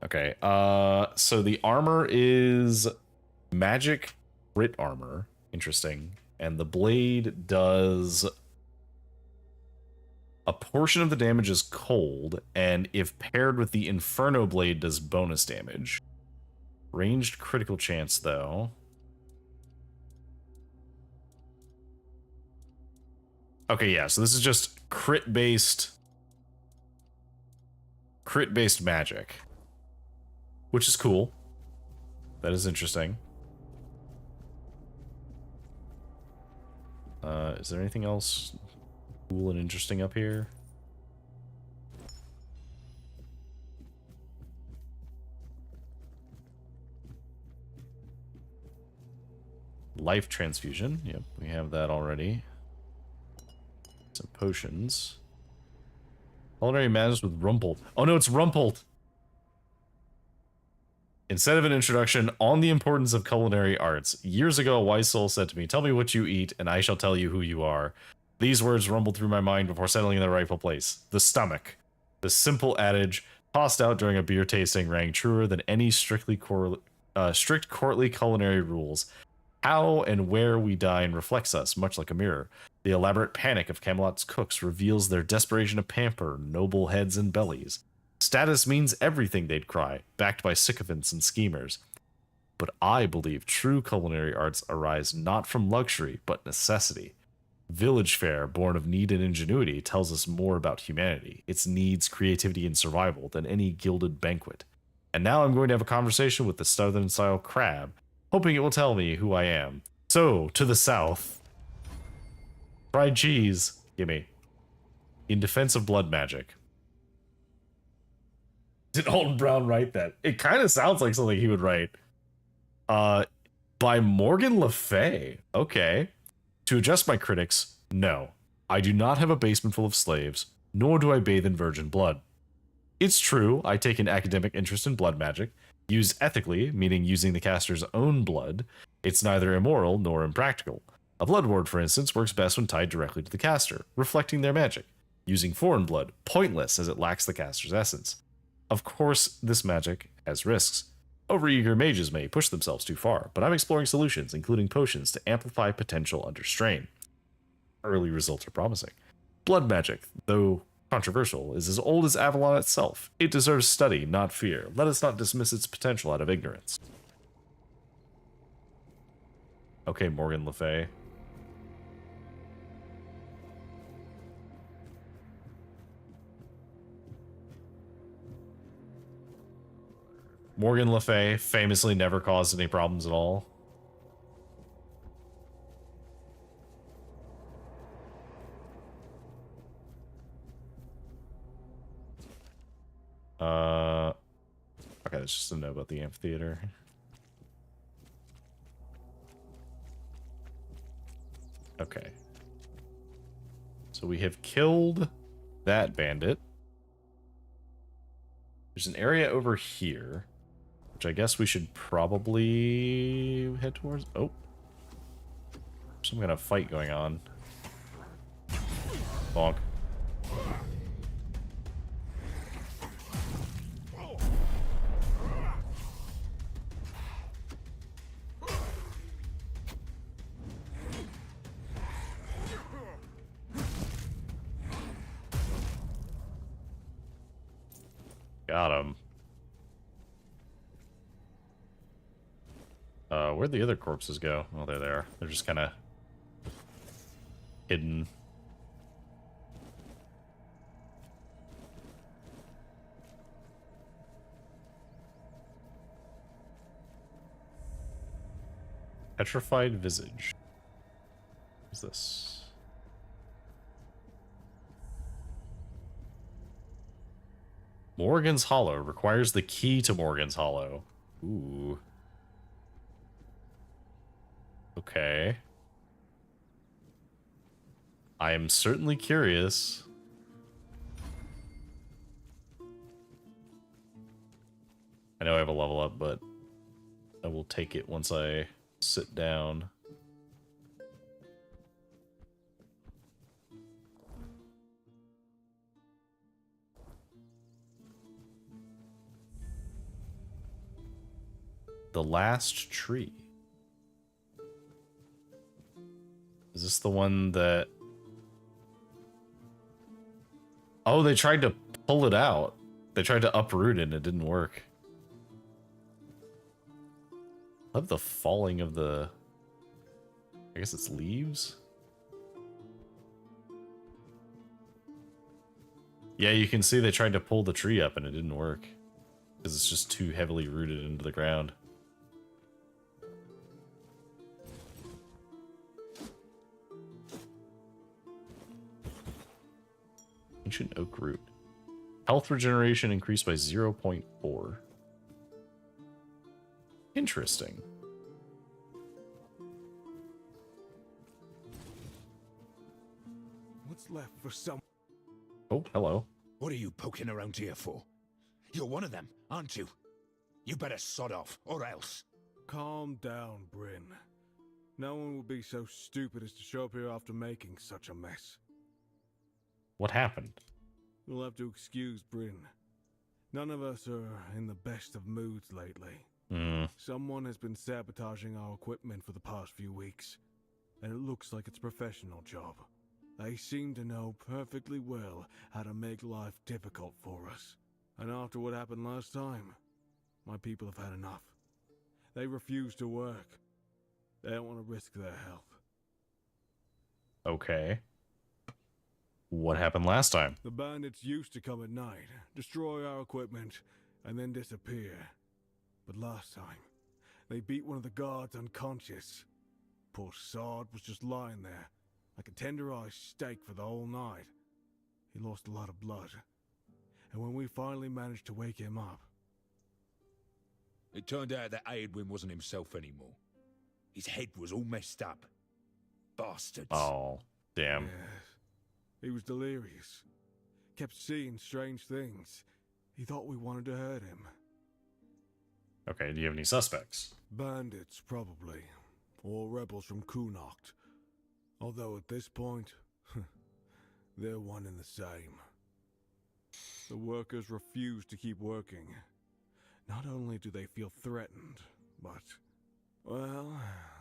Okay, so the armor is magic crit armor. Interesting. And the blade does... A portion of the damage is cold, and if paired with the Inferno blade does bonus damage. Ranged critical chance, though. Okay, yeah, so this is just crit-based magic. Which is cool. That is interesting. Is there anything else cool and interesting up here? Life transfusion. Yep, we have that already. Some potions. Culinary matters with Rumpled. Oh no, it's Rumpled! Instead of an introduction on the importance of culinary arts, years ago a wise soul said to me, "Tell me what you eat, and I shall tell you who you are." These words rumbled through my mind before settling in their rightful place. The stomach. The simple adage, tossed out during a beer tasting, rang truer than any strict courtly culinary rules. How and where we dine reflects us, much like a mirror. The elaborate panic of Camelot's cooks reveals their desperation to pamper noble heads and bellies. Status means everything, they'd cry, backed by sycophants and schemers. But I believe true culinary arts arise not from luxury, but necessity. Village fare, born of need and ingenuity, tells us more about humanity, its needs, creativity, and survival than any gilded banquet. And now I'm going to have a conversation with the Southern-style crab, hoping it will tell me who I am. So, to the south. Fried cheese. Gimme. In defense of blood magic. Did Alton Brown write that? It kind of sounds like something he would write. By Morgan Le Fay. Okay. To address my critics, no. I do not have a basement full of slaves, nor do I bathe in virgin blood. It's true, I take an academic interest in blood magic. Used ethically, meaning using the caster's own blood, it's neither immoral nor impractical. A blood ward, for instance, works best when tied directly to the caster, reflecting their magic. Using foreign blood, pointless as it lacks the caster's essence. Of course, this magic has risks. Overeager mages may push themselves too far, but I'm exploring solutions, including potions, to amplify potential under strain. Early results are promising. Blood magic, though controversial, is as old as Avalon itself. It deserves study, not fear. Let us not dismiss its potential out of ignorance. Okay, Morgan Le Fay. Morgan Le Fay famously never caused any problems at all. Okay, that's just a note about the amphitheater. Okay. So we have killed that bandit. There's an area over here, which I guess we should probably head towards. Oh. Some kind of fight going on. Bonk. Got him. Where'd the other corpses go? Oh, there they are. They're just kind of hidden. Petrified visage. What's this? Morgan's Hollow requires the key to Morgan's Hollow. Ooh. Okay. I am certainly curious. I know I have a level up, but I will take it once I sit down. The last tree. Is this the one that... Oh, they tried to pull it out. They tried to uproot it and it didn't work. I love the falling of the... I guess it's leaves? Yeah, you can see they tried to pull the tree up and it didn't work. Because it's just too heavily rooted into the ground. Ancient oak root. Health regeneration increased by 0.4. Interesting. What what's left for some. Oh, hello. What are you poking around here for? You're one of them, aren't you? You better sod off, or else. Calm down, Bryn. No one will be so stupid as to show up here after making such a mess. What happened? You'll have to excuse Bryn. None of us are in the best of moods lately. Someone has been sabotaging our equipment for the past few weeks, and it looks like it's a professional job. They seem to know perfectly well how to make life difficult for us. And after what happened last time, my people have had enough. They refuse to work. They don't want to risk their health. Okay. What happened last time? The bandits used to come at night, destroy our equipment, and then disappear. But last time, they beat one of the guards unconscious. Poor sod was just lying there, like a tenderized steak for the whole night. He lost a lot of blood. And when we finally managed to wake him up... It turned out that Aedwin wasn't himself anymore. His head was all messed up. Bastards. Oh, damn. Yes. He was delirious. Kept seeing strange things. He thought we wanted to hurt him. Okay, do you have any suspects? Bandits, probably. Or rebels from Kunokt. Although at this point, they're one and the same. The workers refuse to keep working. Not only do they feel threatened, but... well,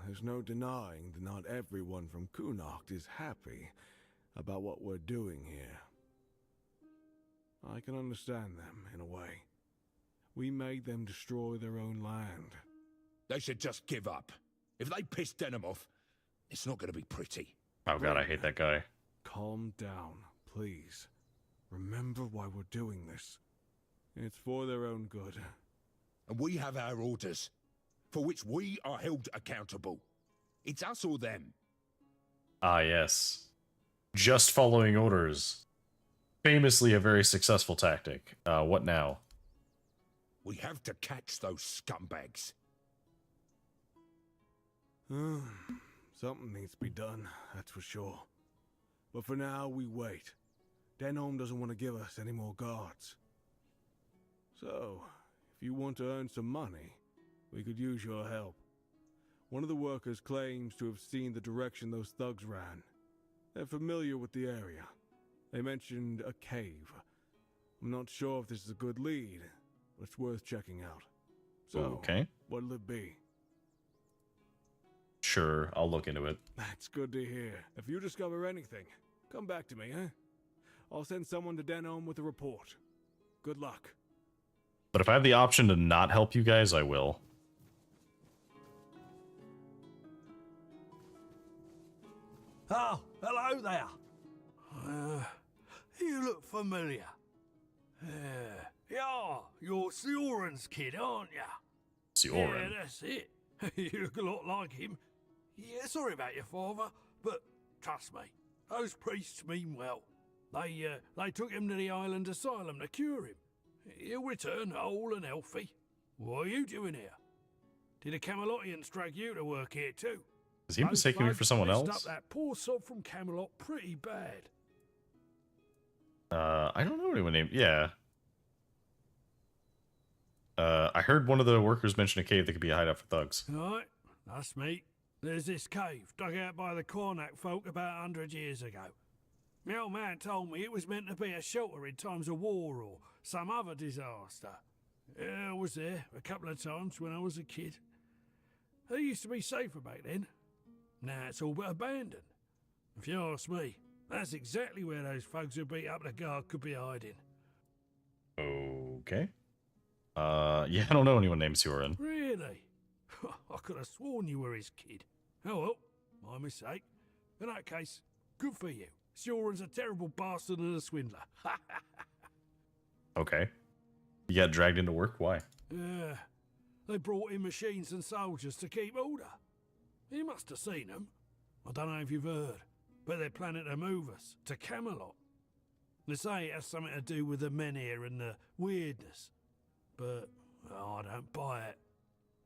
there's no denying that not everyone from Kunokt is happy about what we're doing here. I can understand them, in a way. We made them destroy their own land. They should just give up. If they piss Denham off, it's not going to be pretty. Oh god, I hate that guy. Calm down, please. Remember why we're doing this. It's for their own good. And we have our orders, for which we are held accountable. It's us or them. Ah, yes. Just following orders. Famously a very successful tactic. What now? We have to catch those scumbags. Something needs to be done, that's for sure. But for now, we wait. Denholm doesn't want to give us any more guards. So, if you want to earn some money, we could use your help. One of the workers claims to have seen the direction those thugs ran. They're familiar with the area. They mentioned a cave. I'm not sure if this is a good lead, but it's worth checking out. So, okay. What'll it be? Sure, I'll look into it. That's good to hear. If you discover anything, come back to me, eh? I'll send someone to Denholm with a report. Good luck. But if I have the option to not help you guys, I will. Oh, hello there. You look familiar. Yeah, you're Sioran's kid, aren't you? Sioran? Yeah, that's it. You look a lot like him. Yeah, sorry about your father, but trust me, those priests mean well. They took him to the island asylum to cure him. He'll return whole and healthy. What are you doing here? Did the Camelotians drag you to work here too? Is he mistaking me for someone else? Up that poor sod from Camelot pretty bad. I don't know anyone named... Yeah. I heard one of the workers mention a cave that could be a hideout for thugs. Right, that's me. There's this cave dug out by the Karnak folk about 100 years ago. My old man told me it was meant to be a shelter in times of war or some other disaster. I was there a couple of times when I was a kid. It used to be safer back then. Now it's all but abandoned. If you ask me, that's exactly where those folks who beat up the guard could be hiding. Okay. Yeah, I don't know anyone named Sioran. Really? I could have sworn you were his kid. Oh well, my mistake. In that case, good for you. Sioran's a terrible bastard and a swindler. Okay. You got dragged into work? Why? They brought in machines and soldiers to keep order. You must have seen them. I don't know if you've heard, but they're planning to move us to Camelot. They say it has something to do with the men here and the weirdness. But I don't buy it.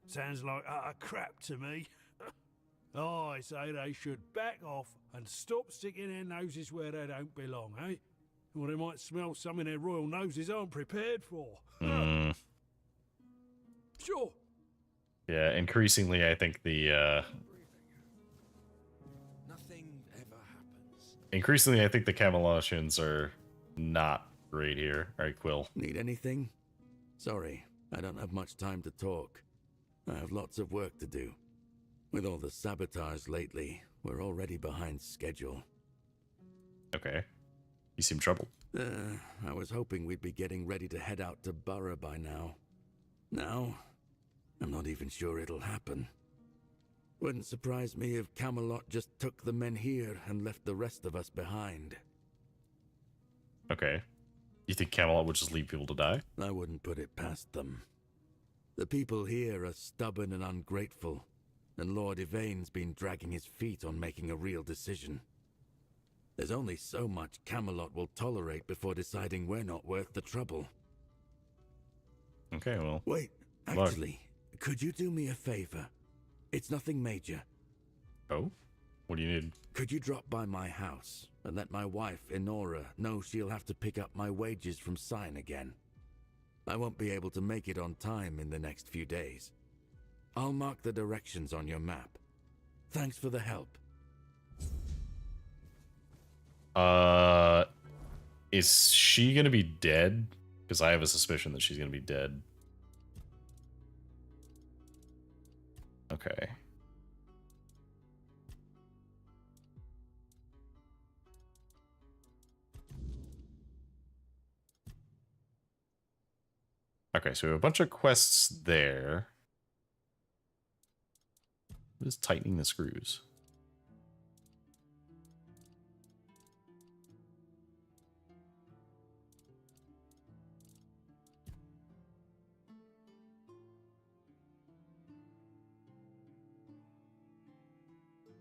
Sounds like utter crap to me. I say they should back off and stop sticking their noses where they don't belong, eh? Or they might smell something their royal noses aren't prepared for. Sure. Yeah, increasingly, I think Nothing ever happens. increasingly, I think the Camelosians are not great here. All right, Quill. Need anything? Sorry, I don't have much time to talk. I have lots of work to do. With all the sabotage lately, we're already behind schedule. Okay. You seem troubled. I was hoping we'd be getting ready to head out to Borough by now. Now, I'm not even sure it'll happen. Wouldn't surprise me if Camelot just took the men here and left the rest of us behind. Okay. You think Camelot would just leave people to die? I wouldn't put it past them. The people here are stubborn and ungrateful, and Lord Yvain's been dragging his feet on making a real decision. There's only so much Camelot will tolerate before deciding we're not worth the trouble. Okay, well... Wait, actually, could you do me a favor? It's nothing major. Oh? What do you need? Could you drop by my house and let my wife, Enora, know she'll have to pick up my wages from Sign again? I won't be able to make it on time in the next few days. I'll mark the directions on your map. Thanks for the help. Is she gonna be dead? Because I have a suspicion that she's gonna be dead. Okay. Okay, so we have a bunch of quests there. What is tightening the screws?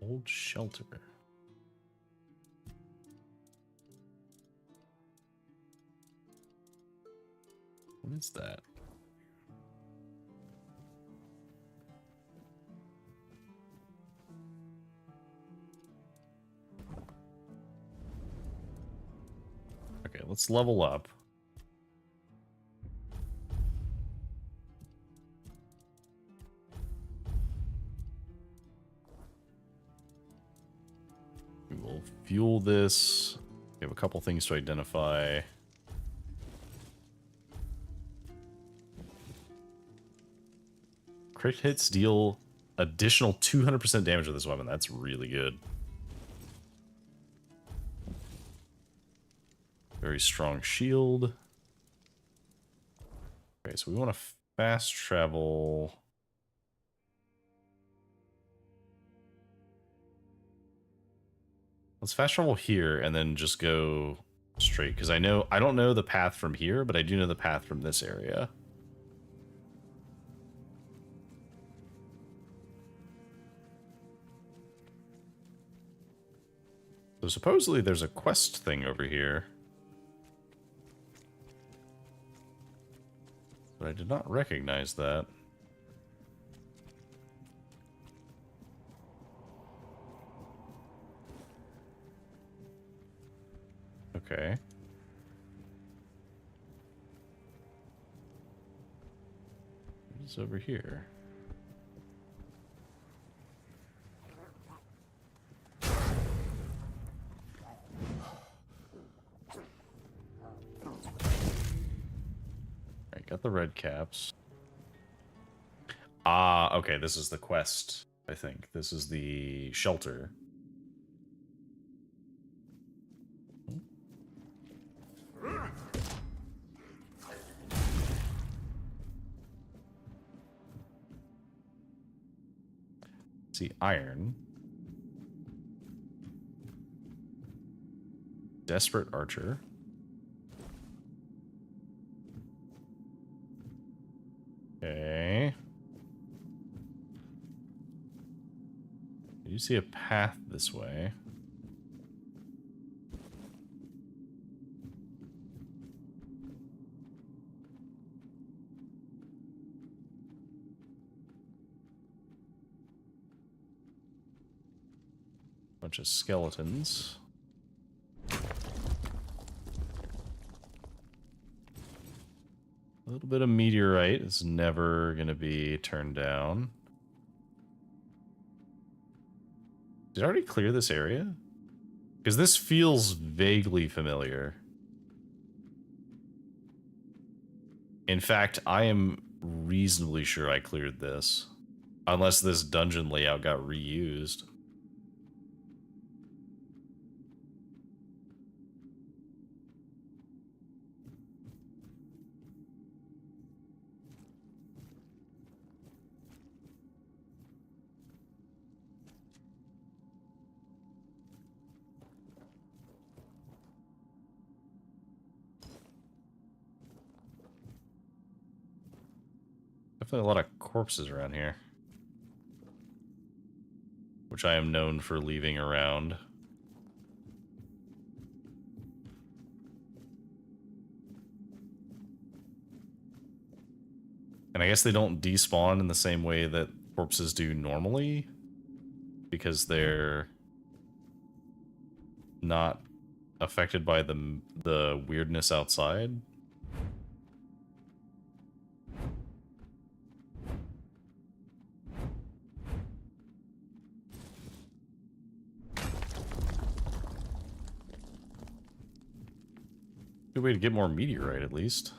Old shelter. What is that? Okay, let's level up. We will fuel this. We have a couple things to identify. Crit hits deal additional 200% damage with this weapon. That's really good. Very strong shield. Okay, so we want to fast travel. Let's fast travel here and then just go straight, because I don't know the path from here, but I do know the path from this area. So supposedly there's a quest thing over here. But I did not recognize that. Okay. What's over here? Alright, got the red caps. Ah, okay, this is the quest, I think. This is the shelter. See, iron. Desperate archer. Okay. You see a path this way. Bunch of skeletons. A little bit of meteorite is never going to be turned down. Did I already clear this area? Because this feels vaguely familiar. In fact, I am reasonably sure I cleared this. Unless this dungeon layout got reused. Definitely a lot of corpses around here. Which I am known for leaving around. And I guess they don't despawn in the same way that corpses do normally. Because they're not affected by the weirdness outside. Good way to get more meteorite, at least.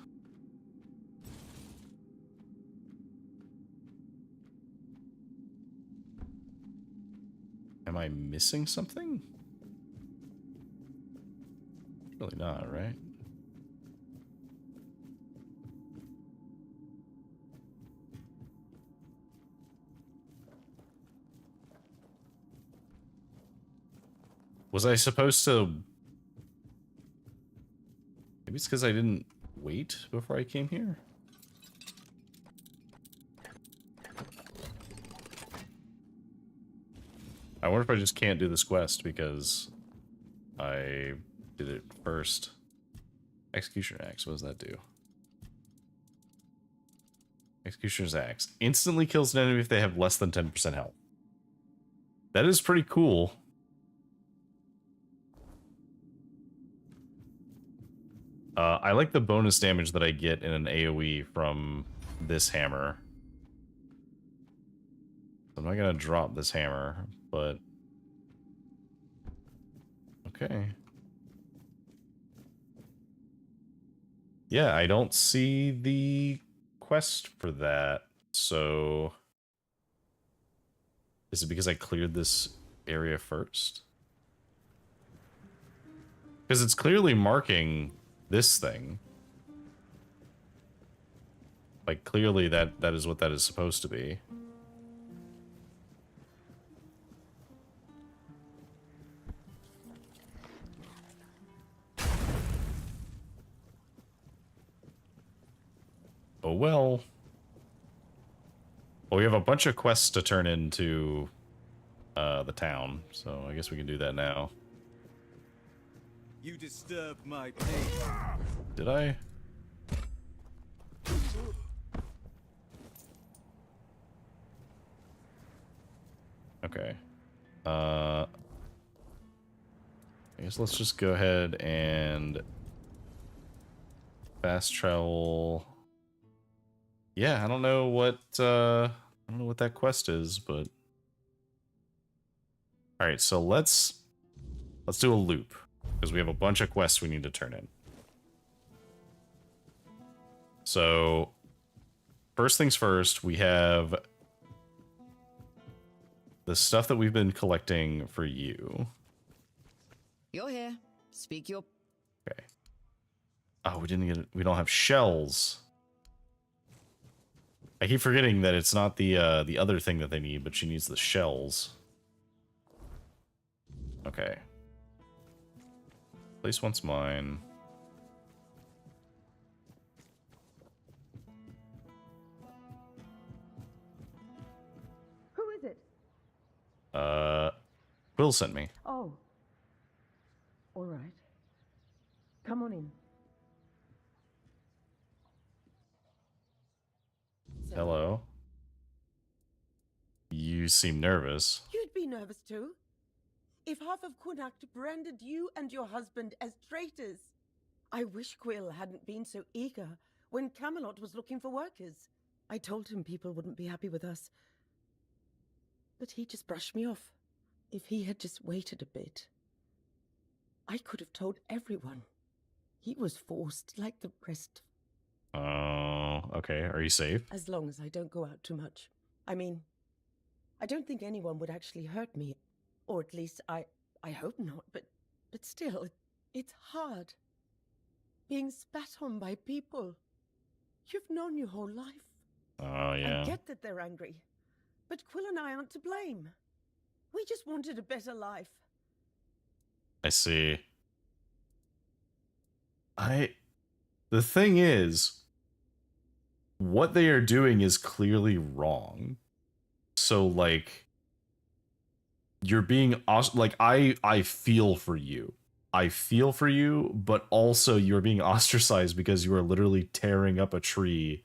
Am I missing something? Really not, right? Was I supposed to... Maybe it's because I didn't wait before I came here? I wonder if I just can't do this quest because I did it first. Executioner Axe, what does that do? Executioner's Axe. Instantly kills an enemy if they have less than 10% health. That is pretty cool. I like the bonus damage that I get in an AoE from this hammer. I'm not gonna drop this hammer, but... Okay. Yeah, I don't see the quest for that, so... Is it because I cleared this area first? Because it's clearly marking this thing. Like, clearly that is what that is supposed to be. Oh well. Well, we have a bunch of quests to turn into the town, so I guess we can do that now. You disturbed my peace. Did I? Okay. I guess let's just go ahead and fast travel. Yeah, I don't know what that quest is, but all right. So let's do a loop because we have a bunch of quests we need to turn in. So first things first, we have the stuff that we've been collecting for you. You're here. Speak your... Okay. Oh, we didn't get it. We don't have shells. I keep forgetting that it's not the other thing that they need, but she needs the shells. Okay. Place wants mine. Who is it? Will sent me. Oh. All right. Come on in. Hello. You seem nervous. You'd be nervous too. if half of Connacht branded you and your husband as traitors? I wish Quill hadn't been so eager when Camelot was looking for workers. I told him people wouldn't be happy with us, but he just brushed me off. If he had just waited a bit, I could have told everyone. He was forced like the rest. Oh, okay. Are you safe? As long as I don't go out too much. I mean, I don't think anyone would actually hurt me. Or at least I hope not, but still, it's hard. Being spat on by people you've known your whole life. Oh, yeah. I get that they're angry, but Quill and I aren't to blame. We just wanted a better life. I see. The thing is, what they are doing is clearly wrong. So, like, you're being, like, I feel for you. I feel for you, but also you're being ostracized because you are literally tearing up a tree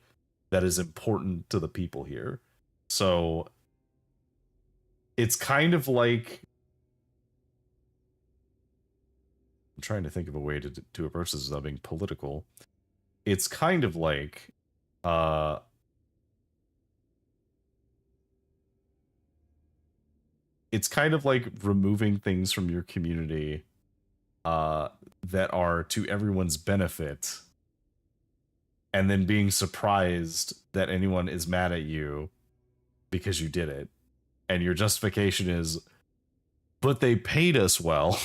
that is important to the people here. So, it's kind of like, I'm trying to think of a way to approach this without being political. It's kind of like, it's kind of like removing things from your community that are to everyone's benefit, and then being surprised that anyone is mad at you because you did it. And your justification is, but they paid us well.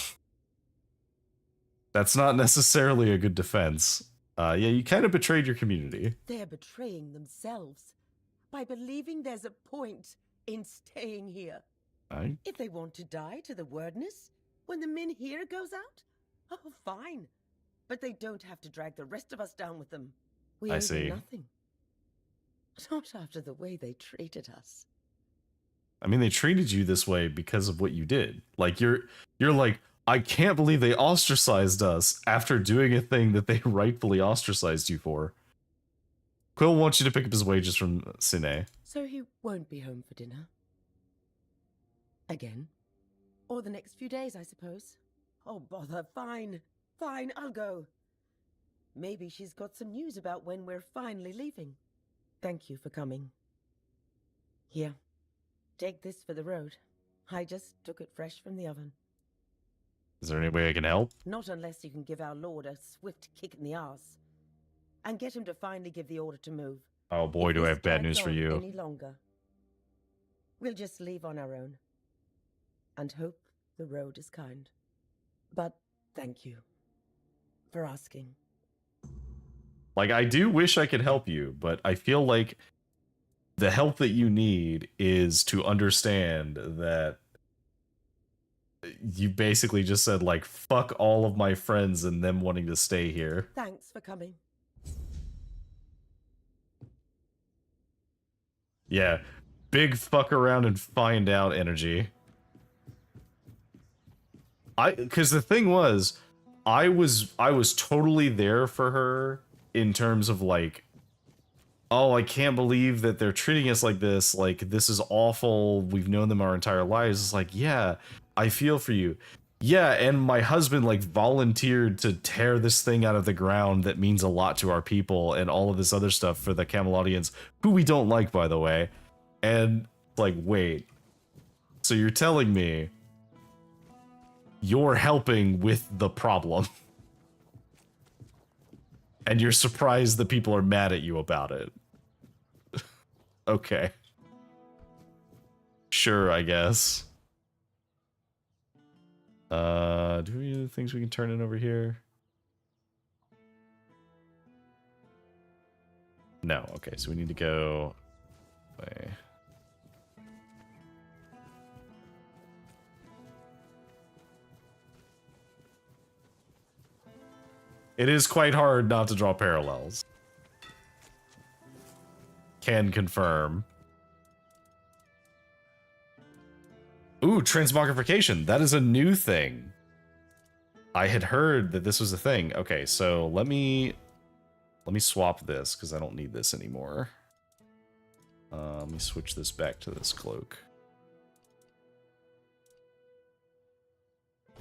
That's not necessarily a good defense. Yeah, you kind of betrayed your community. They're betraying themselves by believing there's a point in staying here. If they want to die to the wordness when the min here goes out, oh, fine. But they don't have to drag the rest of us down with them. We I owe them see. nothing. Not after the way they treated us. I mean, they treated you this way because of what you did. Like, you're like, I can't believe they ostracized us after doing a thing that they rightfully ostracized you for. Quill wants you to pick up his wages from Cine. So he won't be home for dinner? Again? Or the next few days, I suppose. Oh, bother. Fine. Fine, I'll go. Maybe she's got some news about when we're finally leaving. Thank you for coming. Here. Take this for the road. I just took it fresh from the oven. Is there any way I can help? Not unless you can give our lord a swift kick in the arse. And get him to finally give the order to move. Oh boy, do I have bad news for you. Any longer. We'll just leave on our own. And hope the road is kind. But thank you for asking. Like, I do wish I could help you, but I feel like the help that you need is to understand that you basically just said, like, fuck all of my friends and them wanting to stay here. Thanks for coming. Yeah, big fuck around and find out energy. Because the thing was, I was totally there for her in terms of, like, oh, I can't believe that they're treating us like this. Like, this is awful. We've known them our entire lives. It's like, yeah, I feel for you. Yeah, and my husband, like, volunteered to tear this thing out of the ground that means a lot to our people and all of this other stuff for the Camelodians, who we don't like, by the way. And, like, wait. So you're telling me you're helping with the problem. And you're surprised that people are mad at you about it. Okay. Sure, I guess. Do we have any things we can turn in over here? No, okay, so we need to go way. It is quite hard not to draw parallels. Can confirm. Ooh, transmogrification. That is a new thing. I had heard that this was a thing. Okay, so let me swap this because I don't need this anymore. Let me switch this back to this cloak.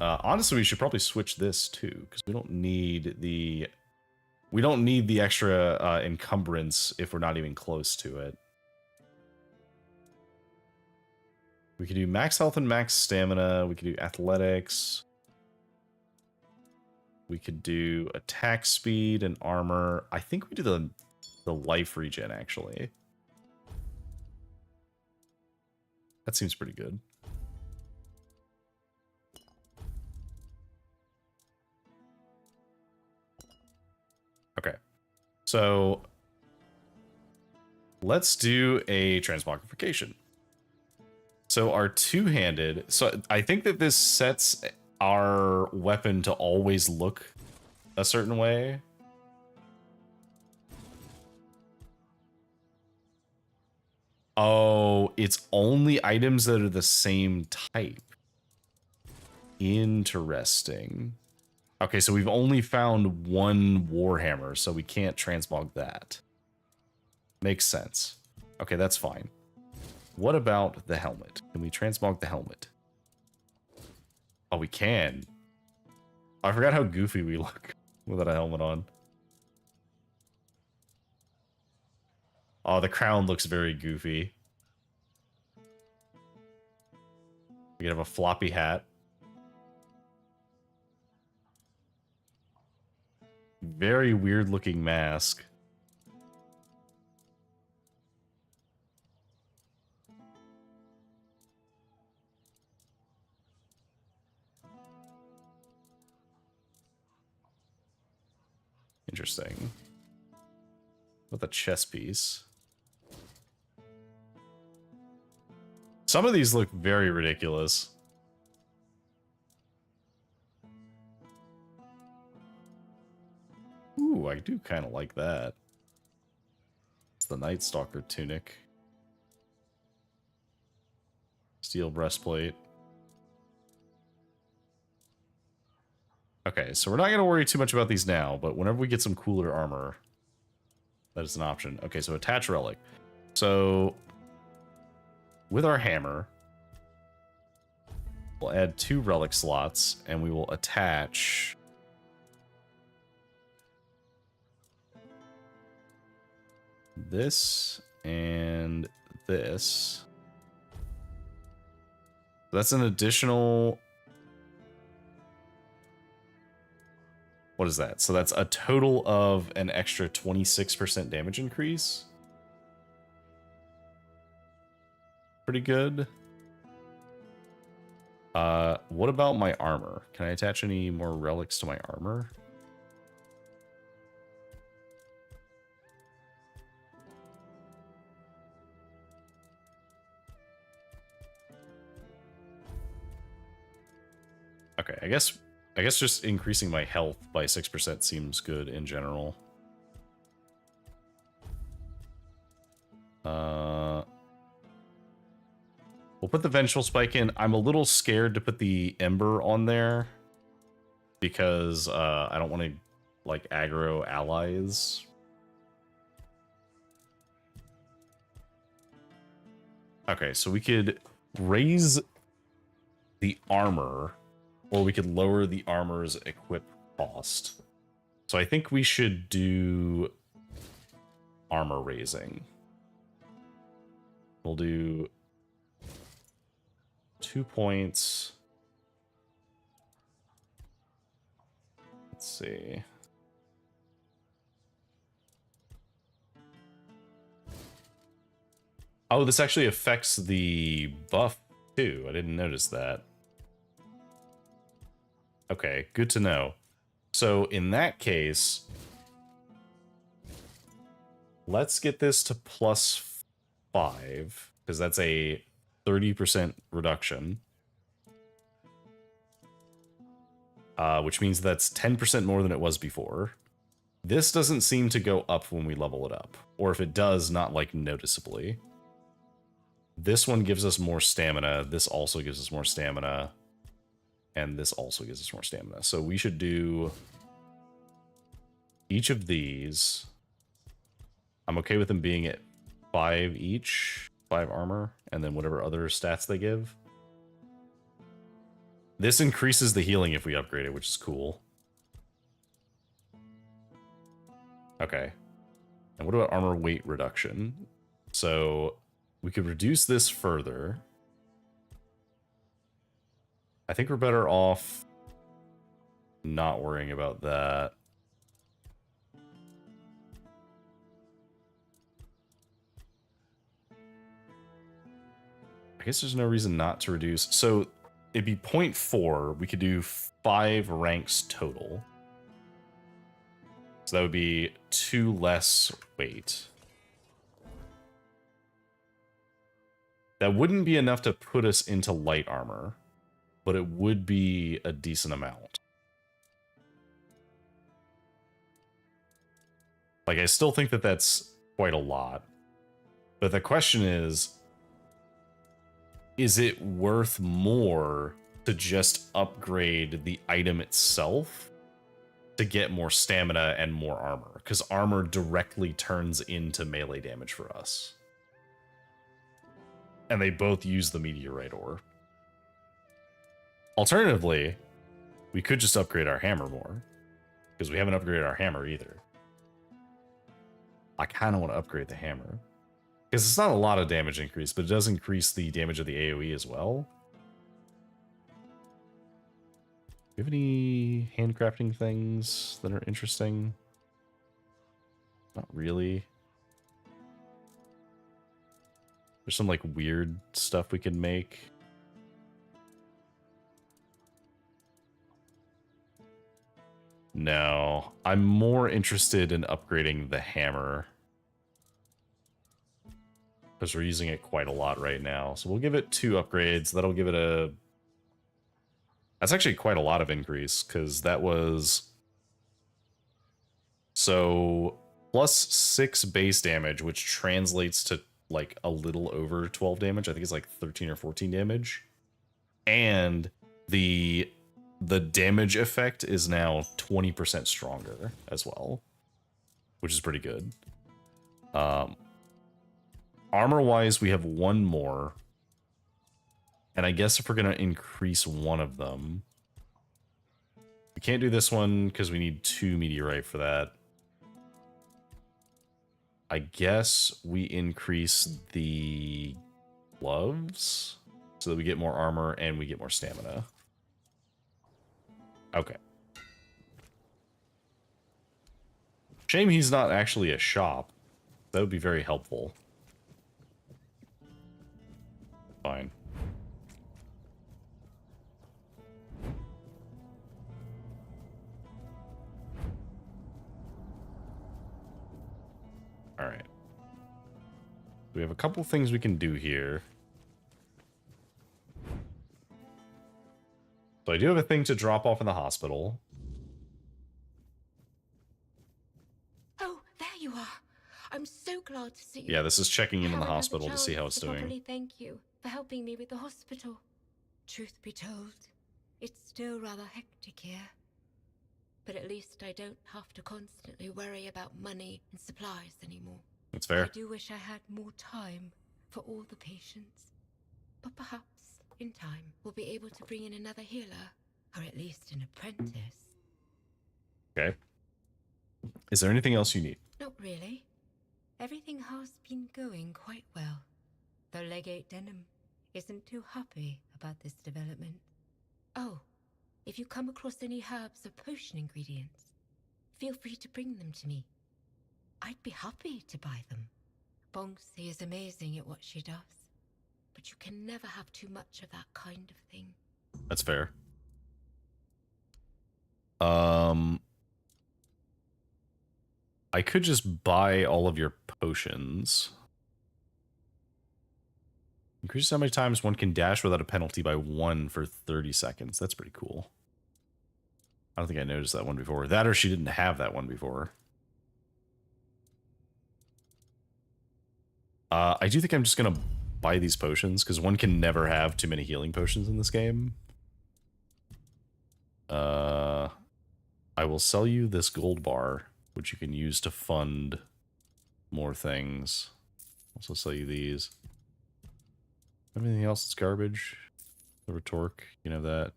Honestly, we should probably switch this too, because we don't need the extra encumbrance if we're not even close to it. We could do max health and max stamina. We could do athletics. We could do attack speed and armor. I think we do the life regen, actually. That seems pretty good. Okay. So let's do a transmogrification. So our two-handed, so I think that this sets our weapon to always look a certain way. Oh, it's only items that are the same type. Interesting. Okay, so we've only found one Warhammer, so we can't transmog that. Makes sense. Okay, that's fine. What about the helmet? Can we transmog the helmet? Oh, we can. I forgot how goofy we look without a helmet on. Oh, the crown looks very goofy. We can have a floppy hat. Very weird looking mask. Interesting. With a chest piece. Some of these look very ridiculous. Ooh, I do kind of like that. It's the Night Stalker tunic. Steel breastplate. Okay, so we're not going to worry too much about these now, but whenever we get some cooler armor, that is an option. Okay, so attach relic. So with our hammer, we'll add 2 relic slots, and we will attach this and this. That's an additional... What is that? So that's a total of an extra 26% damage increase. Pretty good. What about my armor? Can I attach any more relics to my armor? Okay, I guess just increasing my health by 6% seems good in general. We'll put the Vengeful Spike in. I'm a little scared to put the Ember on there because I don't want to like aggro allies. Okay, so we could raise the armor, or we could lower the armor's equip cost. So I think we should do armor raising. We'll do 2 points. Let's see. Oh, this actually affects the buff too. I didn't notice that. Okay, good to know. So in that case, let's get this to +5, because that's a 30% reduction. Which means that's 10% more than it was before. This doesn't seem to go up when we level it up. Or if it does, not like noticeably. This one gives us more stamina. This also gives us more stamina. And this also gives us more stamina. So we should do each of these. I'm okay with them being at 5 each. 5 armor. And then whatever other stats they give. This increases the healing if we upgrade it, which is cool. Okay. And what about armor weight reduction? So we could reduce this further. I think we're better off not worrying about that. I guess there's no reason not to reduce. So it'd be 0.4. We could do 5 ranks total. So that would be 2 less weight. That wouldn't be enough to put us into light armor, but it would be a decent amount. Like, I still think that that's quite a lot. But the question is it worth more to just upgrade the item itself to get more stamina and more armor? Because armor directly turns into melee damage for us. And they both use the meteorite ore. Alternatively, we could just upgrade our hammer more. Because we haven't upgraded our hammer either. I kind of want to upgrade the hammer. Because it's not a lot of damage increase, but it does increase the damage of the AoE as well. Do you have any handcrafting things that are interesting? Not really. There's some like weird stuff we can make. No, I'm more interested in upgrading the hammer. Because we're using it quite a lot right now. So we'll give it 2 upgrades. That'll give it a... That's actually quite a lot of increase, because that was... So, plus 6 base damage, which translates to like a little over 12 damage. I think it's like 13 or 14 damage. And the damage effect is now 20% stronger as well, which is pretty good. Armor-wise, we have 1 more. And I guess if we're going to increase one of them... We can't do this one because we need 2 meteorite for that. I guess we increase the gloves so that we get more armor and we get more stamina. Okay. Shame he's not actually a shop. That would be very helpful. Fine. All right. We have a couple things we can do here. So I do have a thing to drop off in the hospital. Oh, there you are. I'm so glad to see you. Yeah, this is checking in the I haven't had the hospital to see how chance it's to doing. properly thank you for helping me with the hospital. Truth be told, it's still rather hectic here. But at least I don't have to constantly worry about money and supplies anymore. That's fair. I do wish I had more time for all the patients. But perhaps, in time, we'll be able to bring in another healer, or at least an apprentice. Okay. Is there anything else you need? Not really. Everything has been going quite well, though Legate Denham isn't too happy about this development. Oh, if you come across any herbs or potion ingredients, feel free to bring them to me. I'd be happy to buy them. Bongsi is amazing at what she does, but you can never have too much of that kind of thing. That's fair. I could just buy all of your potions. Increases how many times one can dash without a penalty by 1 for 30 seconds. That's pretty cool. I don't think I noticed that one before. That or she didn't have that one before. I do think I'm just going to buy these potions, because one can never have too many healing potions in this game. I will sell you this gold bar, which you can use to fund more things. Also sell you these. Everything else is garbage. The retorque, you know that.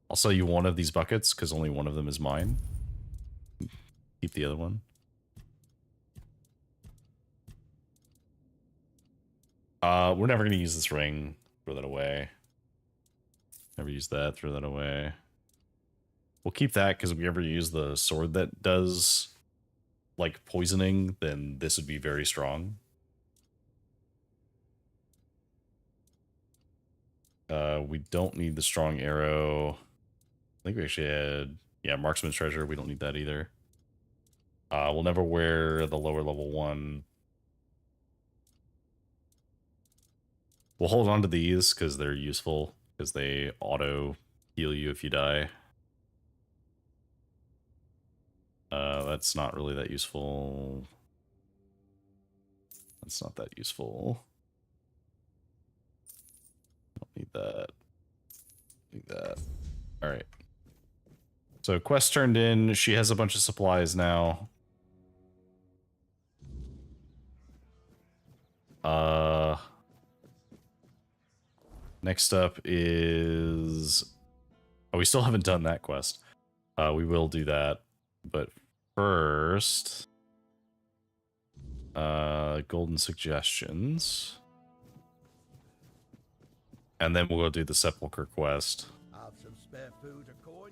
I'll sell you one of these buckets because only one of them is mine. Keep the other one. We're never gonna use this ring. Throw that away. Never use that. Throw that away. We'll keep that because if we ever use the sword that does like poisoning, then this would be very strong. We don't need the strong arrow. I think we actually had, yeah, marksman's treasure. We don't need that either. We'll never wear the lower level one. We'll hold on to these because they're useful, because they auto heal you if you die. That's not really that useful. That's not that useful. Don't need that. Need that. All right. So quest turned in. She has a bunch of supplies now. Next up is... Oh, we still haven't done that quest. We will do that. But first... golden suggestions. And then we'll go do the sepulcher quest. Have some spare food or coin?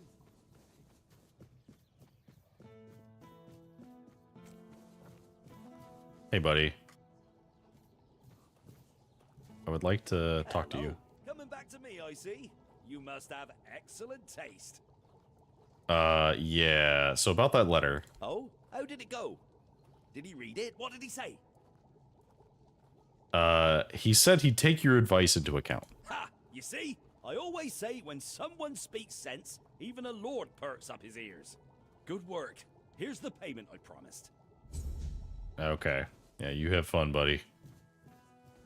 Hey, buddy. I would like to talk to you. Coming back to me, I see. You must have excellent taste. Yeah. So about that letter. Oh, how did it go? Did he read it? What did he say? He said he'd take your advice into account. Ha! You see? I always say when someone speaks sense, even a lord perks up his ears. Good work. Here's the payment I promised. Okay. Yeah, you have fun, buddy.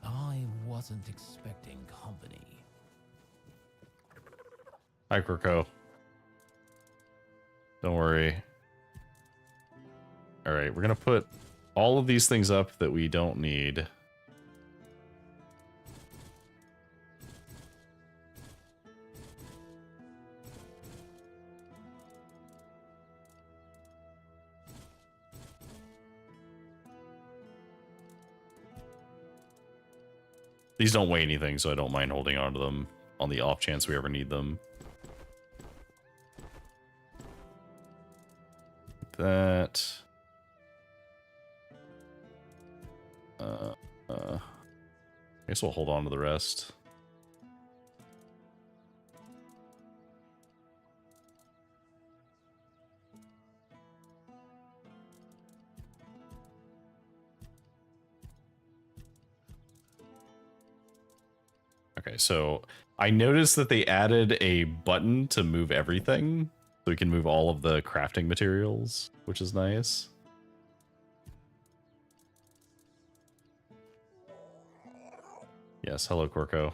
I wasn't expecting company. Hi, Kurko. Don't worry. Alright, we're gonna put all of these things up that we don't need. These don't weigh anything, so I don't mind holding on to them on the off chance we ever need them. That. I guess we'll hold on to the rest. Okay, so I noticed that they added a button to move everything. So we can move all of the crafting materials, which is nice. Yes, hello, Corco.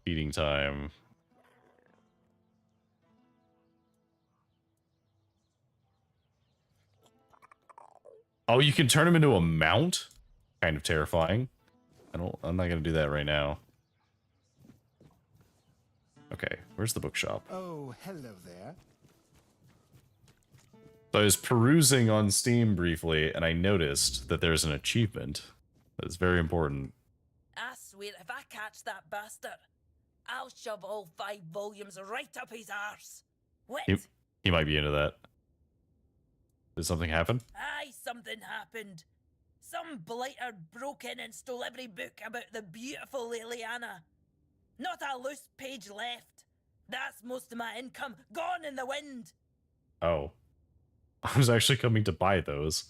Feeding time. Oh, you can turn him into a mount? Kind of terrifying. I'm not gonna do that right now. Okay, where's the bookshop? Oh, hello there. So I was perusing on Steam briefly, and I noticed that there's an achievement that is very important. I swear, if I catch that bastard, I'll shove all 5 volumes right up his arse. What? He might be into that. Did something happen? Aye, something happened. Some blighter broke in and stole every book about the beautiful Liliana. Not a loose page left. That's most of my income gone in the wind. Oh. I was actually coming to buy those.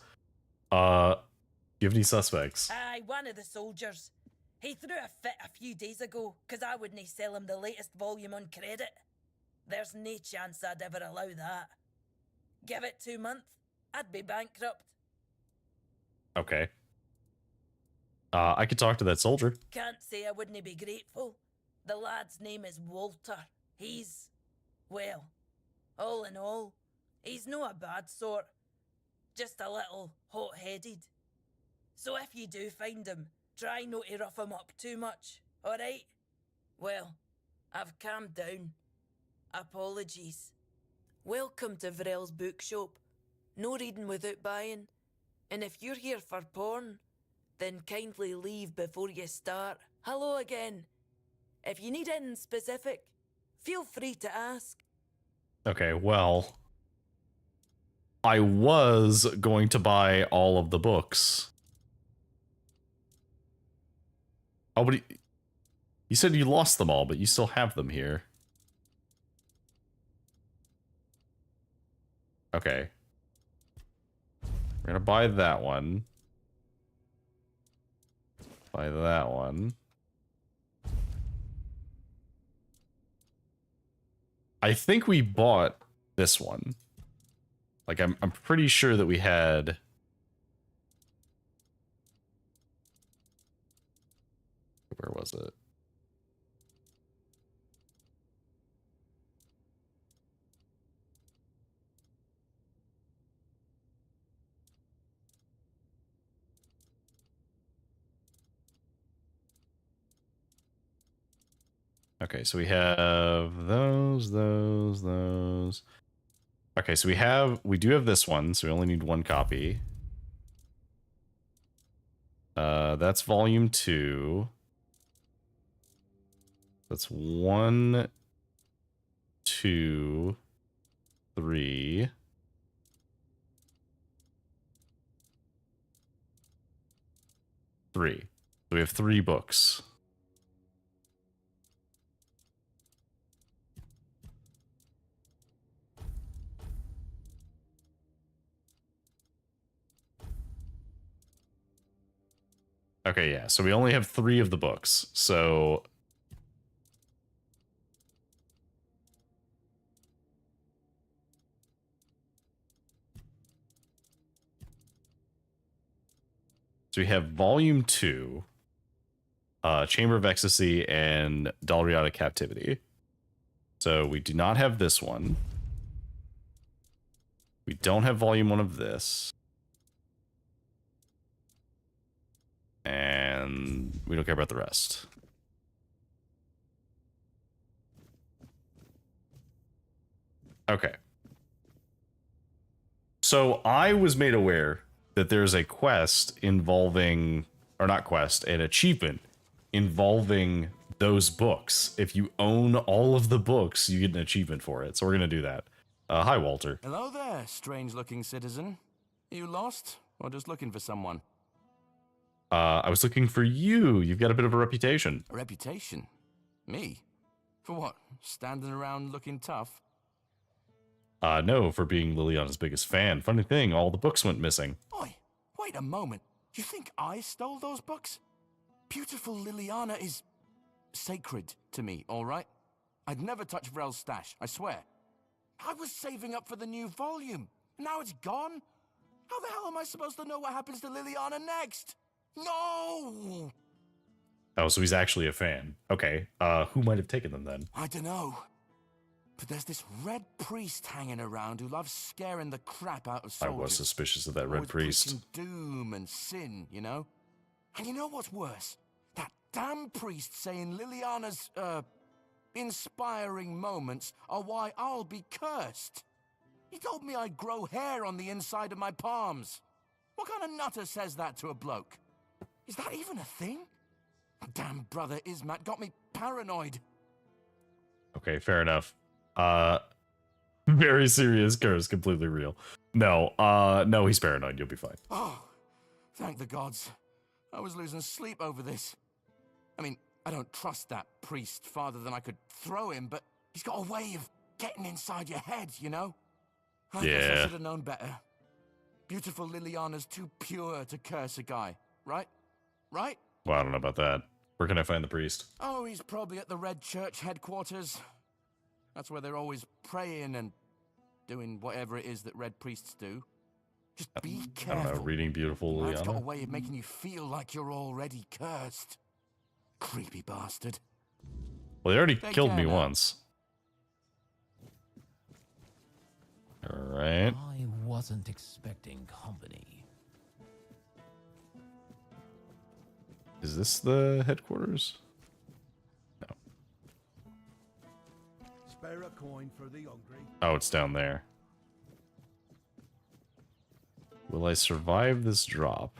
Do you have any suspects? Aye, one of the soldiers. He threw a fit a few days ago, 'cause I wouldn't sell him the latest volume on credit. There's no chance I'd ever allow that. Give it 2 months, I'd be bankrupt. Okay. I could talk to that soldier. Can't say I wouldn't be grateful. The lad's name is Walter. He's, well, all in all, he's no a bad sort. Just a little hot-headed. So if you do find him, try not to rough him up too much, alright? Well, I've calmed down. Apologies. Welcome to Vrel's bookshop. No reading without buying. And if you're here for porn, then kindly leave before you start. Hello again. If you need anything specific, feel free to ask. Okay, well, I was going to buy all of the books. Oh, but you said you lost them all, but you still have them here. Okay. We're gonna buy that one. Buy that one. I think we bought this one. Like, I'm pretty sure that we had... Where was it? Okay, so we have those. Okay, so we do have this one, so we only need one copy. That's volume 2. That's 1, 2, 3. So we have 3 books. Okay, yeah, so we only have 3 of the books, so... So we have Volume 2, Chamber of Ecstasy, and Dalriada Captivity. So we do not have this one. We don't have Volume 1 of this. And we don't care about the rest. Okay. So I was made aware that there's a quest involving, or not quest, an achievement involving those books. If you own all of the books, you get an achievement for it. So we're going to do that. Hi, Walter. Hello there, strange-looking citizen. Are you lost, or just looking for someone? I was looking for you. You've got a bit of a reputation. A reputation? Me? For what? Standing around looking tough? No, for being Liliana's biggest fan. Funny thing, all the books went missing. Oi, wait a moment. You think I stole those books? Beautiful Liliana is sacred to me, all right? I'd never touch Vrel's stash, I swear. I was saving up for the new volume. Now it's gone? How the hell am I supposed to know what happens to Liliana next? No! Oh, so he's actually a fan. Okay, who might have taken them then? I don't know. But there's this red priest hanging around who loves scaring the crap out of soldiers. I was suspicious of that red Always priest. preaching doom and sin, you know? And you know what's worse? That damn priest saying Liliana's, inspiring moments are why I'll be cursed. He told me I'd grow hair on the inside of my palms. What kind of nutter says that to a bloke? Is that even a thing? Damn brother Ismat got me paranoid. Okay, fair enough. Very serious curse, completely real. No, no, he's paranoid. You'll be fine. Oh, thank the gods. I was losing sleep over this. I mean, I don't trust that priest farther than I could throw him, but he's got a way of getting inside your head, you know? I guess I should have known better. Beautiful Liliana's too pure to curse a guy, right? Right? Well, I don't know about that. Where can I find the priest? Oh, he's probably at the Red Church headquarters. That's where they're always praying and doing whatever it is that red priests do. Just be careful. I don't know, reading beautiful That's got a Liliana. way of making you feel like you're already cursed. Creepy bastard. Well, they already Take killed care me now. once. Alright. I wasn't expecting company. Is this the headquarters? No. Spare a coin for the hungry. Oh, it's down there. Will I survive this drop?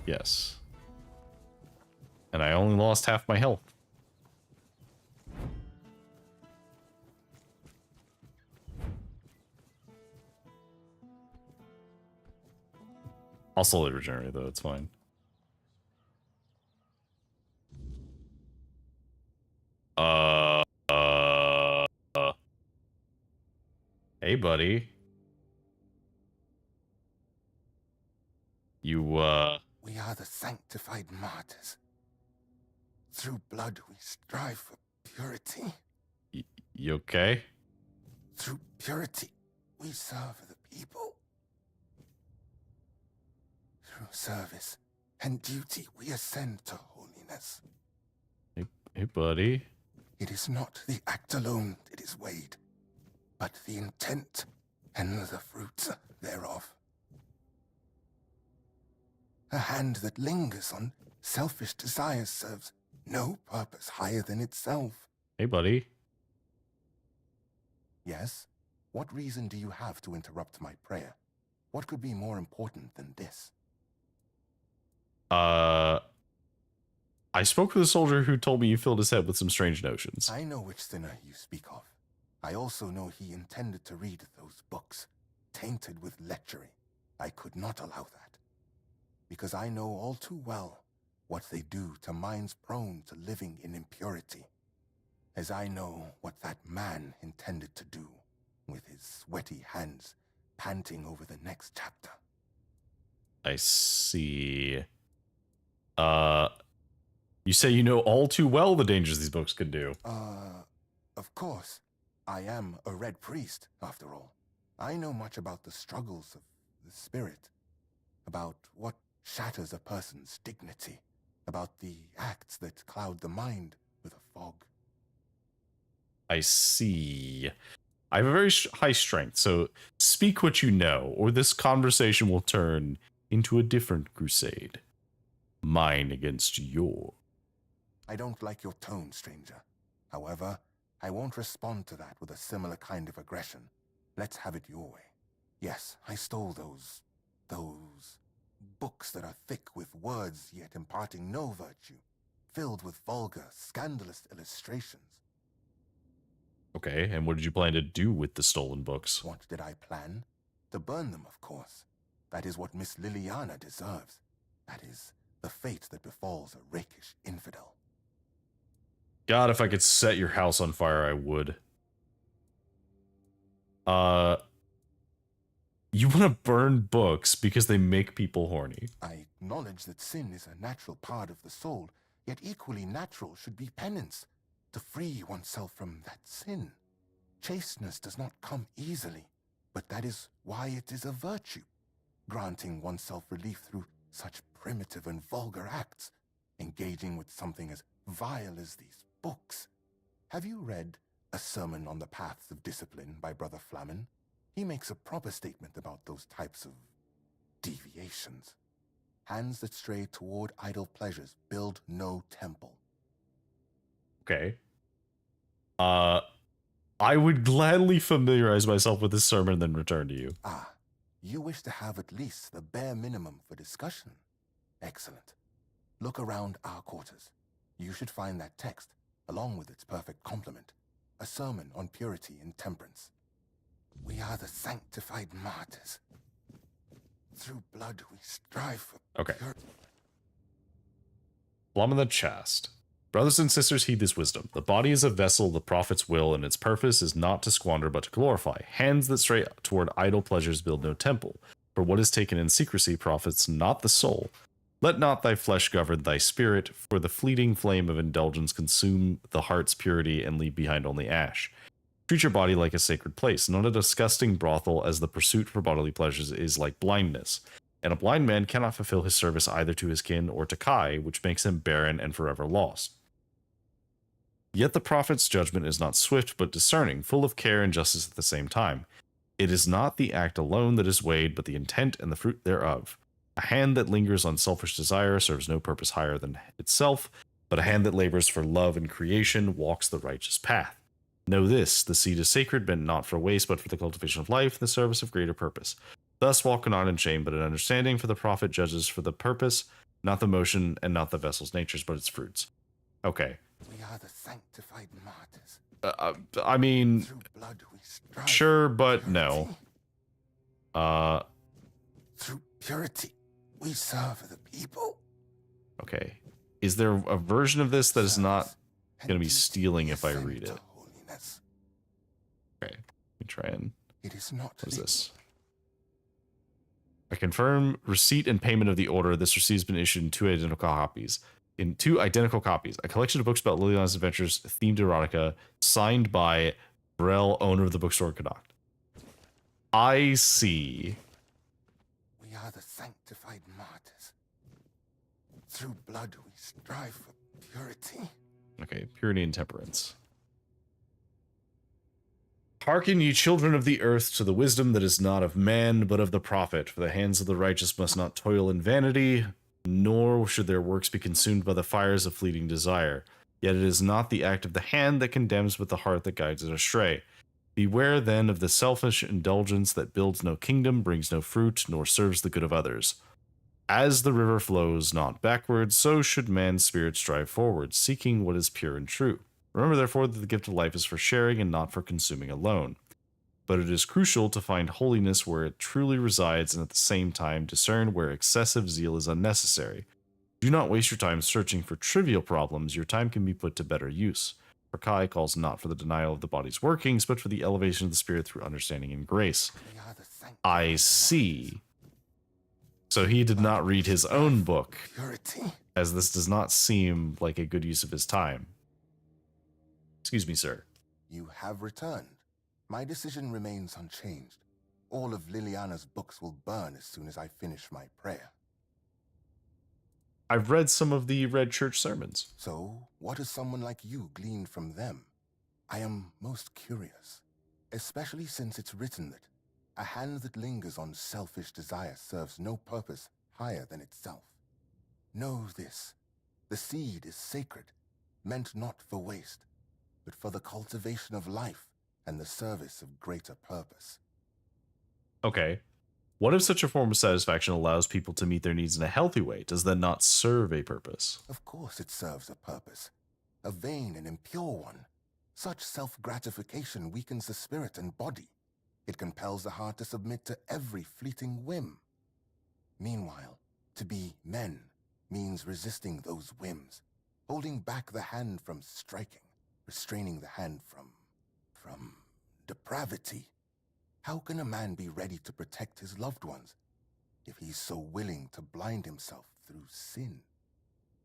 Yes. And I only lost half my health. I'll slowly regenerate though, it's fine. Hey buddy. You, We are the sanctified martyrs. Through blood we strive for purity. You okay? Through purity we serve the people. Through service and duty we ascend to holiness. Hey buddy. It is not the act alone that is weighed, but the intent and the fruits thereof. A hand that lingers on selfish desires serves no purpose higher than itself. Hey buddy. Yes? What reason do you have to interrupt my prayer? What could be more important than this? I spoke with a soldier who told me you filled his head with some strange notions. I know which sinner you speak of. I also know he intended to read those books, tainted with lechery. I could not allow that, because I know all too well what they do to minds prone to living in impurity, as I know what that man intended to do with his sweaty hands panting over the next chapter. I see. You say you know all too well the dangers these books could do. Of course. I am a red priest, after all. I know much about the struggles of the spirit, about what shatters a person's dignity, about the acts that cloud the mind with a fog. I see. I have a very high strength, so speak what you know, or this conversation will turn into a different crusade. Mine against yours. I don't like your tone, stranger. However, I won't respond to that with a similar kind of aggression. Let's have it your way. Yes, I stole those books that are thick with words yet imparting no virtue, filled with vulgar, scandalous illustrations. Okay, and what did you plan to do with the stolen books? What did I plan? To burn them, of course. That is what Miss Liliana deserves. That is the fate that befalls a rakish infidel. God, if I could set your house on fire, I would. You want to burn books because they make people horny. I acknowledge that sin is a natural part of the soul, yet equally natural should be penance, to free oneself from that sin. Chasteness does not come easily, but that is why it is a virtue, granting oneself relief through such primitive and vulgar acts, engaging with something as vile as these books. Have you read A Sermon on the Paths of Discipline by Brother Flamen? He makes a proper statement about those types of deviations. Hands that stray toward idle pleasures build no temple. Okay. I would gladly familiarize myself with this sermon and then return to you. Ah, you wish to have at least the bare minimum for discussion. Excellent. Look around our quarters. You should find that text, along with its perfect complement, a sermon on purity and temperance. We are the sanctified martyrs. Through blood we strive for purity. Plum in the chest. Brothers and sisters, heed this wisdom. The body is a vessel of the prophet's will, and its purpose is not to squander but to glorify. Hands that stray toward idle pleasures build no temple. For what is taken in secrecy profits not the soul. Let not thy flesh govern thy spirit, for the fleeting flame of indulgence consume the heart's purity and leave behind only ash. Treat your body like a sacred place, not a disgusting brothel, as the pursuit for bodily pleasures is like blindness. And a blind man cannot fulfill his service either to his kin or to Kai, which makes him barren and forever lost. Yet the prophet's judgment is not swift but discerning, full of care and justice at the same time. It is not the act alone that is weighed, but the intent and the fruit thereof. A hand that lingers on selfish desire serves no purpose higher than itself, but a hand that labors for love and creation walks the righteous path. Know this, the seed is sacred, meant not for waste, but for the cultivation of life, the service of greater purpose. Thus walk not in shame, but in understanding, for the prophet judges for the purpose, not the motion, and not the vessel's natures, but its fruits. Okay. We are the sanctified martyrs. I mean, Through blood we strive sure, for but purity. no. Through purity, we serve the people. Okay. Is there a version of this that is not going to be stealing if I read it? Holiness. Okay. Let me try and... It is not What is this? I confirm receipt and payment of the order. This receipt has been issued in two identical copies. A collection of books about Liliana's adventures, themed erotica, signed by Brel, owner of the bookstore Connacht. I see. We are the sanctified martyrs. Through blood we strive for purity. Okay, purity and temperance. Hearken, ye children of the earth, to the wisdom that is not of man, but of the prophet. For the hands of the righteous must not toil in vanity, nor should their works be consumed by the fires of fleeting desire. Yet it is not the act of the hand that condemns, but the heart that guides it astray. Beware then of the selfish indulgence that builds no kingdom, brings no fruit, nor serves the good of others. As the river flows not backwards, so should man's spirit strive forward, seeking what is pure and true. Remember, therefore, that the gift of life is for sharing and not for consuming alone. But it is crucial to find holiness where it truly resides and at the same time discern where excessive zeal is unnecessary. Do not waste your time searching for trivial problems. Your time can be put to better use. For Kai calls not for the denial of the body's workings, but for the elevation of the spirit through understanding and grace. I see. So he did not read his own book, as this does not seem like a good use of his time. Excuse me, sir. You have returned. My decision remains unchanged. All of Liliana's books will burn as soon as I finish my prayer. I've read some of the Red Church sermons. So, what has someone like you gleaned from them? I am most curious, especially since it's written that a hand that lingers on selfish desire serves no purpose higher than itself. Know this, the seed is sacred, meant not for waste, but for the cultivation of life and the service of greater purpose. Okay. What if such a form of satisfaction allows people to meet their needs in a healthy way? Does that not serve a purpose? Of course it serves a purpose, a vain and impure one. Such self-gratification weakens the spirit and body. It compels the heart to submit to every fleeting whim. Meanwhile, to be men means resisting those whims, holding back the hand from striking, restraining the hand from depravity. How can a man be ready to protect his loved ones if he's so willing to blind himself through sin?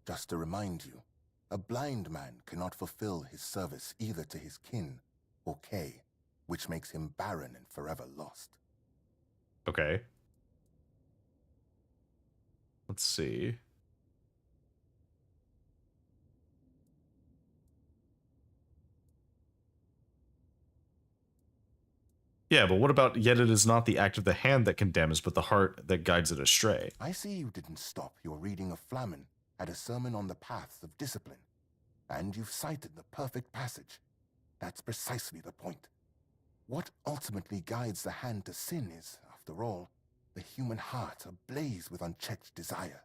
Just to remind you, a blind man cannot fulfill his service either to his kin or Kay, which makes him barren and forever lost. Okay. Let's see. Yeah, but what about, yet it is not the act of the hand that condemns, but the heart that guides it astray? I see you didn't stop your reading of Flamen at a sermon on the paths of discipline, and you've cited the perfect passage. That's precisely the point. What ultimately guides the hand to sin is, after all, the human heart ablaze with unchecked desire.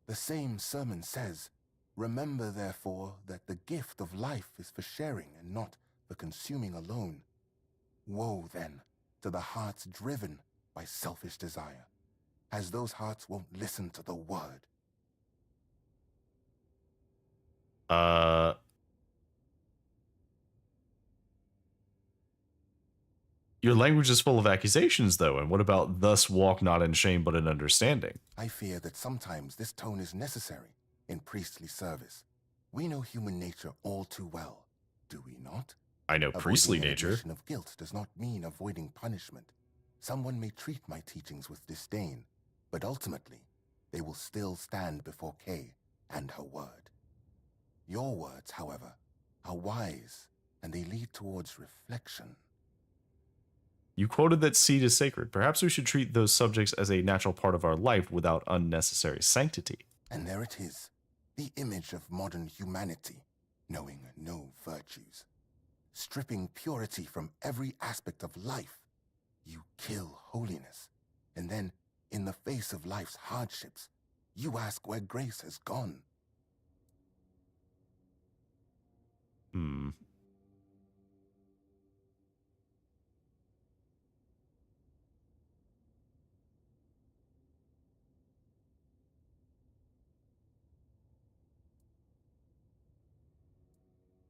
The same sermon says, "Remember, therefore, that the gift of life is for sharing and not for consuming alone." Woe, then, to the hearts driven by selfish desire, as those hearts won't listen to the word. Your language is full of accusations, though, and what about thus walk not in shame but in understanding? I fear that sometimes this tone is necessary in priestly service. We know human nature all too well, do we not? I know priestly Avoiding an nature. admission of guilt does not mean avoiding punishment. Someone may treat my teachings with disdain, but ultimately, they will still stand before Kay and her word. Your words, however, are wise, and they lead towards reflection. You quoted that seed is sacred. Perhaps we should treat those subjects as a natural part of our life without unnecessary sanctity. And there it is, the image of modern humanity, knowing no virtues. stripping purity from every aspect of life. You kill holiness, and then, in the face of life's hardships, you ask where grace has gone. Hmm.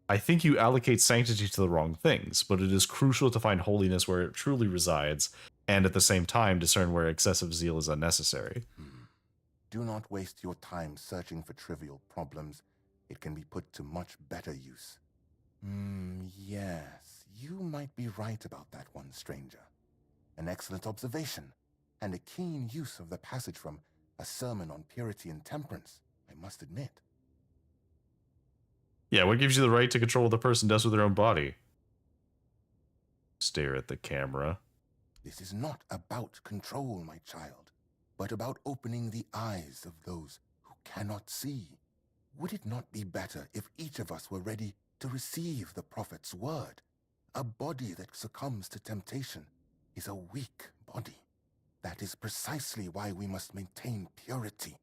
I think you allocate sanctity to the wrong things, but it is crucial to find holiness where it truly resides, and at the same time discern where excessive zeal is unnecessary. Do not waste your time searching for trivial problems. It can be put to much better use. Yes, you might be right about that one, stranger. An excellent observation, and a keen use of the passage from A Sermon on Purity and Temperance, I must admit. Yeah, what gives you the right to control what the person does with their own body? Stare at the camera. This is not about control, my child, but about opening the eyes of those who cannot see. Would it not be better if each of us were ready to receive the prophet's word? A body that succumbs to temptation is a weak body. That is precisely why we must maintain purity,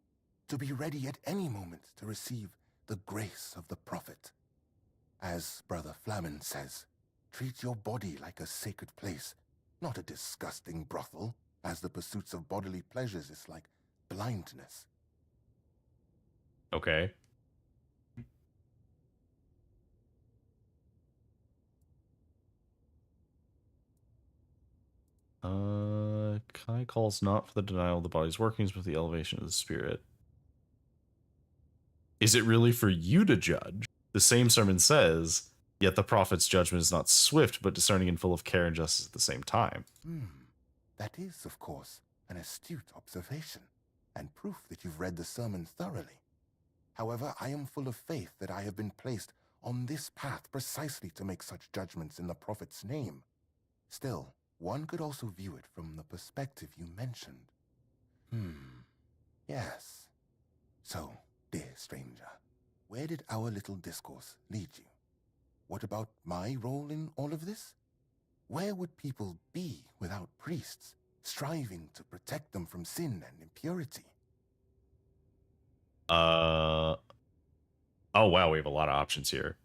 to be ready at any moment to receive the grace of the prophet. As Brother Flamen says, treat your body like a sacred place, not a disgusting brothel, as the pursuits of bodily pleasures is like blindness. Okay. Kai calls not for the denial of the body's workings, but the elevation of the spirit. Is it really for you to judge? The same sermon says, yet the prophet's judgment is not swift, but discerning and full of care and justice at the same time. That is, of course, an astute observation, and proof that you've read the sermon thoroughly. However, I am full of faith that I have been placed on this path precisely to make such judgments in the prophet's name. Still, one could also view it from the perspective you mentioned. Yes. So, dear stranger, where did our little discourse lead you? What about my role in all of this? Where would people be without priests, striving to protect them from sin and impurity? Oh wow, we have a lot of options here.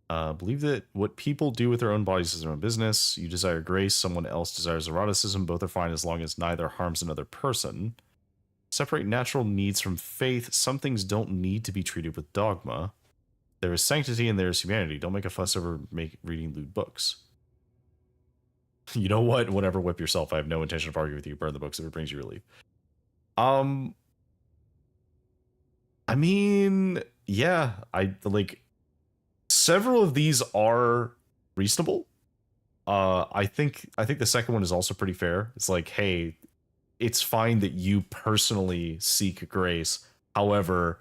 Believe that what people do with their own bodies is their own business. You desire grace, someone else desires eroticism. Both are fine as long as neither harms another person. Separate natural needs from faith. Some things don't need to be treated with dogma. There is sanctity and there is humanity. Don't make a fuss over reading lewd books. You know what? Whatever, whip yourself. I have no intention of arguing with you. Burn the books if it brings you relief. I mean, yeah, I like several of these are reasonable. I think the second one is also pretty fair. It's like, hey, it's fine that you personally seek grace. However,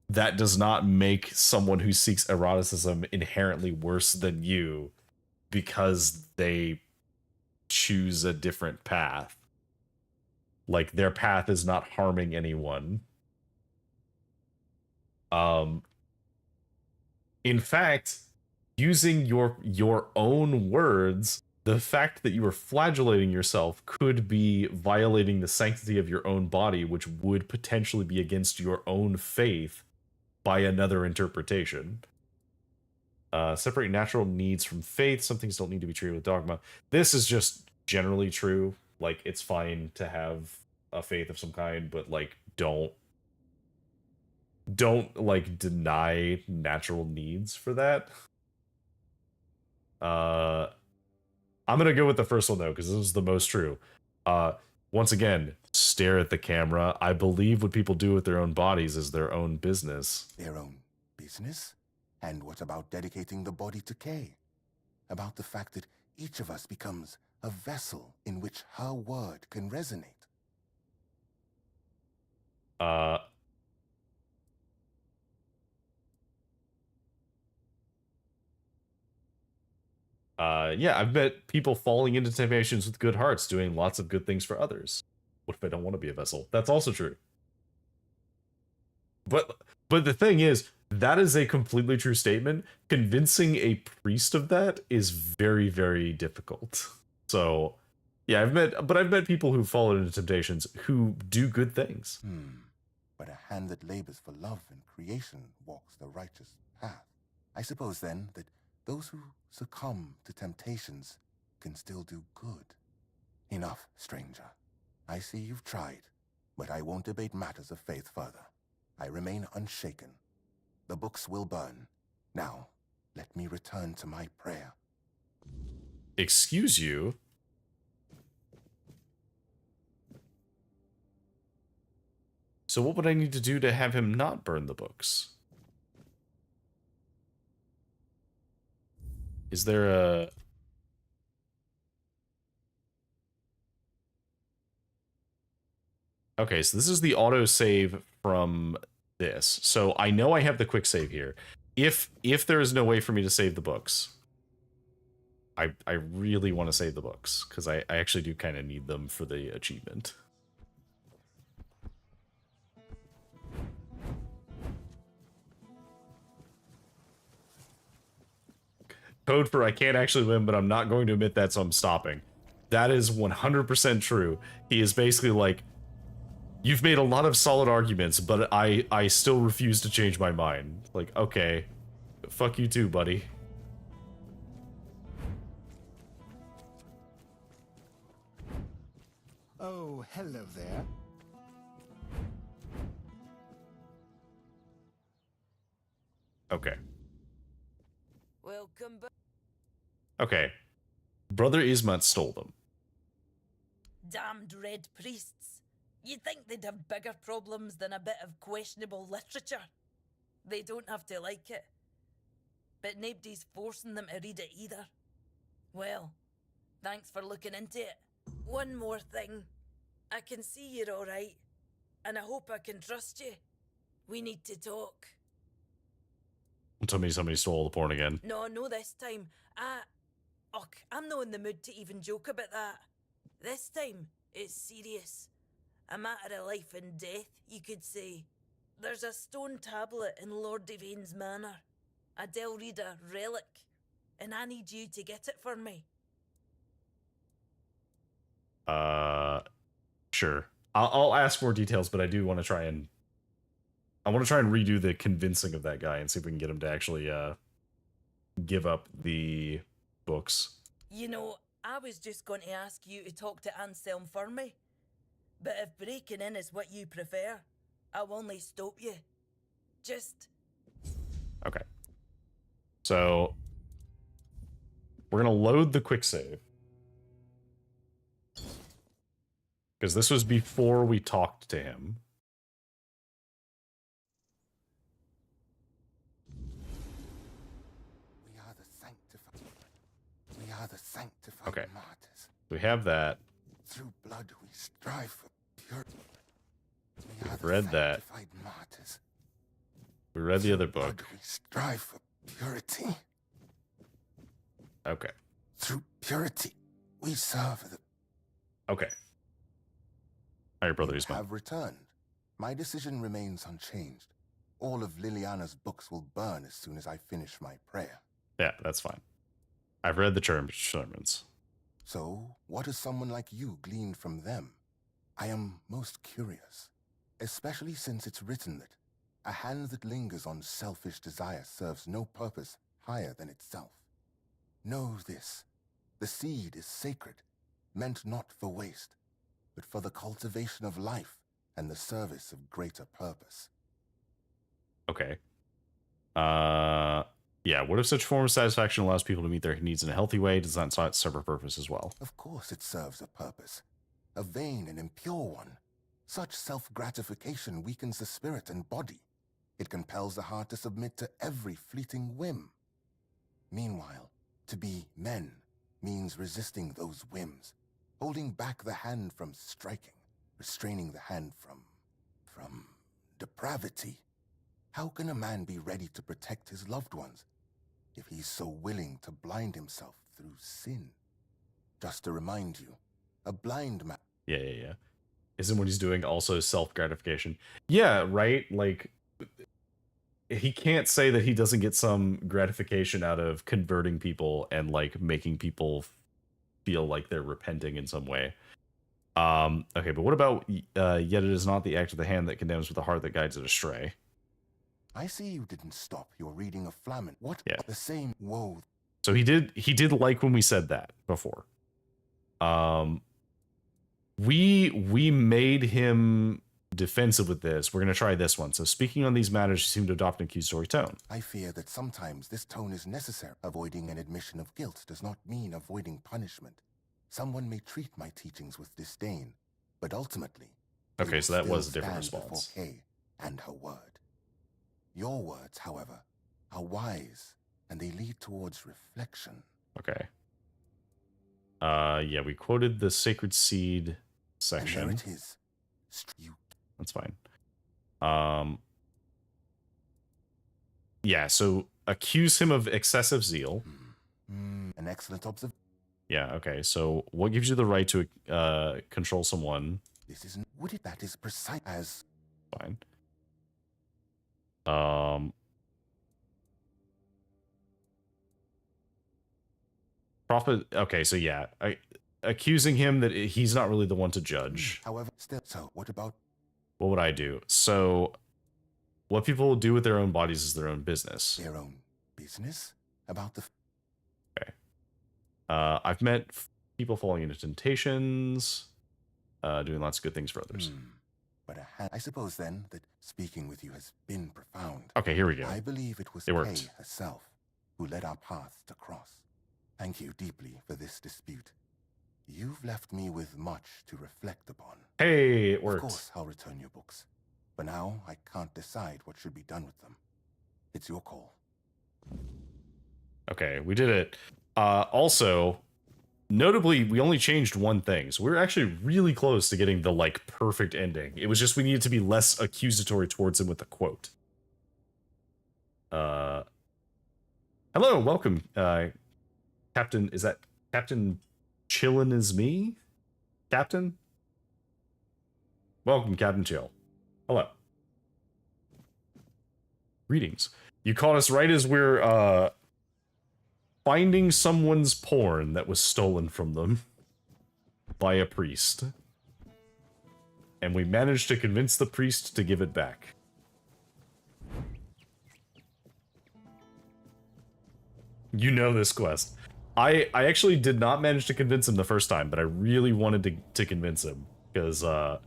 that does not make someone who seeks eroticism inherently worse than you because they choose a different path. Like, their path is not harming anyone. In fact, using your own words, the fact that you are flagellating yourself could be violating the sanctity of your own body, which would potentially be against your own faith by another interpretation. Separate natural needs from faith. Some things don't need to be treated with dogma. This is just generally true. Like, it's fine to have a faith of some kind, but like, don't like deny natural needs for that. I'm gonna go with the first one though, because this is the most true. Once again, stare at the camera. I believe what people do with their own bodies is their own business. Their own business? And what about dedicating the body to Kay? About the fact that each of us becomes a vessel in which her word can resonate? Yeah, I've met people falling into temptations with good hearts, doing lots of good things for others. What if I don't want to be a vessel? That's also true. But the thing is, that is a completely true statement. Convincing a priest of that is very, very difficult. So, yeah, I've met people who've fallen into temptations who do good things. But a hand that labors for love and creation walks the righteous path. I suppose, then, that those who succumb to temptations can still do good. Enough, stranger. I see you've tried, but I won't debate matters of faith further. I remain unshaken. The books will burn. Now, let me return to my prayer. Excuse you? So what would I need to do to have him not burn the books? Is there a... Okay, so this is the autosave from this. So I know I have the quick save here. If there is no way for me to save the books, I really want to save the books, because I actually do kind of need them for the achievement. Code for I can't actually win, but I'm not going to admit that, so I'm stopping. That is 100% true. He is basically like, you've made a lot of solid arguments, but I still refuse to change my mind. Like, okay, fuck you too, buddy. Oh, hello there. Okay. Welcome back. Okay. Brother Ismat stole them. Damned red priests. You'd think they'd have bigger problems than a bit of questionable literature. They don't have to like it. But nobody's forcing them to read it either. Well, thanks for looking into it. One more thing. I can see you're alright, and I hope I can trust you. We need to talk. Tell me somebody stole the porn again. No, this time. I'm not in the mood to even joke about that. This time, it's serious. A matter of life and death, you could say. There's a stone tablet in Lord Yvain's manor. A Delrida relic. And I need you to get it for me. Sure. I'll ask more details, but I do want to try and... I want to try and redo the convincing of that guy and see if we can get him to actually give up the books. You know, I was just going to ask you to talk to Anselm for me. But if breaking in is what you prefer, I'll only stop you. Just... Okay. So, we're going to load the quick save. Because this was before we talked to him. We are the sanctified Okay. martyrs. We have that. Through blood we strive for purity. We are We've the read that. sanctified martyrs. We read the other Blood book. we strive for purity. Okay. Through purity we serve the... Okay. All right, brother, You he's fine. have returned. My decision remains unchanged. All of Liliana's books will burn as soon as I finish my prayer. Yeah, that's fine. I've read the sermons. So, what has someone like you gleaned from them? I am most curious, especially since it's written that a hand that lingers on selfish desire serves no purpose higher than itself. Know this, the seed is sacred, meant not for waste, but for the cultivation of life and the service of greater purpose. Okay. Yeah, what if such form of satisfaction allows people to meet their needs in a healthy way? Does that not serve a purpose as well? Of course it serves a purpose, a vain and impure one. Such self-gratification weakens the spirit and body. It compels the heart to submit to every fleeting whim. Meanwhile, to be men means resisting those whims, holding back the hand from striking, restraining the hand from depravity. How can a man be ready to protect his loved ones if he's so willing to blind himself through sin? Just to remind you, a blind man... Yeah. Isn't what he's doing also self-gratification? Yeah, right? Like, he can't say that he doesn't get some gratification out of converting people and like making people feel like they're repenting in some way. Okay, but what about yet it is not the act of the hand that condemns, but the heart that guides it astray. I see you didn't stop your reading of Flamen. What? Yeah. The same. Whoa. So he did like when we said that before. We made him defensive with this. We're gonna try this one. So speaking on these matters, you seem to adopt an accusatory tone. I fear that sometimes this tone is necessary. Avoiding an admission of guilt does not mean avoiding punishment. Someone may treat my teachings with disdain, but ultimately, okay, so that was a still different stand response. before Kay and her word. Your words, however, are wise, and they lead towards reflection. Okay. Yeah, we quoted the Sacred Seed section. And there it is. That's fine. Yeah, so accuse him of excessive zeal. An excellent observation. Yeah, okay. So what gives you the right to control someone? This isn't. Would it? That is precise as. Fine. Prophet. Okay, so yeah, accusing him that he's not really the one to judge. However, still. So what about? What would I do? So, what people do with their own bodies is their own business. Their own business about the. Okay. I've met people falling into temptations, doing lots of good things for others. But I suppose then that speaking with you has been profound. Okay, here we go. I believe it was It worked. Kay herself who led our paths to cross. Thank you deeply for this dispute. You've left me with much to reflect upon. Hey, it worked. Of course, I'll return your books. For now, I can't decide what should be done with them. It's your call. Okay, we did it. Also, notably, we only changed one thing. So we were actually really close to getting the, like, perfect ending. It was just we needed to be less accusatory towards him with the quote. Hello, welcome, Captain. Is that Captain Chillin' is me? Captain? Welcome, Captain Chill. Hello. Greetings. You caught us right as we're, finding someone's porn that was stolen from them by a priest. And we managed to convince the priest to give it back. You know this quest. I actually did not manage to convince him the first time, but I really wanted to convince him. Because I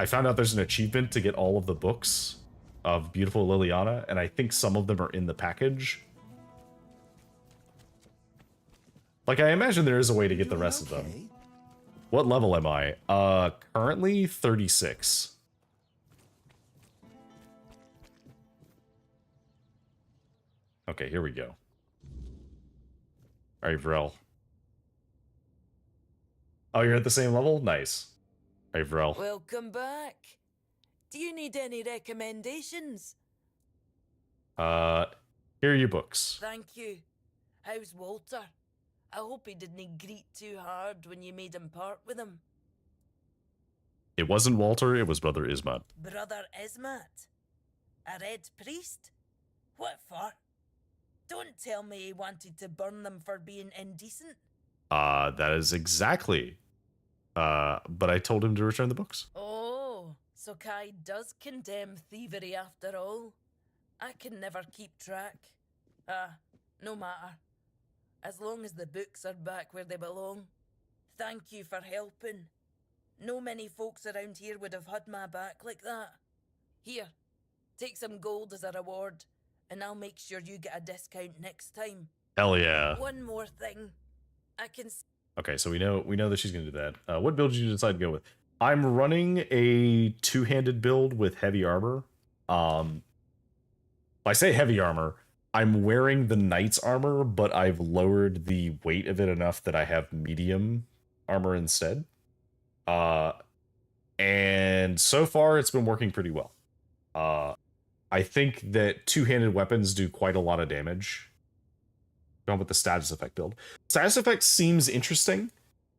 found out there's an achievement to get all of the books of Beautiful Liliana, and I think some of them are in the package. Like, I imagine there is a way to get the rest of them. What level am I? Currently 36. Okay, here we go. Alright, Vrel. Oh, you're at the same level? Nice. Alright, Vrel. Welcome back. Do you need any recommendations? Here are your books. Thank you. How's Walter? I hope he didn't greet too hard when you made him part with him. It wasn't Walter, it was Brother Ismat. Brother Ismat? A red priest? What for? Don't tell me he wanted to burn them for being indecent. That is exactly. But I told him to return the books. Oh, so Kai does condemn thievery after all. I can never keep track. No matter. As long as the books are back where they belong. Thank you for helping. No many folks around here would have had my back like that. Here, take some gold as a reward, and I'll make sure you get a discount next time. Hell yeah. One more thing. I can... Okay, so we know that she's gonna do that. What build did you decide to go with? I'm running a two-handed build with heavy armor. I say heavy armor. I'm wearing the knight's armor, but I've lowered the weight of it enough that I have medium armor instead. And so far it's been working pretty well. I think that two-handed weapons do quite a lot of damage. Going with the status effect build. Status effect seems interesting.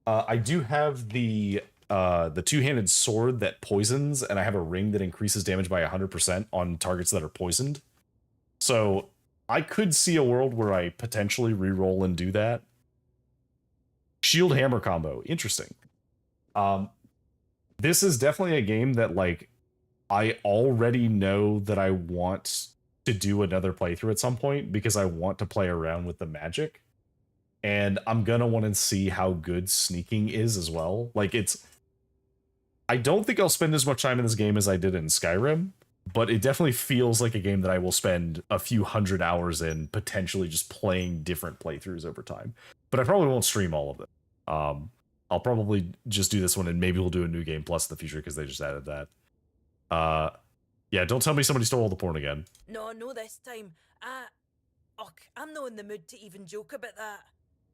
I do have the the two-handed sword that poisons, and I have a ring that increases damage by 100% on targets that are poisoned. So I could see a world where I potentially reroll and do that. Shield hammer combo, interesting. This is definitely a game that, like, I already know that I want to do another playthrough at some point because I want to play around with the magic. And I'm gonna want to see how good sneaking is as well. Like, I don't think I'll spend as much time in this game as I did in Skyrim, but it definitely feels like a game that I will spend a few hundred hours in, potentially just playing different playthroughs over time. But I probably won't stream all of them. I'll probably just do this one, and maybe we'll do a new game plus in the future because they just added that. Yeah, don't tell me somebody stole all the porn again. No, this time. I'm not in the mood to even joke about that.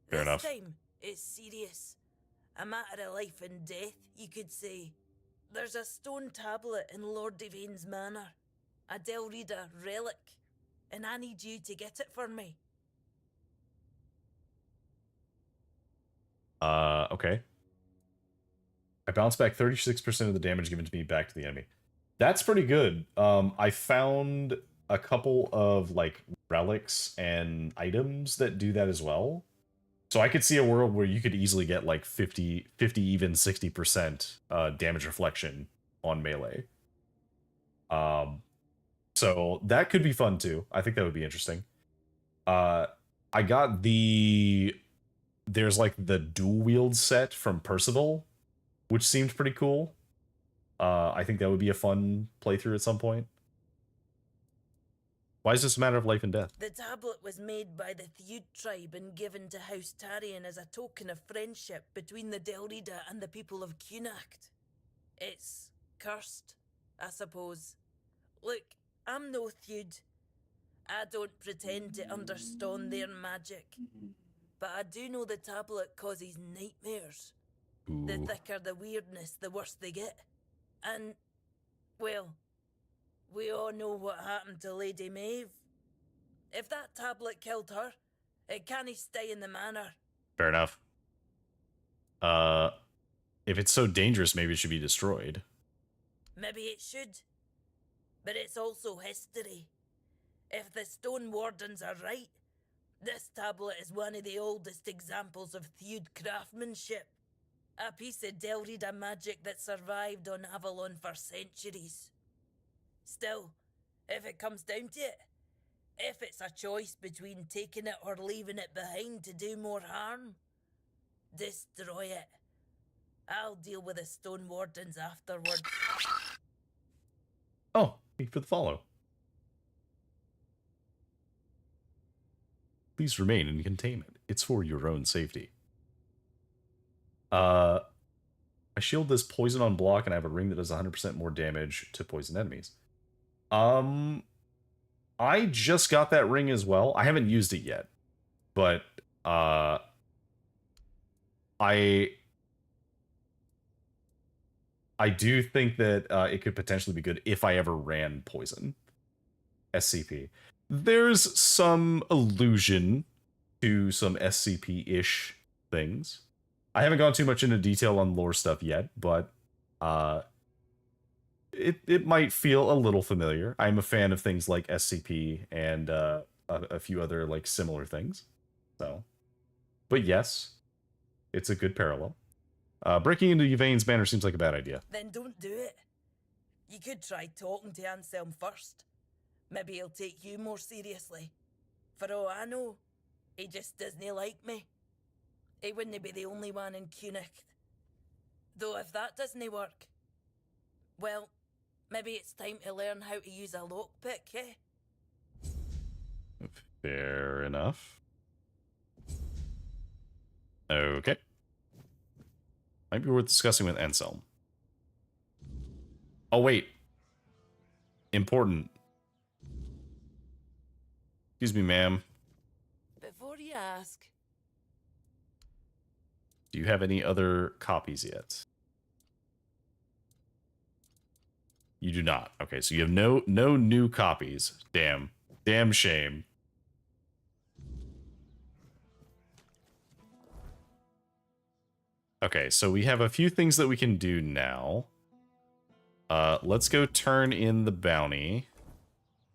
Fair enough. This time, it's serious. A matter of life and death, you could say. There's a stone tablet in Lord Devane's manor. A Delrida relic. And I need you to get it for me. Okay. I bounce back 36% of the damage given to me back to the enemy. That's pretty good. I found a couple of, like, relics and items that do that as well. So I could see a world where you could easily get, like, 50, even 60% damage reflection on melee. So that could be fun too. I think that would be interesting. I got there's like the dual wield set from Percival, which seemed pretty cool. I think that would be a fun playthrough at some point. Why is this a matter of life and death? The tablet was made by the Theud tribe and given to House Tarion as a token of friendship between the Delrida and the people of Cunacht. It's cursed, I suppose. Look, I'm no Theud. I don't pretend to understand their magic. But I do know the tablet causes nightmares. Ooh. The thicker the weirdness, the worse they get. And, well, we all know what happened to Lady Maeve. If that tablet killed her, it can't stay in the manor. Fair enough. If it's so dangerous, maybe it should be destroyed. Maybe it should. But it's also history. If the Stone Wardens are right, this tablet is one of the oldest examples of Theud craftsmanship. A piece of Delrida magic that survived on Avalon for centuries. Still, if it comes down to it, if it's a choice between taking it or leaving it behind to do more harm, destroy it. I'll deal with the Stone Wardens afterwards. Oh, thank you for the follow. Please remain in containment. It's for your own safety. I shield this poison on block, and I have a ring that does 100% more damage to poison enemies. I just got that ring as well. I haven't used it yet, but I do think that it could potentially be good if I ever ran poison SCP. There's some allusion to some SCP-ish things. I haven't gone too much into detail on lore stuff yet, but it might feel a little familiar. I'm a fan of things like SCP and a few other like similar things. So, but yes, it's a good parallel. Breaking into Yvain's manor seems like a bad idea. Then don't do it. You could try talking to Anselm first. Maybe he'll take you more seriously. For all I know, he just doesn't like me. He wouldn't be the only one in Cunacht. Though if that doesn't work, well, maybe it's time to learn how to use a lockpick, eh? Fair enough. Okay. Might be worth discussing with Anselm. Oh, wait. Important. Excuse me, ma'am. Before you ask... Do you have any other copies yet? You do not. Okay, so you have no new copies. Damn. Damn shame. Okay, so we have a few things that we can do now. Let's go turn in the bounty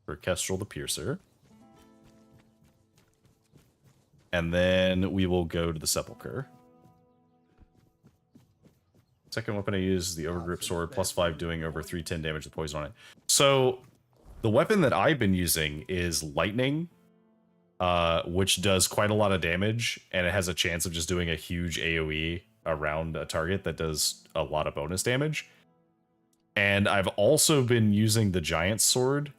for Kestrel the Piercer. And then we will go to the Sepulchre. Second weapon I use is the Overgrip Sword, +5 doing over 310 damage with poison on it. So the weapon that I've been using is Lightning, which does quite a lot of damage, and it has a chance of just doing a huge AoE around a target that does a lot of bonus damage. And I've also been using the Giant Sword.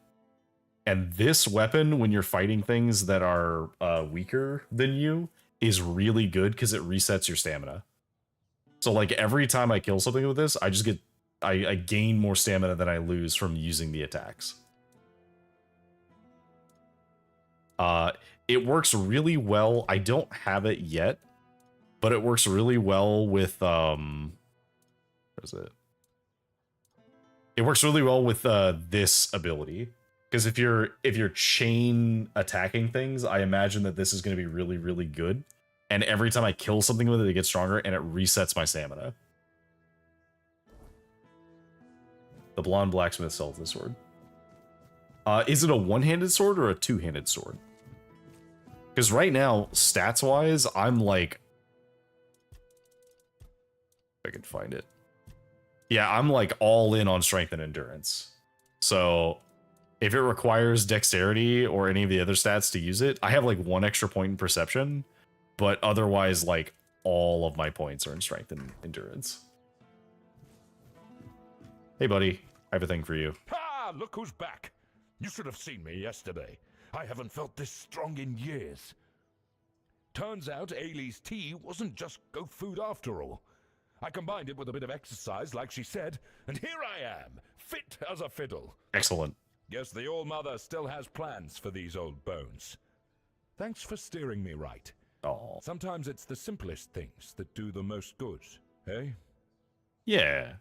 And this weapon, when you're fighting things that are weaker than you, is really good because it resets your stamina. So like every time I kill something with this, I just get I gain more stamina than I lose from using the attacks. It works really well. I don't have it yet, but it works really well with what is it? It works really well with this ability. Because if you're chain attacking things, I imagine that this is going to be really, really good. And every time I kill something with it, it gets stronger and it resets my stamina. The Blonde Blacksmith sells this sword. Is it a one-handed sword or a two-handed sword? Because right now, stats-wise, I'm like... if I can find it. Yeah, I'm like all in on strength and endurance. So... if it requires dexterity or any of the other stats to use it, I have like 1 extra point in perception, but otherwise like all of my points are in strength and endurance. Hey buddy, I have a thing for you. Ah, look who's back. You should have seen me yesterday. I haven't felt this strong in years. Turns out Ailey's tea wasn't just goat food after all. I combined it with a bit of exercise like she said, and here I am, fit as a fiddle. Excellent. Guess the All-Mother still has plans for these old bones. Thanks for steering me right. Oh. Sometimes it's the simplest things that do the most good, eh? Yeah.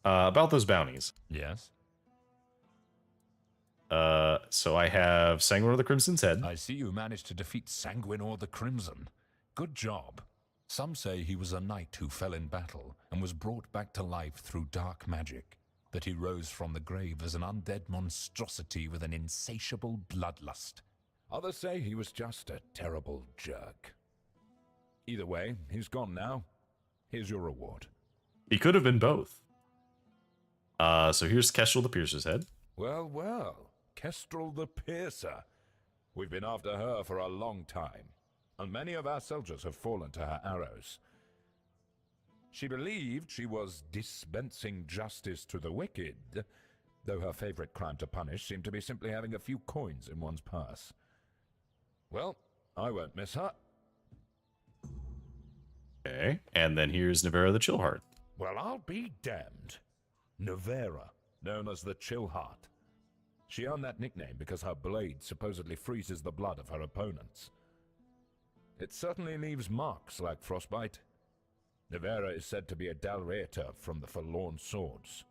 About those bounties. Yes? So I have Sanguinor the Crimson's Head. I see you managed to defeat Sanguinor the Crimson. Good job. Some say he was a knight who fell in battle and was brought back to life through dark magic. That he rose from the grave as an undead monstrosity with an insatiable bloodlust. Others say he was just a terrible jerk. Either way, he's gone now. Here's your reward. He could have been both. So here's Kestrel the Piercer's Head. Well, well, Kestrel the Piercer. We've been after her for a long time, and many of our soldiers have fallen to her arrows. She believed she was dispensing justice to the wicked, though her favorite crime to punish seemed to be simply having a few coins in one's purse. Well, I won't miss her. Okay, and then here's Navera the Chillheart. Well, I'll be damned. Navera, known as the Chillheart. She earned that nickname because her blade supposedly freezes the blood of her opponents. It certainly leaves marks like frostbite. Navera is said to be a Dalreator from the Forlorn Swords.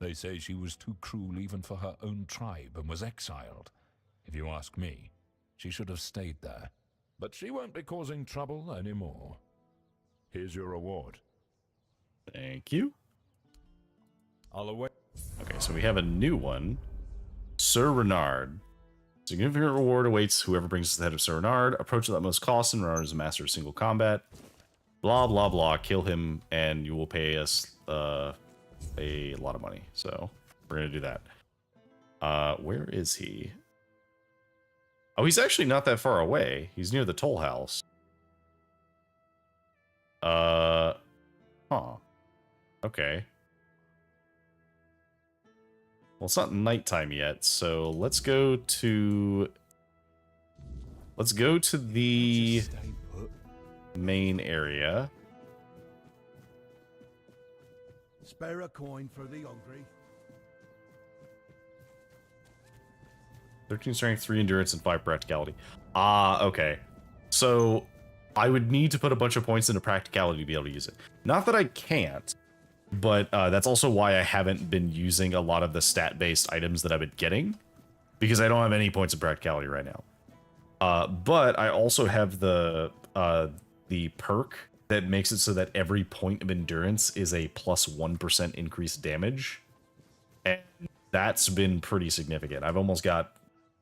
They say she was too cruel even for her own tribe and was exiled. If you ask me, she should have stayed there. But she won't be causing trouble anymore. Here's your reward. Thank you. I'll await. Okay, so we have a new one. Sir Renard. Significant reward awaits whoever brings us the head of Sir Renard. Approach at utmost cost, and Renard is a master of single combat. Blah, blah, blah. Kill him, and you will pay us a lot of money. So we're going to do that. Where is he? Oh, he's actually not that far away. He's near the toll house. Huh. Okay. Well, it's not nighttime yet, so let's go to the main area. Spare a coin for the hungry. 13 strength, 3 endurance, and 5 practicality. Ah, okay. So I would need to put a bunch of points into practicality to be able to use it. Not that I can't, but that's also why I haven't been using a lot of the stat-based items that I've been getting, because I don't have any points of practicality right now. But I also have the perk that makes it so that every point of endurance is a plus 1% increased damage. And that's been pretty significant. I've almost got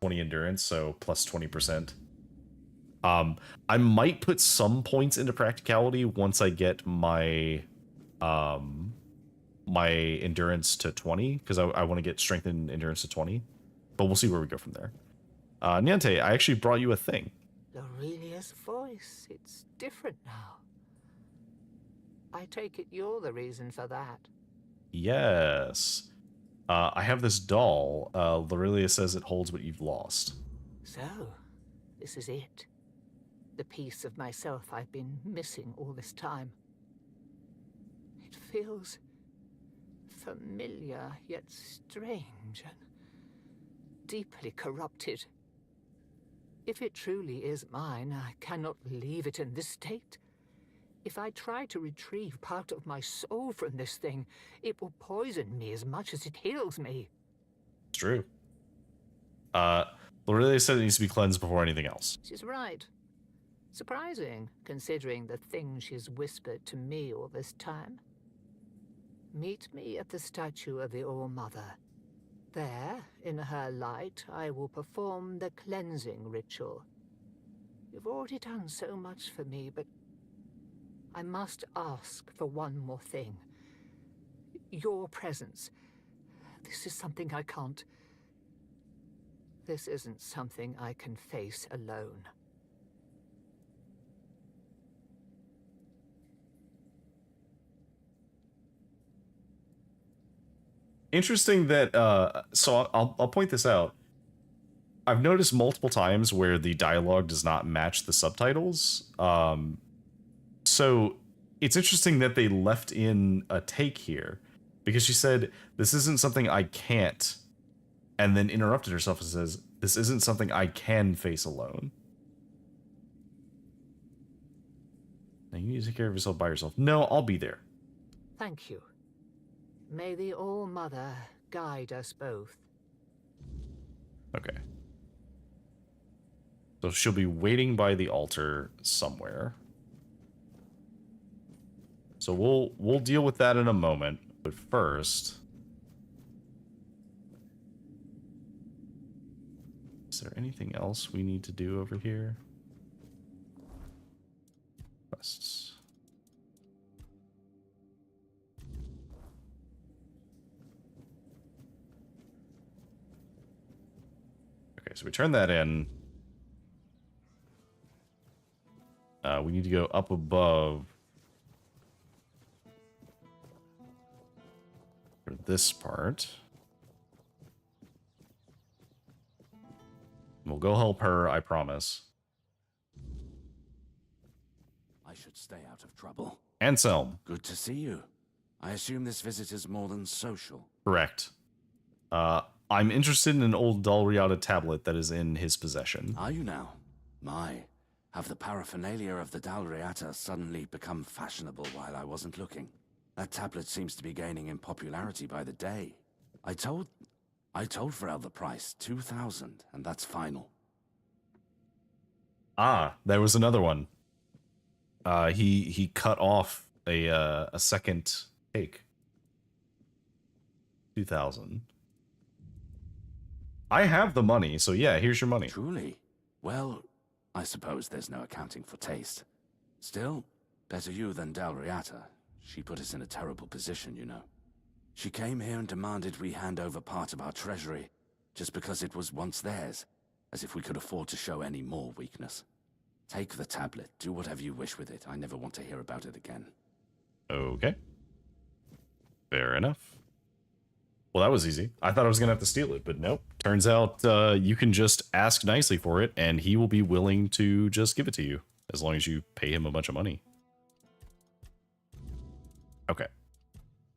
20 endurance, so plus 20%. I might put some points into practicality once I get my my endurance to 20, because I want to get strength and endurance to 20. But we'll see where we go from there. Niente, I actually brought you a thing. Aurelia's voice, it's different now. I take it you're the reason for that. Yes. I have this doll. Lorelia says it holds what you've lost. So, this is it. The piece of myself I've been missing all this time. It feels familiar, yet strange and deeply corrupted. If it truly is mine, I cannot leave it in this state. If I try to retrieve part of my soul from this thing, it will poison me as much as it heals me. It's true. Lorelia said it needs to be cleansed before anything else. She's right. Surprising, considering the things she's whispered to me all this time. Meet me at the statue of the All-Mother. There, in her light, I will perform the cleansing ritual. You've already done so much for me, but I must ask for one more thing. Your presence. This is something I can't... This isn't something I can face alone. Interesting that, so I'll point this out. I've noticed multiple times where the dialogue does not match the subtitles. So it's interesting that they left in a take here, because she said, this isn't something I can't, and then interrupted herself and says, this isn't something I can face alone. Now you need to take care of yourself by yourself. No, I'll be there. Thank you. May the All-Mother guide us both. Okay. So she'll be waiting by the altar somewhere. So we'll deal with that in a moment, but first, is there anything else we need to do over here? Quests. Okay, so we turn that in. We need to go up above for this part. We'll go help her, I promise. I should stay out of trouble. Anselm. Good to see you. I assume this visit is more than social. Correct. I'm interested in an old Dalriada tablet that is in his possession. Are you now? My, have the paraphernalia of the Dalriata suddenly become fashionable while I wasn't looking? That tablet seems to be gaining in popularity by the day. I told Varel the price, 2,000, and that's final. Ah, there was another one. He cut off a second take. 2,000. I have the money, so yeah, here's your money. Truly? Well, I suppose there's no accounting for taste. Still, better you than Dalriata. She put us in a terrible position, you know. She came here and demanded we hand over part of our treasury, just because it was once theirs, as if we could afford to show any more weakness. Take the tablet, do whatever you wish with it. I never want to hear about it again. Okay. Fair enough. Well, that was easy. I thought I was going to have to steal it, but nope. Turns out you can just ask nicely for it, and he will be willing to just give it to you, as long as you pay him a bunch of money. Okay.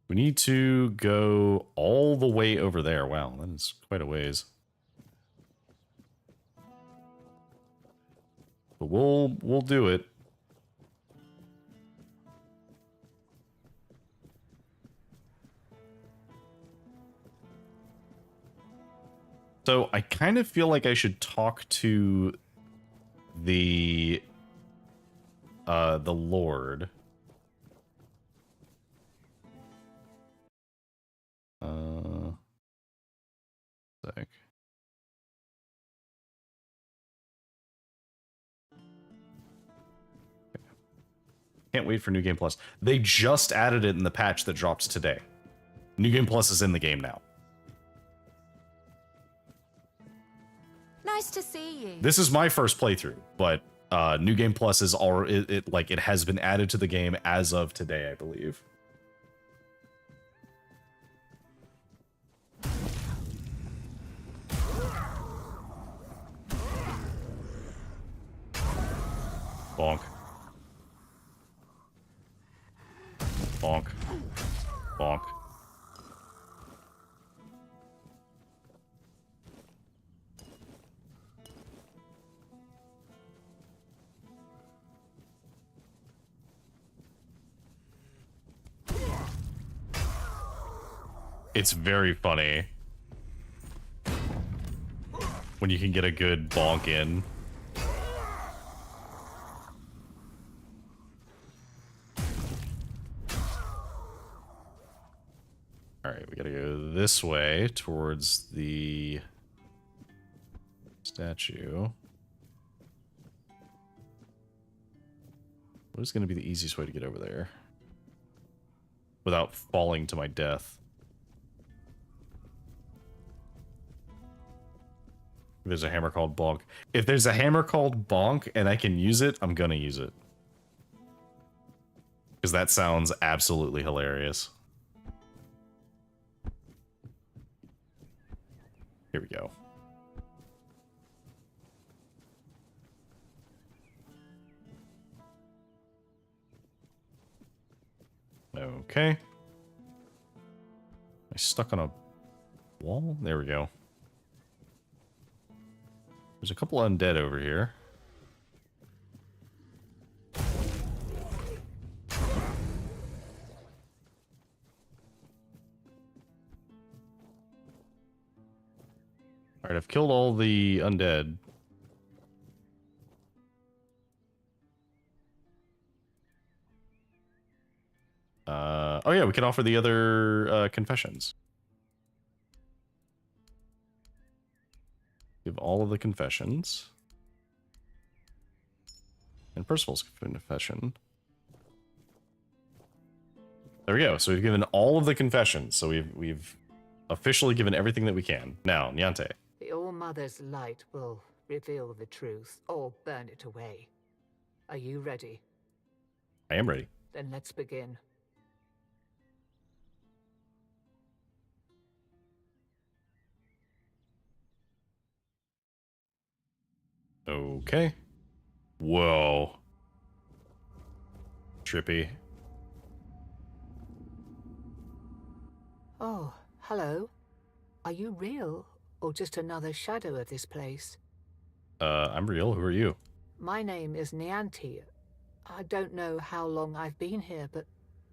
We need to go all the way over there. Wow, that is quite a ways. But we'll do it. So I kind of feel like I should talk to the Lord. quick. Can't wait for New Game Plus. They just added it in the patch that dropped today. New Game Plus is in the game now. Nice to see you. This is my first playthrough, but New Game Plus is already it has been added to the game as of today, I believe. Bonk. Bonk. Bonk. It's very funny when you can get a good bonk in. Alright, we gotta go this way towards the statue. What is gonna be the easiest way to get over there without falling to my death? There's a hammer called Bonk. If there's a hammer called Bonk and I can use it, I'm gonna use it. Because that sounds absolutely hilarious. Here we go. Okay. Am I stuck on a wall? There we go. There's a couple undead over here. Alright, I've killed all the undead. Oh yeah, we can offer the other confessions. Give all of the confessions. And Percival's confession. There we go. So we've given all of the confessions. So we've officially given everything that we can. Now, Niante. The All-Mother's light will reveal the truth or burn it away. Are you ready? I am ready. Then let's begin. Okay. Whoa. Trippy. Oh, hello. Are you real or just another shadow of this place? I'm real. Who are you? My name is Nianti. I don't know how long I've been here, but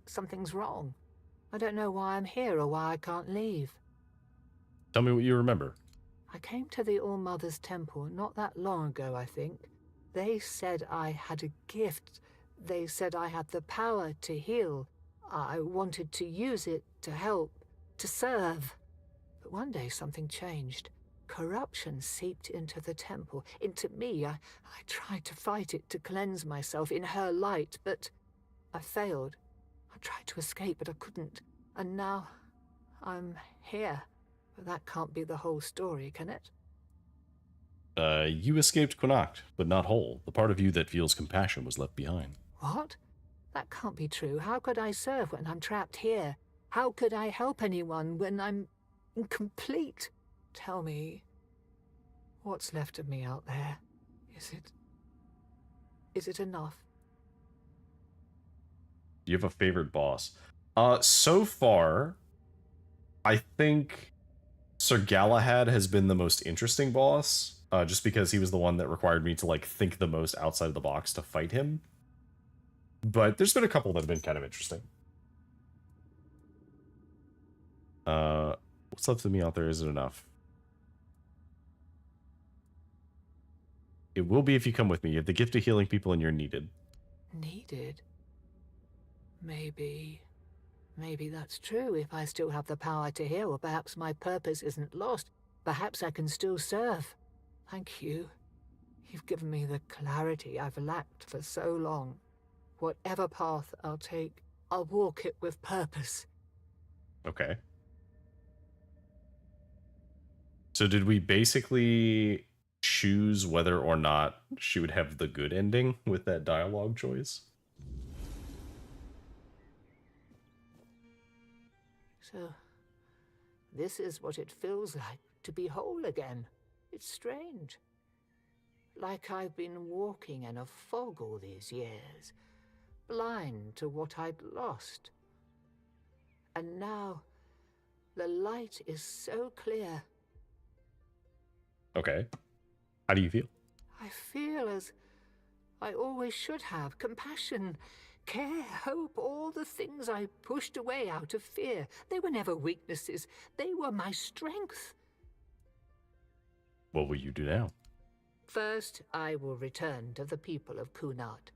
something's wrong. I don't know why I'm here or why I can't leave. Tell me what you remember. I came to the All-Mother's temple not that long ago, I think. They said I had a gift. They said I had the power to heal. I wanted to use it to help, to serve. But one day something changed. Corruption seeped into the temple, into me. I tried to fight it, to cleanse myself in her light, but I failed. I tried to escape, but I couldn't. And now I'm here. But that can't be the whole story, can it? You escaped Connacht, but not whole. The part of you that feels compassion was left behind. What? That can't be true. How could I serve when I'm trapped here? How could I help anyone when I'm incomplete? Tell me, what's left of me out there? Is it enough? Do you have a favorite boss? So far, I think Sir Galahad has been the most interesting boss, just because he was the one that required me to like think the most outside of the box to fight him. But there's been a couple that have been kind of interesting. What's left of me out there? Is it enough? It will be if you come with me. You have the gift of healing people and you're needed. Needed? Maybe that's true if I still have the power to heal, or perhaps my purpose isn't lost. Perhaps I can still serve. Thank you. You've given me the clarity I've lacked for so long. Whatever path I'll take, I'll walk it with purpose. Okay. So did we basically choose whether or not she would have the good ending with that dialogue choice? So, this is what it feels like to be whole again. It's strange. Like I've been walking in a fog all these years, blind to what I'd lost. And now, the light is so clear. Okay. How do you feel? I feel as I always should have. Compassion, care, hope, all the things I pushed away out of fear. They were never weaknesses. They were my strength. What will you do now? First, I will return to the people of Kunat.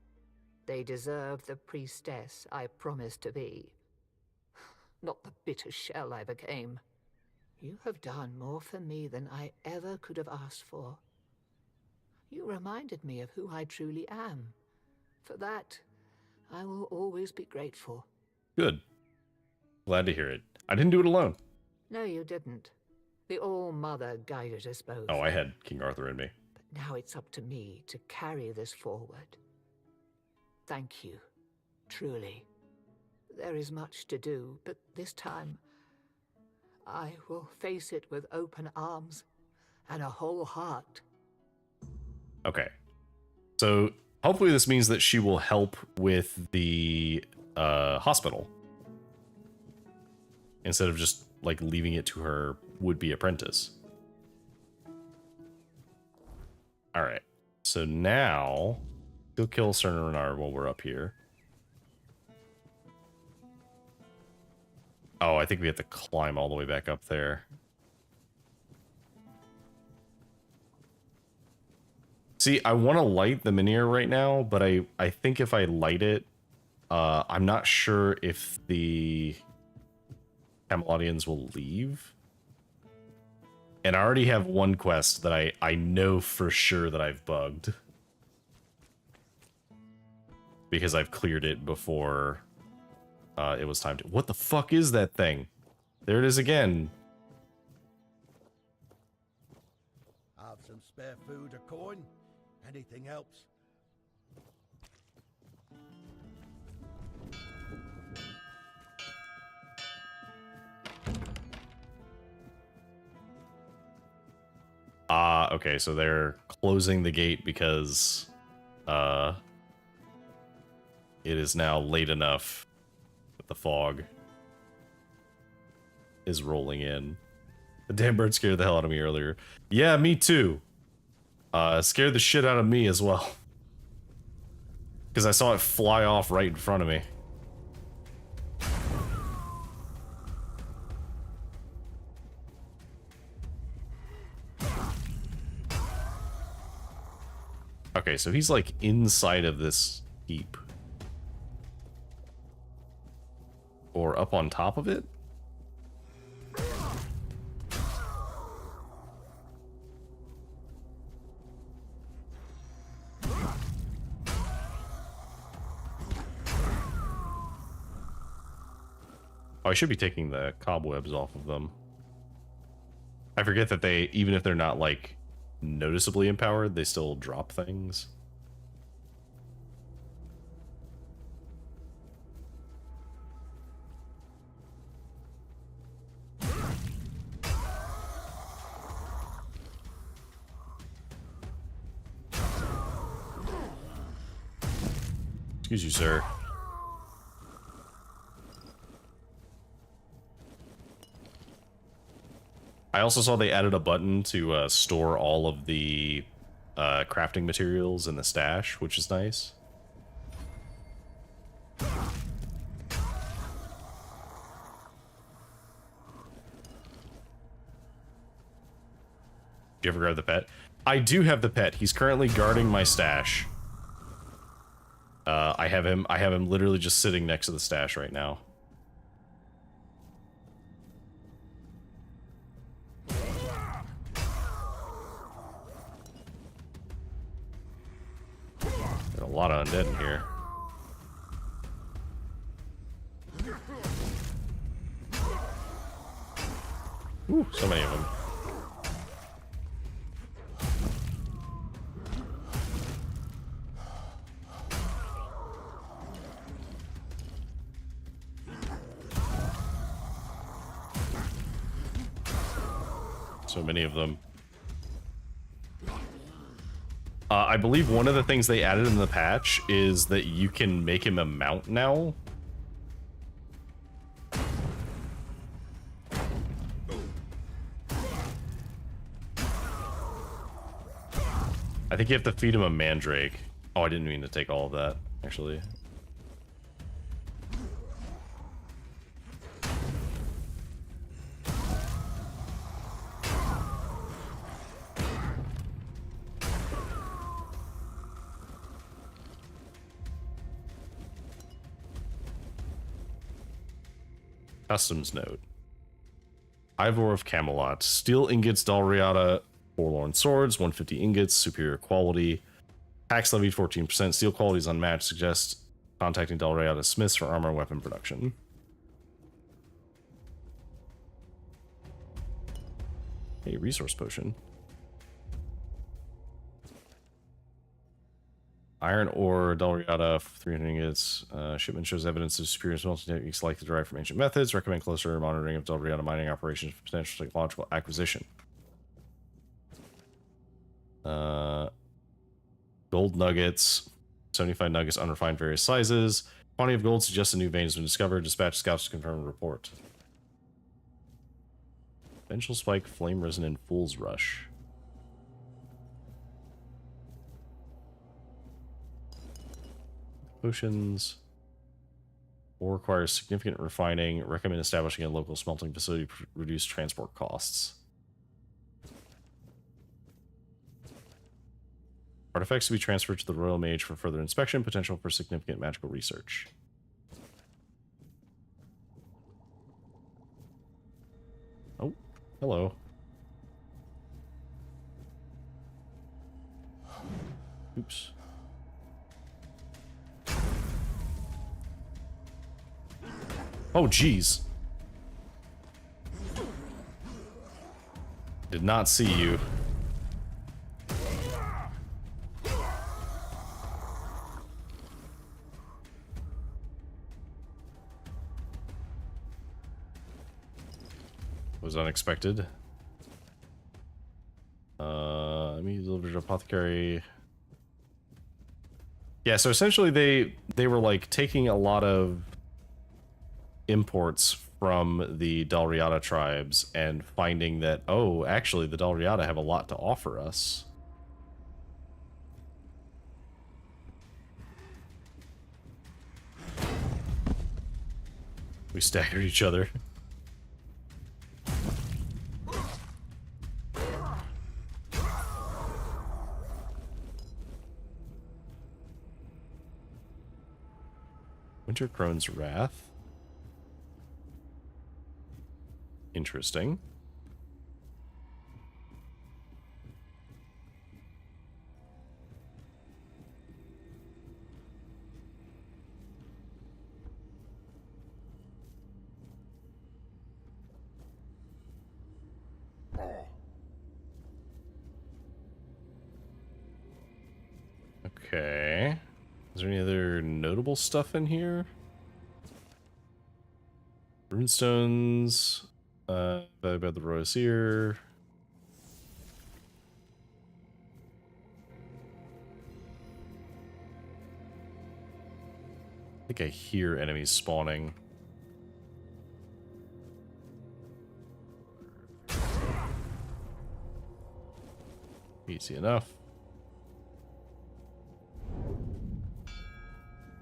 They deserve the priestess I promised to be. Not the bitter shell I became. You have done more for me than I ever could have asked for. You reminded me of who I truly am. For that, I will always be grateful. Good. Glad to hear it. I didn't do it alone. No, you didn't. The All-Mother guided us both. Oh, I had King Arthur in me. But now it's up to me to carry this forward. Thank you. Truly. There is much to do, but this time I will face it with open arms and a whole heart. Okay. So hopefully this means that she will help with the hospital instead of just like leaving it to her would-be apprentice. All right. So now go kill Cerner while we're up here. Oh, I think we have to climb all the way back up there. See, I want to light the Menhir right now, but I think if I light it, I'm not sure if the Camelodians will leave. And I already have one quest that I know for sure that I've bugged. Because I've cleared it before it was time to... What the fuck is that thing? There it is again. Have some spare food or coin? Anything helps. Okay, so they're closing the gate because it is now late enough that the fog is rolling in. The damn bird scared the hell out of me earlier. Yeah, me too. Scared the shit out of me as well. Because I saw it fly off right in front of me. Okay, so he's like inside of this heap. Or up on top of it? Oh, I should be taking the cobwebs off of them. I forget that they, even if they're not like noticeably empowered, they still drop things. Excuse you, sir. I also saw they added a button to store all of the crafting materials in the stash, which is nice. Do you ever grab the pet? I do have the pet. He's currently guarding my stash. I have him literally just sitting next to the stash right now. lot of undead in here. Ooh, so many of them. So many of them. I believe one of the things they added in the patch is that you can make him a mount now. I think you have to feed him a mandrake. Oh, I didn't mean to take all of that, actually. Customs note. Ivor of Camelot. Steel ingots, Dalriada, Forlorn swords, 150 ingots, superior quality. Tax levied 14%. Steel quality is unmatched. Suggest contacting Dalriada Smiths for armor and weapon production. A resource potion. Iron ore, Dalriada, 300 ingots. Shipment shows evidence of superior smelting techniques likely derived from ancient methods. Recommend closer monitoring of Dalriada mining operations for potential technological acquisition. Gold nuggets, 75 nuggets, unrefined, various sizes. Quantity of gold suggests a new vein has been discovered. Dispatch scouts to confirm a report. Vengeful spike, flame resonant, fool's rush. Potions. Ore requires significant refining. Recommend establishing a local smelting facility to reduce transport costs. Artifacts to be transferred to the Royal Mage for further inspection. Potential for significant magical research. Oh, hello. Oops. Oh, geez. Did not see you. Was unexpected. I mean, delivered apothecary. Yeah, so essentially they were like taking a lot of imports from the Dalriada tribes and finding that, oh, actually the Dalriada have a lot to offer us. We staggered each other. Wintercrone's Wrath. Interesting. Okay. Is there any other notable stuff in here? Runestones. Value about the Royal Seer. I think I hear enemies spawning. Easy enough.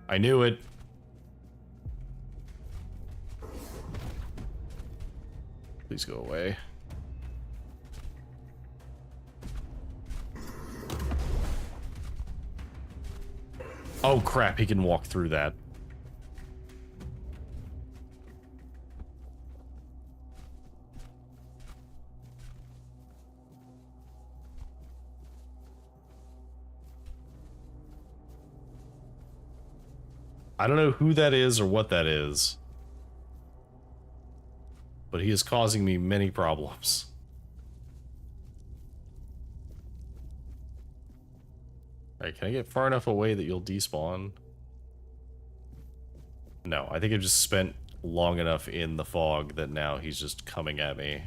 I knew it. Please go away. Oh crap, he can walk through that. I don't know who that is or what that is, but he is causing me many problems. Alright, can I get far enough away that you'll despawn? No, I think I've just spent long enough in the fog that now he's just coming at me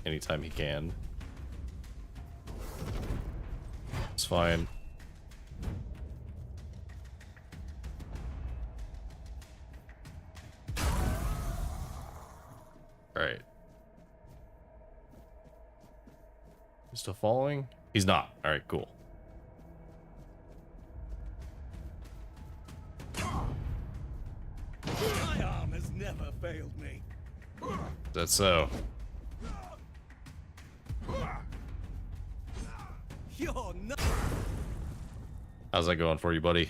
anytime he can. It's fine. Alright. He's still following? He's not. Alright, cool. My arm has never failed me. That's so. You're not. How's that going for you, buddy?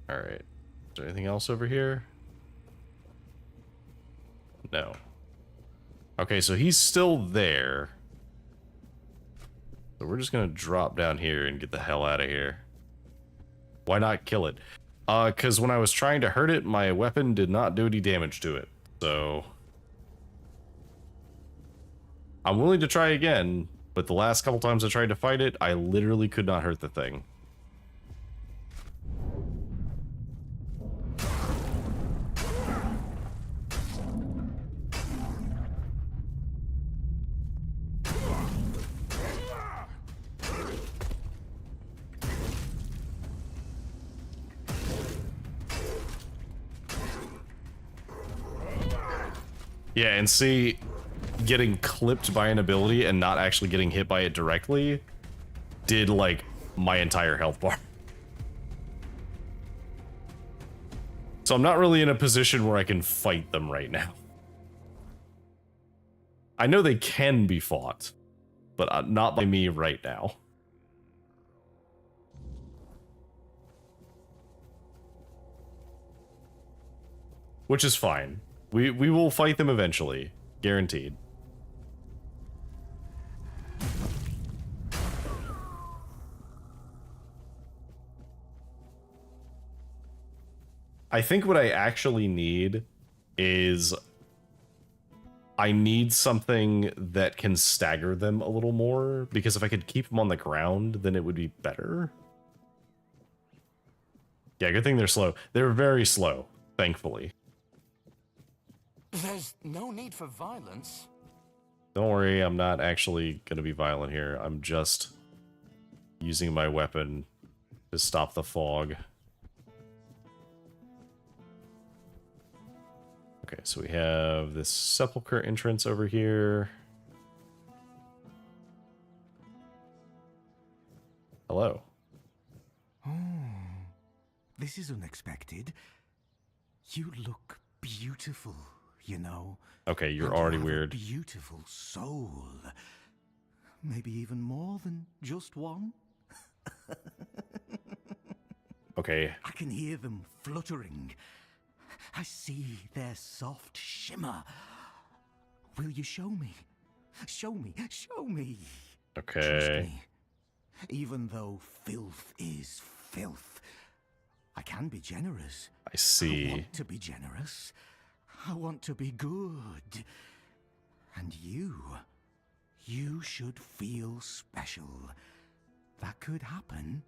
Alright. Is there anything else over here? No. Okay, so he's still there. So we're just gonna drop down here and get the hell out of here. Why not kill it? Because when I was trying to hurt it, my weapon did not do any damage to it. So I'm willing to try again, but the last couple times I tried to fight it, I literally could not hurt the thing. Yeah, and see, getting clipped by an ability and not actually getting hit by it directly did, like, my entire health bar. So I'm not really in a position where I can fight them right now. I know they can be fought, but not by me right now. Which is fine. We will fight them eventually. Guaranteed. I think what I actually need is I need something that can stagger them a little more, because if I could keep them on the ground, then it would be better. Yeah, good thing they're slow. They're very slow, thankfully. There's no need for violence. Don't worry, I'm not actually going to be violent here. I'm just using my weapon to stop the fog. Okay, so we have this sepulcher entrance over here. Hello. Oh, this is unexpected. You look beautiful, you know. Okay, you're And you already have a weird. beautiful soul. Maybe even more than just one. Okay. I can hear them fluttering. I see their soft shimmer. Will you show me? Show me, show me. Trust Okay. me. Even though filth is filth, I can be generous. I see. I want to be generous. I want to be good. And you should feel special. That could happen.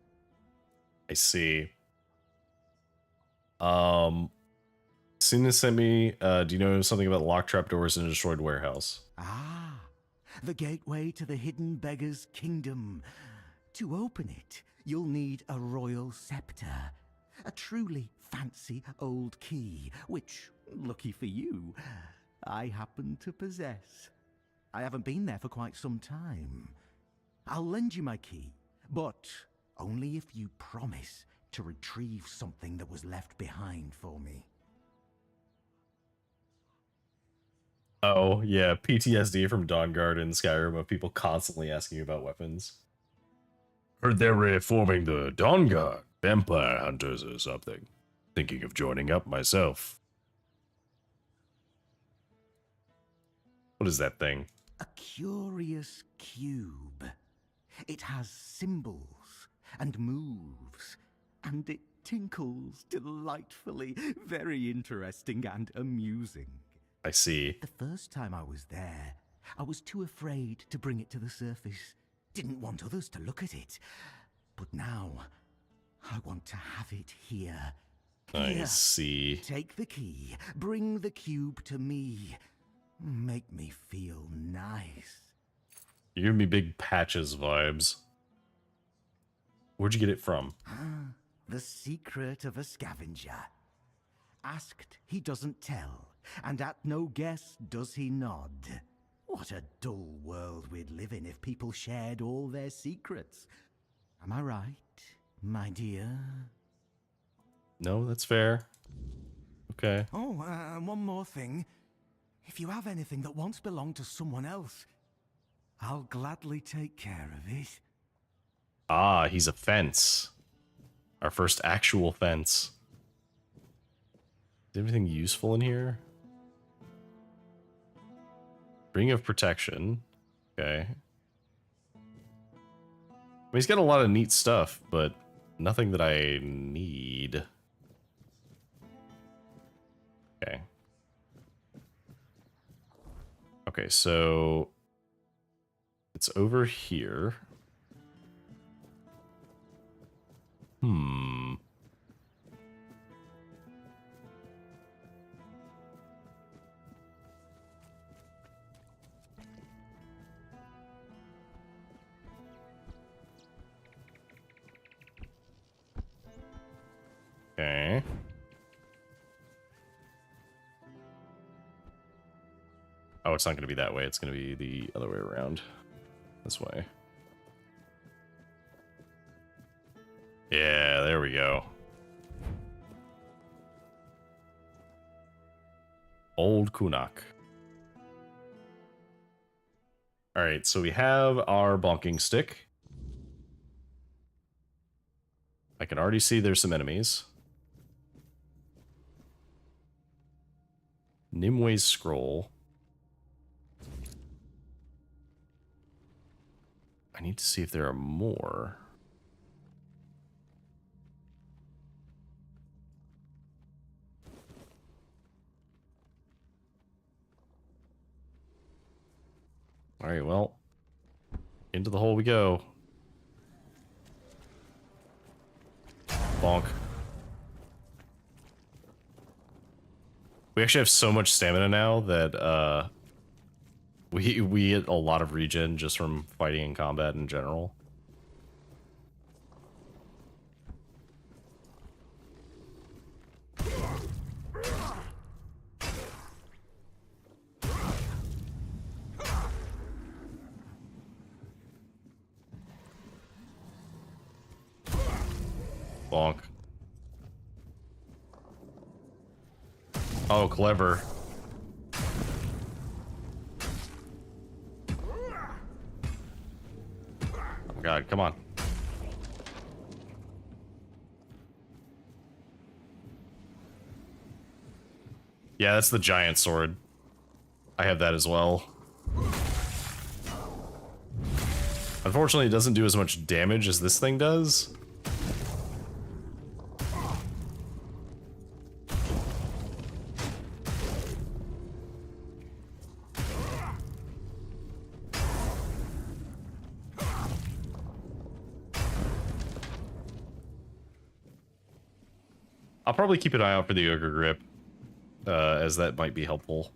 I see. Sina sent me, do you know something about locked trapdoors in a destroyed warehouse? Ah, the gateway to the hidden beggar's kingdom. To open it, you'll need a royal scepter. A truly fancy old key, which, lucky for you, I happen to possess. I haven't been there for quite some time. I'll lend you my key, but only if you promise to retrieve something that was left behind for me. Oh, yeah, PTSD from Dawnguard and Skyrim of people constantly asking you about weapons. Heard they're reforming the Dawnguard, vampire hunters or something. Thinking of joining up myself. What is that thing? A curious cube. It has symbols and moves, and it tinkles delightfully. Very interesting and amusing. I see. The first time I was there, I was too afraid to bring it to the surface. Didn't want others to look at it. But now, I want to have it here. I see. Take the key. Bring the cube to me. Make me feel nice. You're giving me big Patches vibes. Where'd you get it from? The secret of a scavenger. Asked, he doesn't tell, and at no guess does he nod. What a dull world we'd live in if people shared all their secrets. Am I right, my dear? No, that's fair. Okay. Oh, one more thing. If you have anything that once belonged to someone else, I'll gladly take care of it. Ah, he's a fence. Our first actual fence. Is there anything useful in here? Ring of Protection. Okay. I mean, he's got a lot of neat stuff, but nothing that I need. Okay. Okay, so it's over here. Okay. Oh, it's not going to be that way. It's going to be the other way around. This way. Yeah, there we go. Old Kunak. Alright, so we have our bonking stick. I can already see there's some enemies. Nimwe's scroll. I need to see if there are more. Alright, well. Into the hole we go. Bonk. We actually have so much stamina now that we get a lot of regen just from fighting in combat in general. Bonk. Oh, clever. Oh god, come on. Yeah, that's the giant sword. I have that as well. Unfortunately, it doesn't do as much damage as this thing does. I'll probably keep an eye out for the ogre grip, as that might be helpful.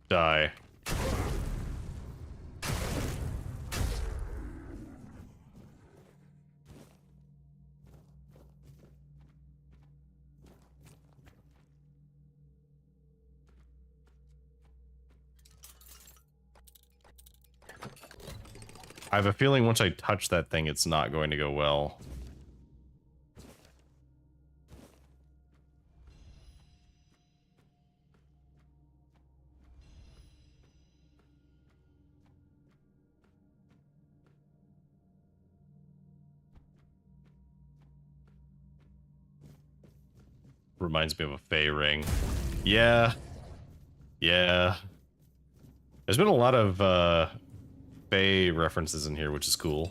Die. I have a feeling once I touch that thing, it's not going to go well. Reminds me of a Fey ring. Yeah. Yeah. There's been a lot of Fey references in here, which is cool.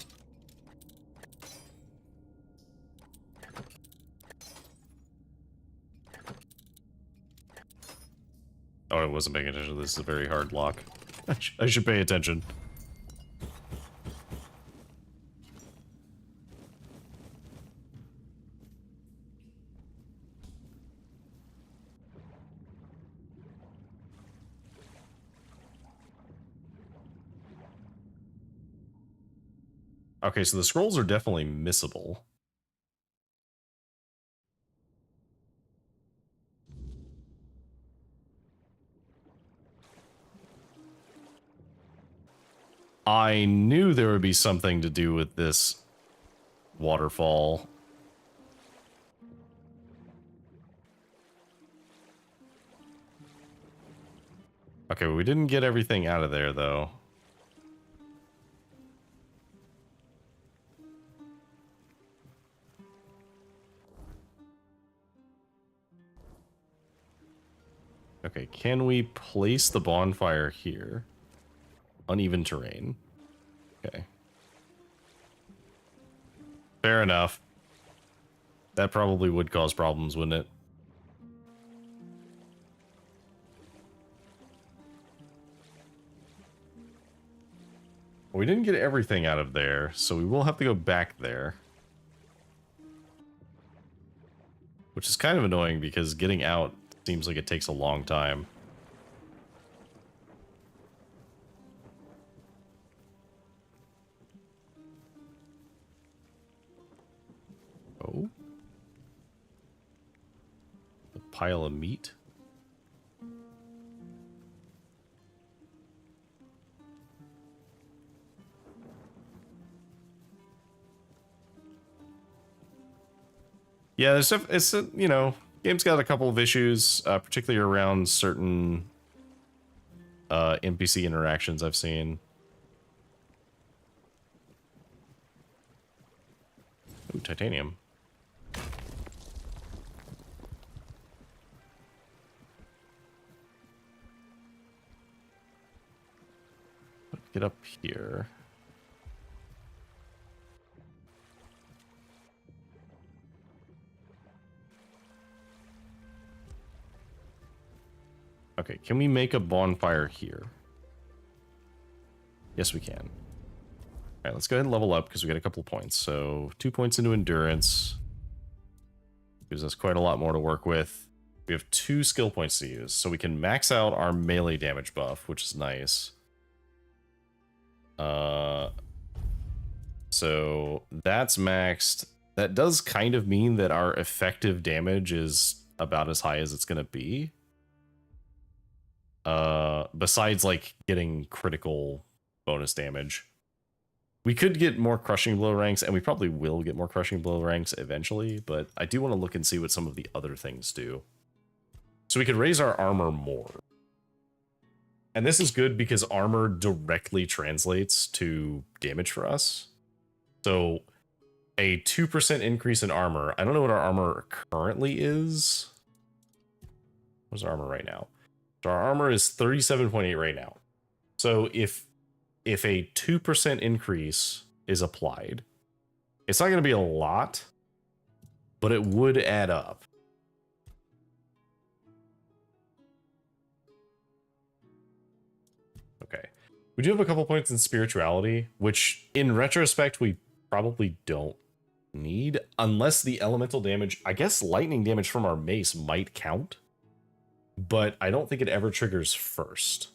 Oh, I wasn't paying attention. This is a very hard lock. I should pay attention. Okay, so the scrolls are definitely missable. I knew there would be something to do with this waterfall. Okay, we didn't get everything out of there, though. Okay, can we place the bonfire here? Uneven terrain. Okay. Fair enough. That probably would cause problems, wouldn't it? We didn't get everything out of there, so we will have to go back there. Which is kind of annoying because getting out seems like it takes a long time. Oh. A pile of meat. Yeah, there's stuff. It's you know, game's got a couple of issues, particularly around certain NPC interactions I've seen. Ooh, titanium. Let's get up here. Okay, can we make a bonfire here? Yes, we can. All right, let's go ahead and level up because we got a couple of points. So 2 points into endurance. Gives us quite a lot more to work with. We have 2 skill points to use. So we can max out our melee damage buff, which is nice. So that's maxed. That does kind of mean that our effective damage is about as high as it's going to be. Besides like getting critical bonus damage. We could get more crushing blow ranks, and we probably will get more crushing blow ranks eventually, but I do want to look and see what some of the other things do. So we could raise our armor more. And this is good because armor directly translates to damage for us. So a 2% increase in armor. I don't know what our armor currently is. What's our armor right now? So our armor is 37.8 right now. So if a 2% increase is applied, it's not going to be a lot, but it would add up. Okay. We do have a couple points in spirituality, which in retrospect, we probably don't need unless the elemental damage, I guess lightning damage from our mace might count, but I don't think it ever triggers first.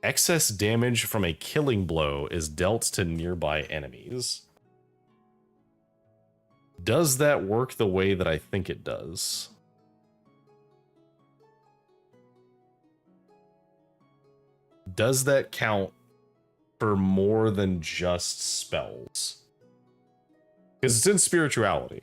Excess damage from a killing blow is dealt to nearby enemies. Does that work the way that I think it does? Does that count for more than just spells. Because it's in spirituality.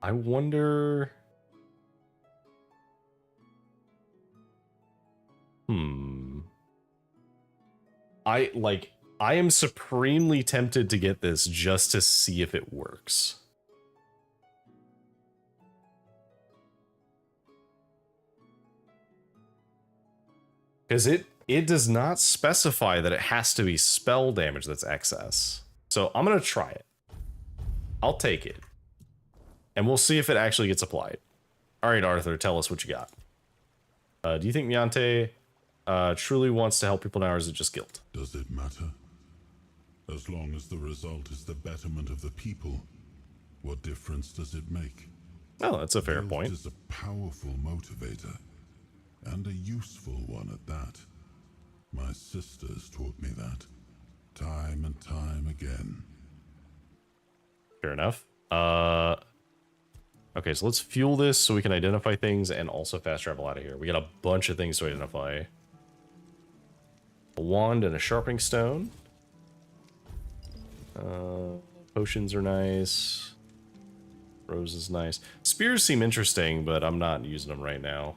I wonder... I am supremely tempted to get this just to see if it works. Because it does not specify that it has to be spell damage that's excess. So I'm going to try it. I'll take it. And we'll see if it actually gets applied. Alright, Arthur, tell us what you got. Do you think Miante truly wants to help people now, or is it just guilt? Does it matter? As long as the result is the betterment of the people, what difference does it make? Oh, that's a fair point. Guilt is a powerful motivator, and a useful one at that. My sisters taught me that, time and time again. Fair enough. Okay, so let's fuel this so we can identify things and also fast travel out of here. We got a bunch of things to identify. A wand and a sharpening stone. Potions are nice. Rose is nice. Spears seem interesting, but I'm not using them right now.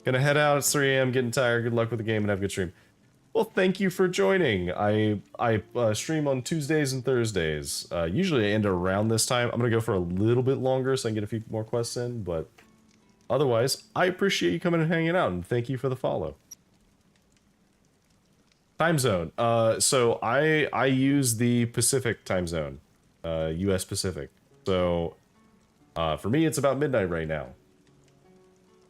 Gonna head out. It's 3 a.m. Getting tired. Good luck with the game and have a good stream. Well, thank you for joining. I stream on Tuesdays and Thursdays. Usually I end around this time. I'm gonna go for a little bit longer so I can get a few more quests in, but otherwise, I appreciate you coming and hanging out, and thank you for the follow. Time zone. So I use the Pacific time zone, U.S. Pacific. So for me, it's about midnight right now.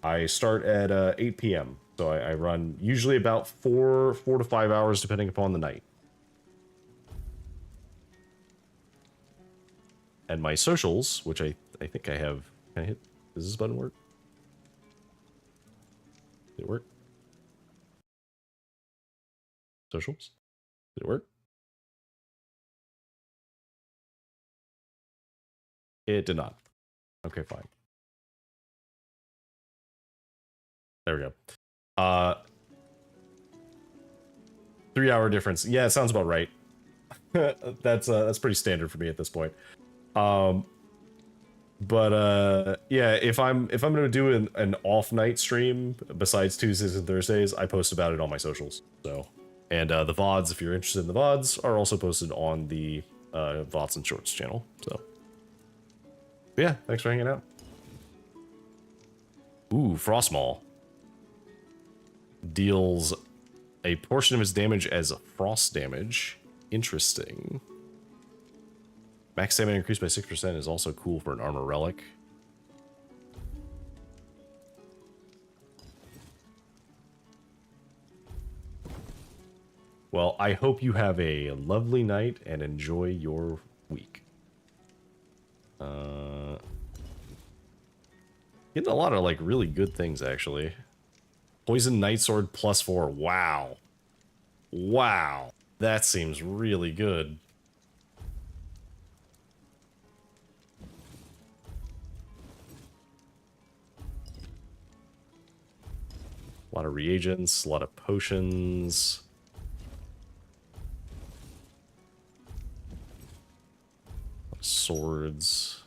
I start at 8 p.m. So I run usually about 4 to 5 hours depending upon the night. And my socials, which I think I have. Can I hit? Does this button work? Did it work? Socials? Did it work? It did not. Okay, fine. There we go. 3 hour difference. Yeah, it sounds about right. That's pretty standard for me at this point. Yeah, if I'm gonna do an off night stream besides Tuesdays and Thursdays, I post about it on my socials. So, and the VODs, if you're interested in the VODs, are also posted on the VODs and Shorts channel. So, yeah, thanks for hanging out. Ooh, Frostmaul deals a portion of his damage as frost damage. Interesting. Max stamina increased by 6% is also cool for an armor relic. Well, I hope you have a lovely night and enjoy your week. Getting a lot of like really good things actually. Poison Nightsword +4. Wow. Wow. That seems really good. A lot of reagents, a lot of potions. A lot of swords.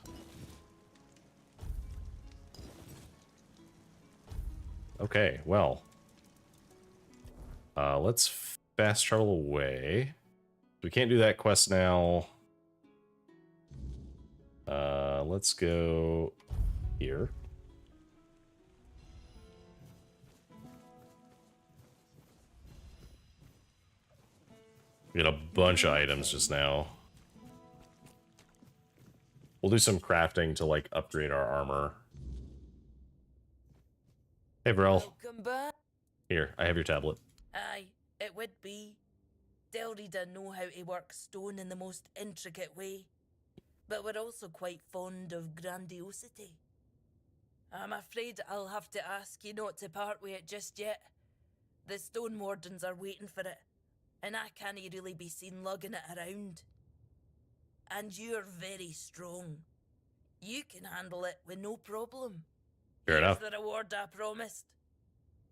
Okay, well. Let's fast travel away. We can't do that quest now. Let's go here. We got a bunch of items just now. We'll do some crafting to like upgrade our armor. Hey, Vrel. Welcome back. Here, I have your tablet. Aye, it would be. Delrida know how to work stone in the most intricate way. but we're also quite fond of grandiosity. I'm afraid I'll have to ask you not to part with it just yet. The Stone Wardens are waiting for it, and I can't really be seen lugging it around. And you're very strong. You can handle it with no problem. Fair enough. Here's the reward I promised.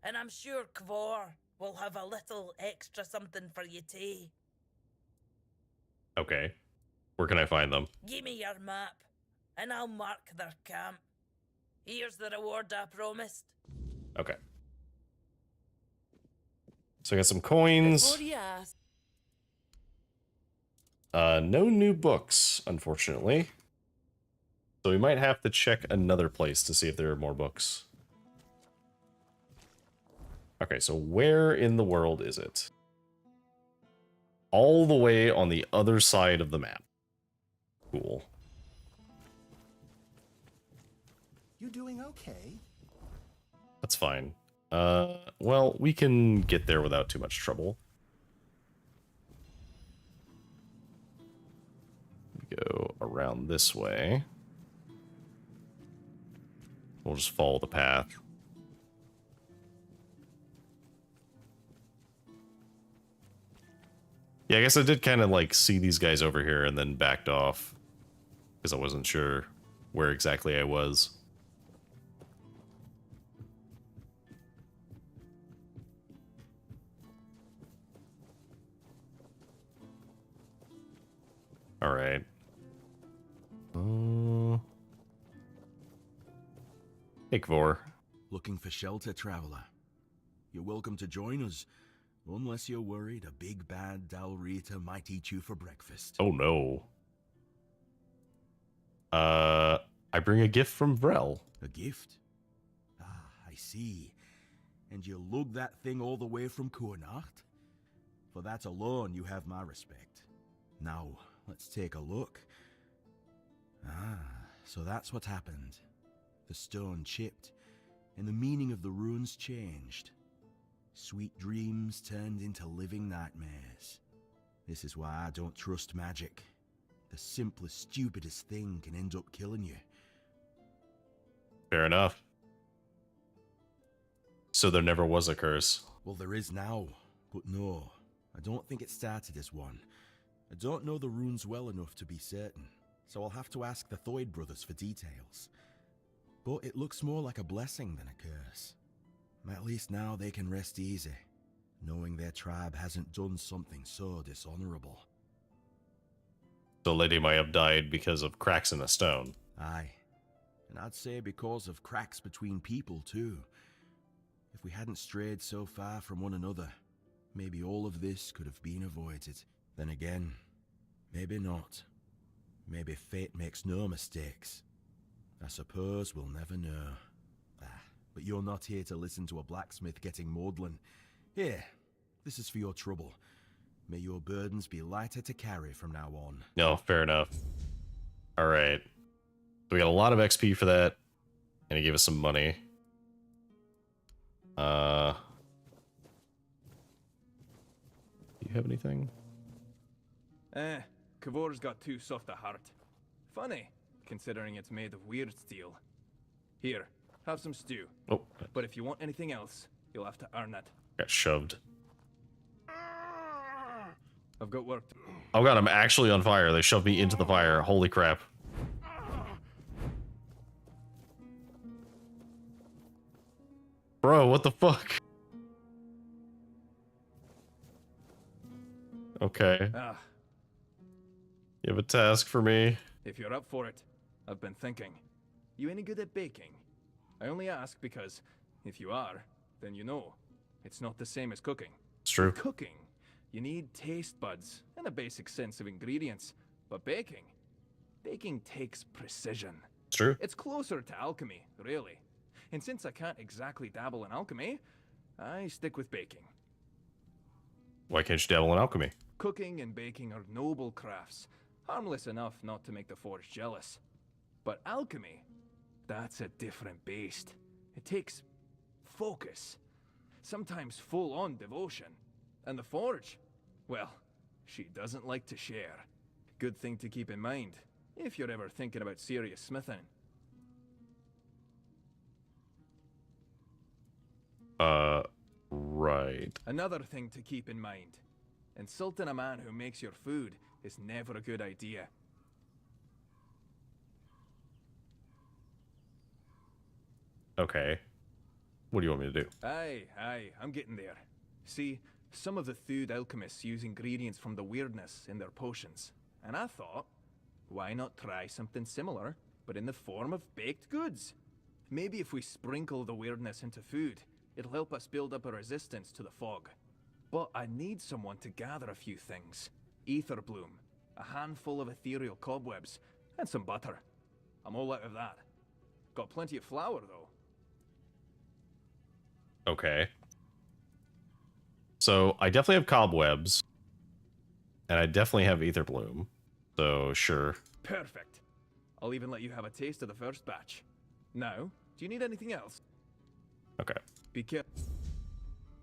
And I'm sure Kvor will have a little extra something for you too. Okay. Where can I find them? Give me your map, and I'll mark their camp. Here's the reward I promised. Okay. So I got some coins. Before you ask. No new books, unfortunately. So we might have to check another place to see if there are more books. Okay, so where in the world is it? All the way on the other side of the map. Cool. You doing okay? That's fine. Well, we can get there without too much trouble. We go around this way. We'll just follow the path. Yeah, I guess I did kind of like see these guys over here and then backed off because I wasn't sure where exactly I was. All right. Hey, Kvor. Looking for shelter, traveler? You're welcome to join us, unless you're worried a big bad Dalrita might eat you for breakfast. Oh no. I bring a gift from Vrel. A gift? Ah, I see. And you lug that thing all the way from Kurnacht? For that alone, you have my respect. Now, let's take a look. Ah, so that's what happened. The stone chipped, and the meaning of the runes changed. Sweet dreams turned into living nightmares. This is why I don't trust magic. The simplest, stupidest thing can end up killing you. Fair enough. So there never was a curse. Well, there is now, but no, I don't think it started as one. I don't know the runes well enough to be certain, so I'll have to ask the Thoyd brothers for details. But it looks more like a blessing than a curse. At least now they can rest easy, knowing their tribe hasn't done something so dishonorable. The lady might have died because of cracks in a stone. Aye. And I'd say because of cracks between people, too. If we hadn't strayed so far from one another, maybe all of this could have been avoided. Then again, maybe not. Maybe fate makes no mistakes. I suppose we'll never know. But you're not here to listen to a blacksmith getting maudlin. Here, this is for your trouble. May your burdens be lighter to carry from now on. No, fair enough. All right. We got a lot of XP for that, and he gave us some money. Do you have anything? Kvor's got too soft a heart. Funny, considering it's made of weird steel. Here, have some stew. Oh. But if you want anything else, you'll have to earn it. Got shoved. I've got work. Oh god, I'm actually on fire. They shoved me into the fire. Holy crap. Bro, what the fuck? Okay. You have a task for me? If you're up for it, I've been thinking. You any good at baking? I only ask because, if you are, then you know. It's not the same as cooking. It's true. Cooking, you need taste buds and a basic sense of ingredients. But baking takes precision. It's true. It's closer to alchemy, really. And since I can't exactly dabble in alchemy, I stick with baking. Why can't you dabble in alchemy? Cooking and baking are noble crafts, harmless enough not to make the Forge jealous. But alchemy, that's a different beast. It takes focus, sometimes full-on devotion. And the Forge, well, she doesn't like to share. Good thing to keep in mind. if you're ever thinking about serious smithing. Right. Another thing to keep in mind. Insulting a man who makes your food is never a good idea. Okay. What do you want me to do? Aye, I'm getting there. See, some of the food alchemists use ingredients from the weirdness in their potions. And I thought, why not try something similar, but in the form of baked goods? Maybe if we sprinkle the weirdness into food, it'll help us build up a resistance to the fog. But I need someone to gather a few things. Ether bloom, a handful of ethereal cobwebs, and some butter. I'm all out of that. Got plenty of flour, though. Okay. So I definitely have cobwebs. And I definitely have ether bloom. So sure. Perfect. I'll even let you have a taste of the first batch. Now, do you need anything else? Okay. Be careful.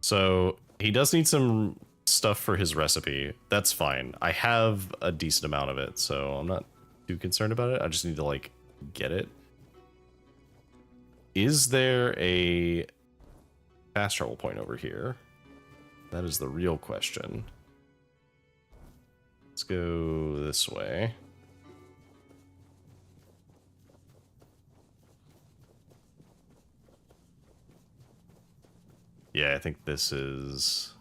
So he does need some stuff for his recipe. That's fine. I have a decent amount of it, so I'm not too concerned about it. I just need to, like, get it. Is there a fast travel point over here? That is the real question. Let's go this way. Yeah, I think this is...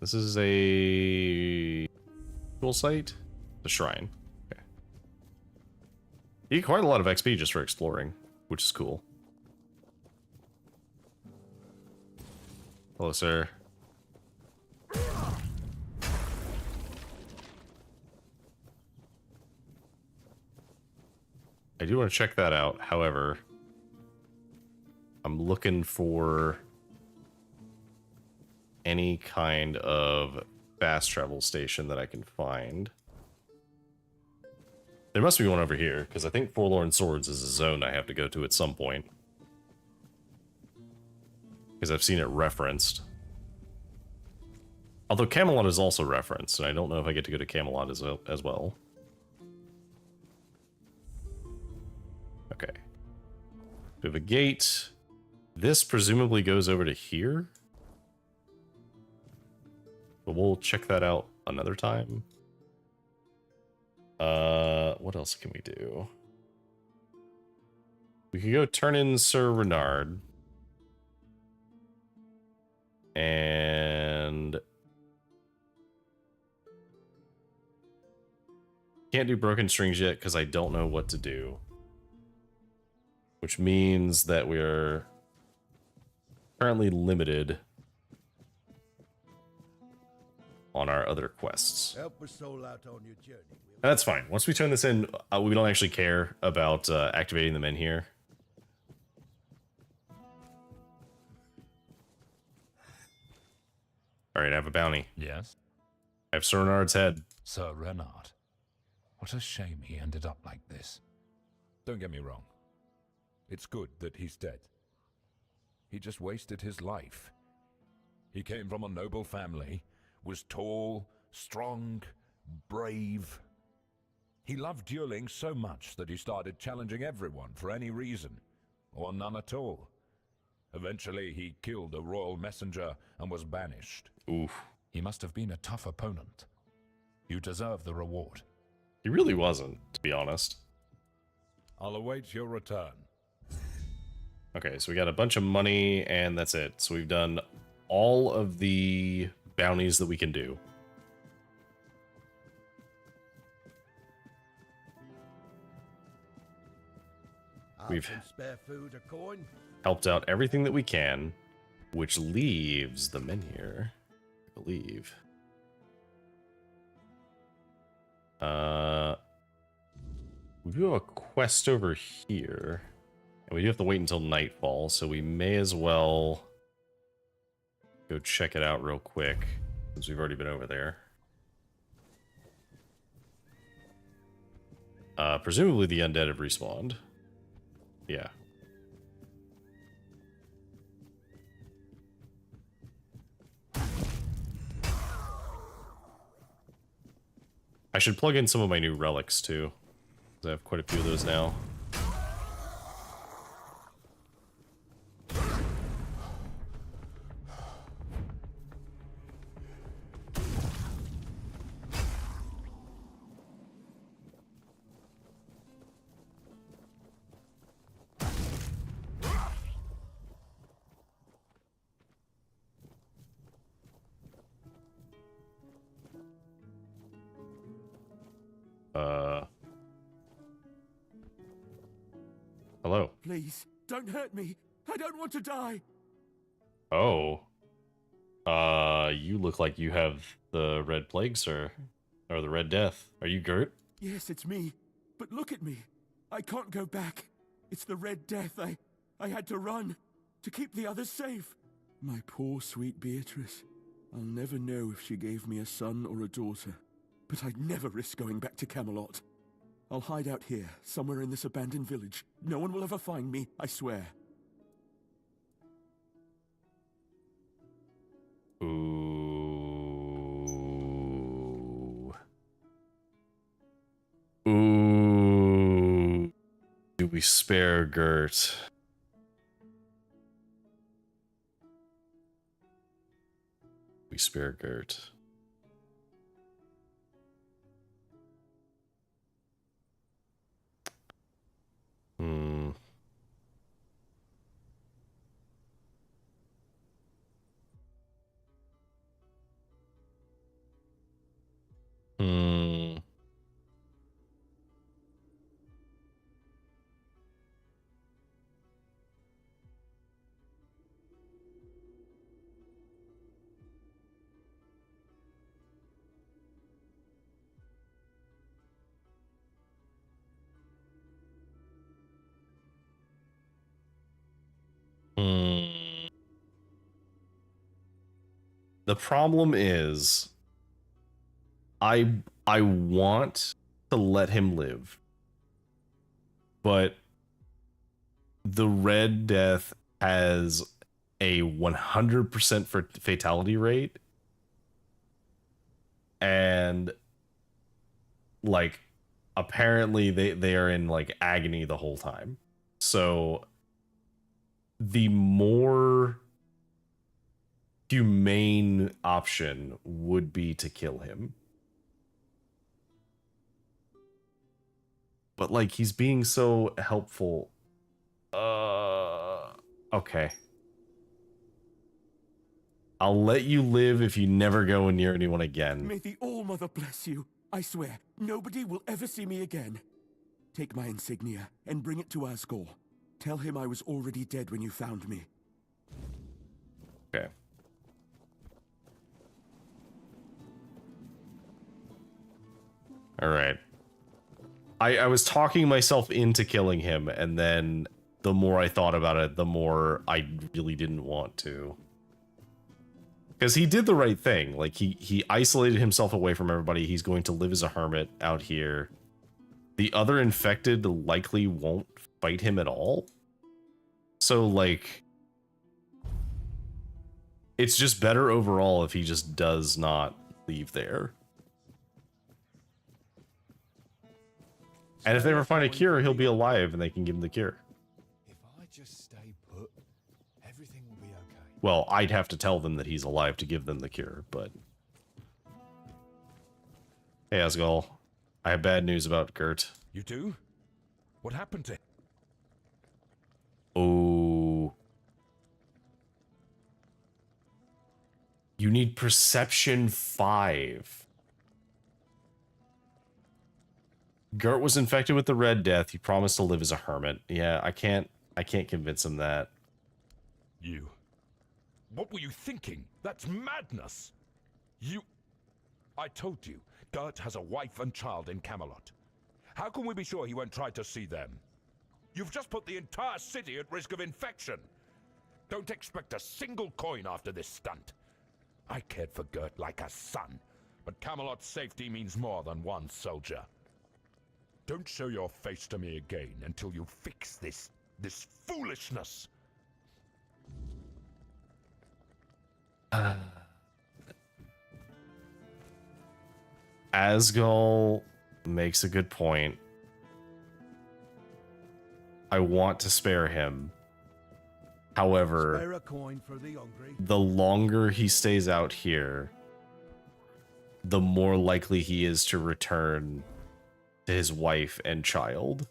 This is a... cool site? The shrine. Okay. You get quite a lot of XP just for exploring, which is cool. Hello, sir. I do want to check that out, however... I'm looking for any kind of fast travel station that I can find. There must be one over here, because I think Forlorn Swords is a zone I have to go to at some point. Because I've seen it referenced. Although Camelot is also referenced, and I don't know if I get to go to Camelot as well. Okay. We have a gate. This presumably goes over to here. But we'll check that out another time. What else can we do? We could go turn in Sir Renard. And... can't do broken strings yet because I don't know what to do. Which means that we're currently limited on our other quests. Help a soul out on your journey. And that's fine. Once we turn this in, we don't actually care about activating them in here. Alright, I have a bounty. Yes? I have Sir Renard's head. Sir Renard. What a shame he ended up like this. Don't get me wrong. It's good that he's dead. He just wasted his life. He came from a noble family, was tall, strong, brave. He loved dueling so much that he started challenging everyone for any reason, or none at all. Eventually, he killed a royal messenger and was banished. Oof. He must have been a tough opponent. You deserve the reward. He really wasn't, to be honest. I'll await your return. Okay, so we got a bunch of money, and that's it. So we've done all of the bounties that we can do. We've Some spare food or coin? helped out everything that we can, which leaves the men here, I believe. We do have a quest over here, and we do have to wait until nightfall, so we may as well go check it out real quick, since we've already been over there. Presumably the undead have respawned. Yeah. I should plug in some of my new relics too. 'Cause I have quite a few of those now. Hello. Please, don't hurt me. I don't want to die. Oh. You look like you have the Red Plague, sir. Or the Red Death. Are you Gert? Yes, it's me. But look at me. I can't go back. It's the Red Death. I had to run to keep the others safe. My poor sweet Beatrice. I'll never know if she gave me a son or a daughter. But I'd never risk going back to Camelot. I'll hide out here, somewhere in this abandoned village. No one will ever find me, I swear. Ooh. Ooh. Do we spare Gert? We spare Gert. Hmm. Hmm. Hmm. The problem is, I want to let him live, but the Red Death has a 100% for fatality rate, and like apparently they are in like agony the whole time. So the more humane option would be to kill him. But like he's being so helpful. Okay. I'll let you live if you never go near anyone again. May the All-Mother bless you. I swear, nobody will ever see me again. Take my insignia and bring it to Asgore. Tell him I was already dead when you found me. Okay. All right. I was talking myself into killing him, and then the more I thought about it, the more I really didn't want to. Because he did the right thing. Like, he isolated himself away from everybody. He's going to live as a hermit out here. The other infected likely won't fight him at all. So, like, it's just better overall if he just does not leave there. And if they ever find a cure, he'll be alive and they can give him the cure. If I just stay put, everything will be okay. Well, I'd have to tell them that he's alive to give them the cure, but... Hey, Asgore. I have bad news about Gert. You do? What happened to him? Oh. You need Perception 5. Gert was infected with the Red Death. He promised to live as a hermit. Yeah, I can't convince him that. You. What were you thinking? That's madness. I told you, Gert has a wife and child in Camelot. How can we be sure he won't try to see them? You've just put the entire city at risk of infection. Don't expect a single coin after this stunt. I cared for Gert like a son, but Camelot's safety means more than one soldier. Don't show your face to me again until you fix this foolishness. Asgal makes a good point. I want to spare him. However, Spare a coin for the hungry. the longer he stays out here, the more likely he is to return to his wife and child.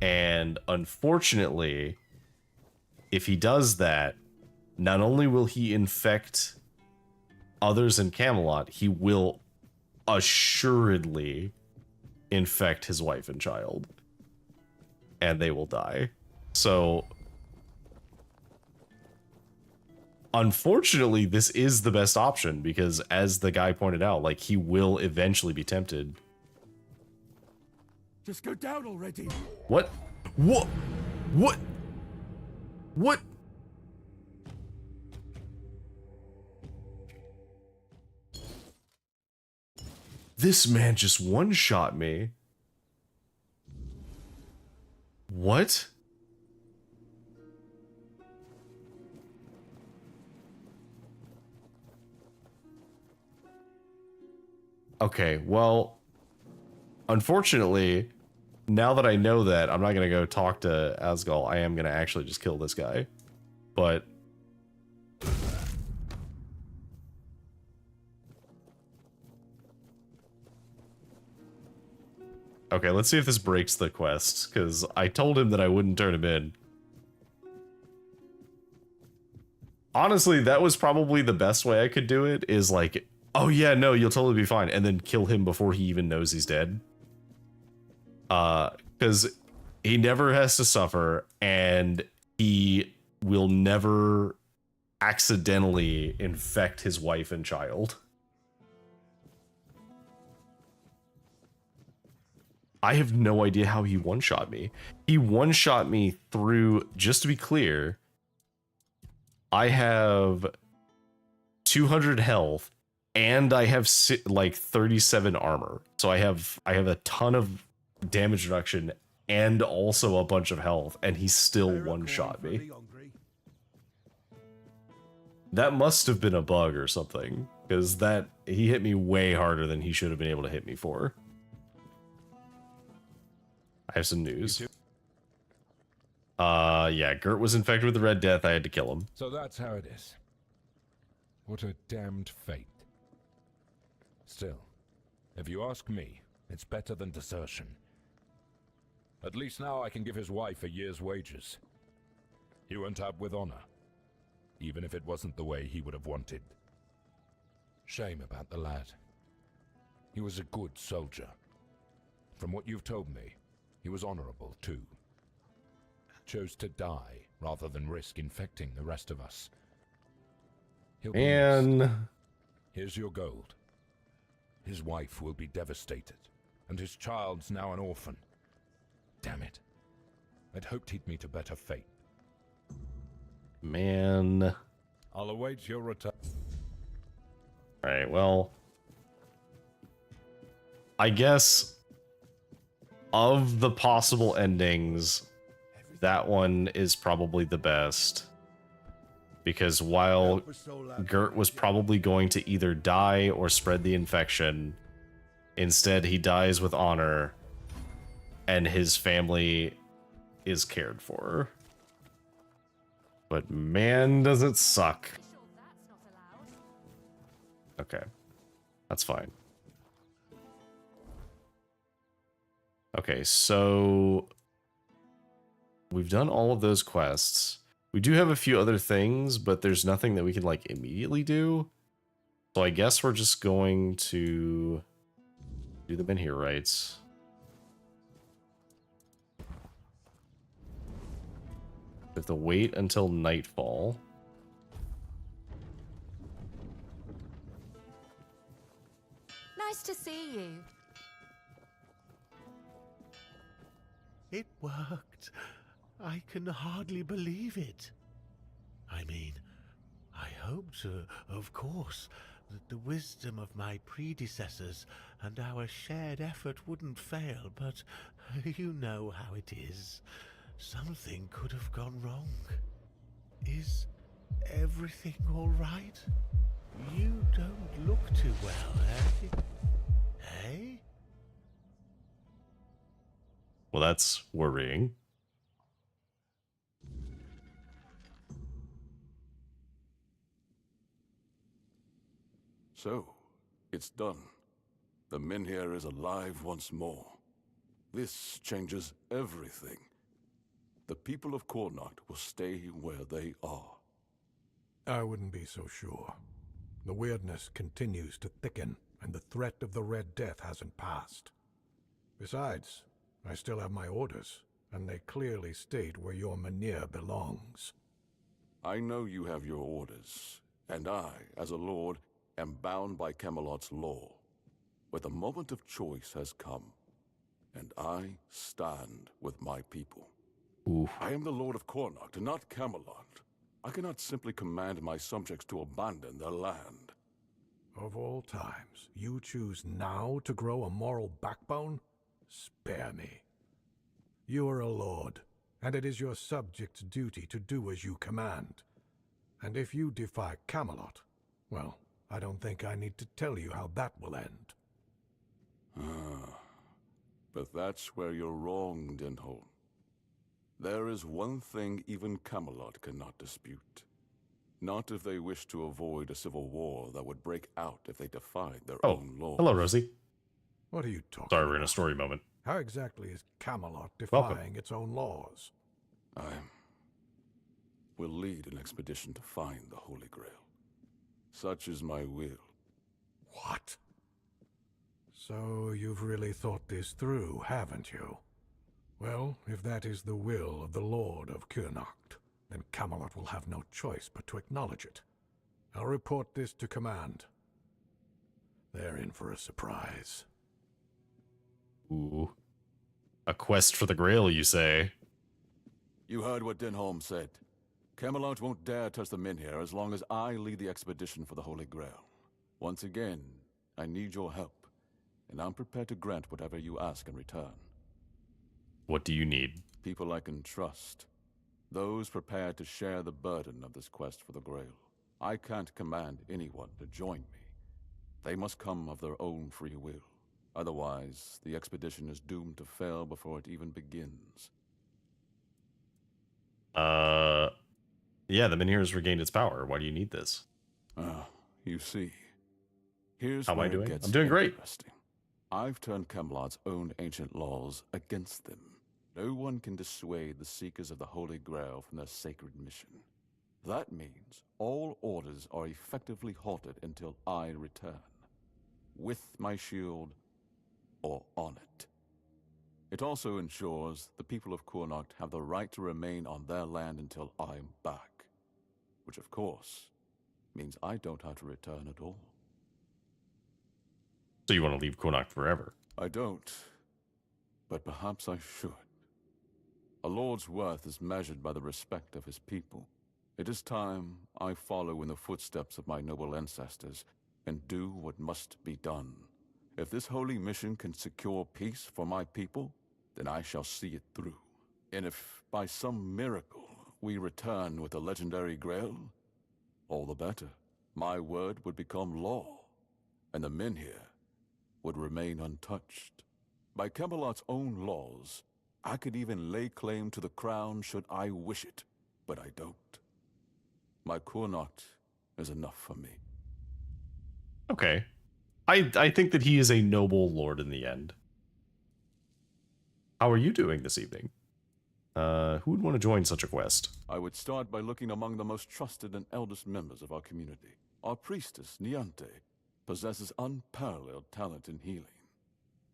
And unfortunately, if he does that, not only will he infect others in Camelot, he will assuredly infect his wife and child. And they will die. So, unfortunately, this is the best option because, as the guy pointed out, like, he will eventually be tempted. Just go down already. What? What? What? What? This man just one-shot me. What? Okay, well, unfortunately, now that I know that, I'm not going to go talk to Asgal. I am going to actually just kill this guy. But okay, let's see if this breaks the quest, because I told him that I wouldn't turn him in. Honestly, that was probably the best way I could do it, is like, oh yeah, no, you'll totally be fine, and then kill him before he even knows he's dead. Because he never has to suffer, and he will never accidentally infect his wife and child. I have no idea how he one-shot me. He one-shot me through, just to be clear, I have 200 health and I have like 37 armor. So I have a ton of damage reduction and also a bunch of health, and he still one-shot me. That must have been a bug or something, because he hit me way harder than he should have been able to hit me for. I have some news. Yeah, Gert was infected with the Red Death. I had to kill him. So that's how it is. What a damned fate. Still, if you ask me, it's better than desertion. At least now I can give his wife a year's wages. He went out with honor, even if it wasn't the way he would have wanted. Shame about the lad. He was a good soldier. From what you've told me, he was honorable too. Chose to die rather than risk infecting the rest of us. He'll be missed. Here's your gold. His wife will be devastated, and his child's now an orphan. Damn it. I'd hoped he'd meet a better fate. Man. I'll await your return. Alright, well, I guess of the possible endings, that one is probably the best. Because while Gert was probably going to either die or spread the infection, instead he dies with honor, and his family is cared for. But man, does it suck. Okay, that's fine. Okay, so we've done all of those quests. We do have a few other things, but there's nothing that we can like immediately do. So I guess we're just going to do the Menhir rites. We have to wait until nightfall. Nice to see you. It worked. I can hardly believe it. I mean, I hoped, of course, that the wisdom of my predecessors and our shared effort wouldn't fail, but you know how it is. Something could have gone wrong. Is everything all right? You don't look too well, eh? Well, that's worrying. So, it's done. The Menhir is alive once more. This changes everything. The people of Connacht will stay where they are. I wouldn't be so sure. The weirdness continues to thicken, and the threat of the Red Death hasn't passed. Besides, I still have my orders, and they clearly state where your Menhir belongs. I know you have your orders, and I, as a lord, am bound by Camelot's law. But the moment of choice has come, and I stand with my people. Ooh. I am the Lord of Connacht, not Camelot. I cannot simply command my subjects to abandon their land. Of all times, you choose now to grow a moral backbone? Spare me. You are a lord, and it is your subjects' duty to do as you command. And if you defy Camelot, well, I don't think I need to tell you how that will end. But that's where you're wrong, Denholm. There is one thing even Camelot cannot dispute. Not if they wish to avoid a civil war that would break out if they defied their own laws. Hello, Rosie. What are you talking Sorry, we're in a story moment. How exactly is Camelot defying Welcome. its own laws? I will lead an expedition to find the Holy Grail. Such is my will. What? So you've really thought this through, haven't you? Well, if that is the will of the Lord of Connacht, then Camelot will have no choice but to acknowledge it. I'll report this to command. They're in for a surprise. Ooh. A quest for the Grail, you say? You heard what Denholm said. Camelot won't dare touch the Menhir as long as I lead the expedition for the Holy Grail. Once again, I need your help, and I'm prepared to grant whatever you ask in return. What do you need? People I can trust. Those prepared to share the burden of this quest for the Grail. I can't command anyone to join me. They must come of their own free will. Otherwise, the expedition is doomed to fail before it even begins. Yeah, the Menhir has regained its power. Why do you need this? You see. Here's How am I where it doing? gets I'm doing great. interesting. I've turned Camelot's own ancient laws against them. No one can dissuade the seekers of the Holy Grail from their sacred mission. That means all orders are effectively halted until I return. With my shield, or on it. It also ensures the people of Connacht have the right to remain on their land until I'm back. Which, of course, means I don't have to return at all. So you want to leave Connacht forever? I don't, but perhaps I should. A lord's worth is measured by the respect of his people. It is time I follow in the footsteps of my noble ancestors and do what must be done. If this holy mission can secure peace for my people, then I shall see it through. And if by some miracle we return with the legendary Grail, all the better. My word would become law, and the Menhir would remain untouched. By Camelot's own laws, I could even lay claim to the crown should I wish it, but I don't. My Connacht is enough for me. Okay. I think that he is a noble lord in the end. How are you doing this evening? Who would want to join such a quest? I would start by looking among the most trusted and eldest members of our community. Our priestess, Niante, possesses unparalleled talent in healing.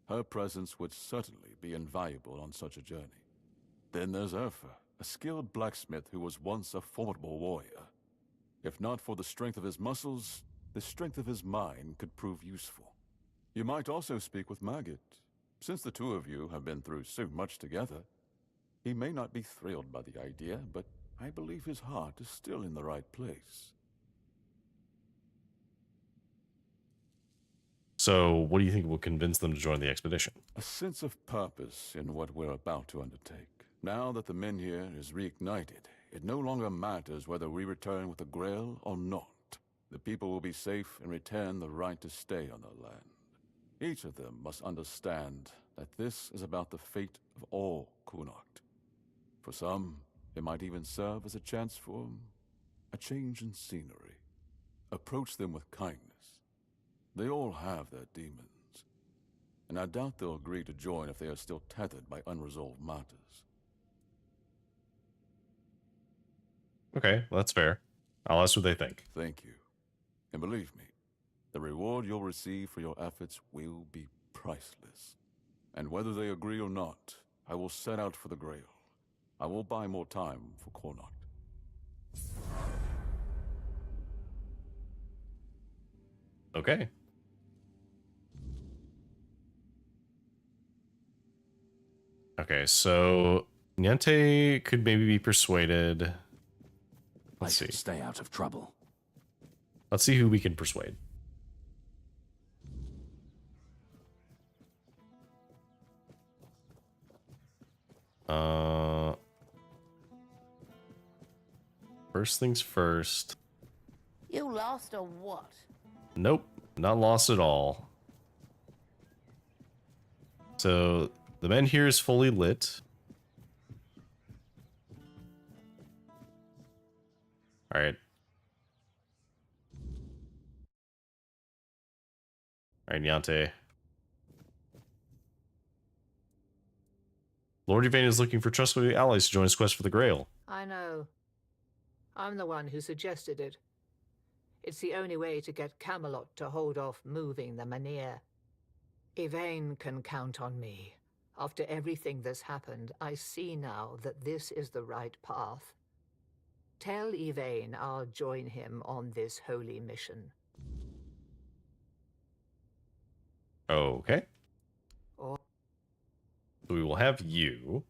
Her presence would certainly be invaluable on such a journey. Then there's Urfa, a skilled blacksmith who was once a formidable warrior. If not for the strength of his muscles, the strength of his mind could prove useful. You might also speak with Maggot. Since the two of you have been through so much together, he may not be thrilled by the idea, but I believe his heart is still in the right place. So, what do you think will convince them to join the expedition? A sense of purpose in what we're about to undertake. Now that the Menhir is reignited, it no longer matters whether we return with the Grail or not. The people will be safe and retain the right to stay on their land. Each of them must understand that this is about the fate of all Connacht. For some, it might even serve as a chance for a change in scenery. Approach them with kindness. They all have their demons, and I doubt they'll agree to join if they are still tethered by unresolved matters. Okay, well, that's fair. I'll ask what they think. Thank you. And believe me, the reward you'll receive for your efforts will be priceless. And whether they agree or not, I will set out for the Grail. I will buy more time for Connacht. Okay. Okay, so Niente could maybe be persuaded. Let's see. Stay out of trouble. Let's see who we can persuade. First things first. You lost or what? Nope, not lost at all. So the men here is fully lit. All right. All right, Niante. Lord Yvain is looking for trustworthy allies to join his quest for the Grail. I know. I'm the one who suggested it. It's the only way to get Camelot to hold off moving the Manir. Yvain can count on me. After everything that's happened, I see now that this is the right path. Tell Yvain I'll join him on this holy mission. Okay. Or So we will have you.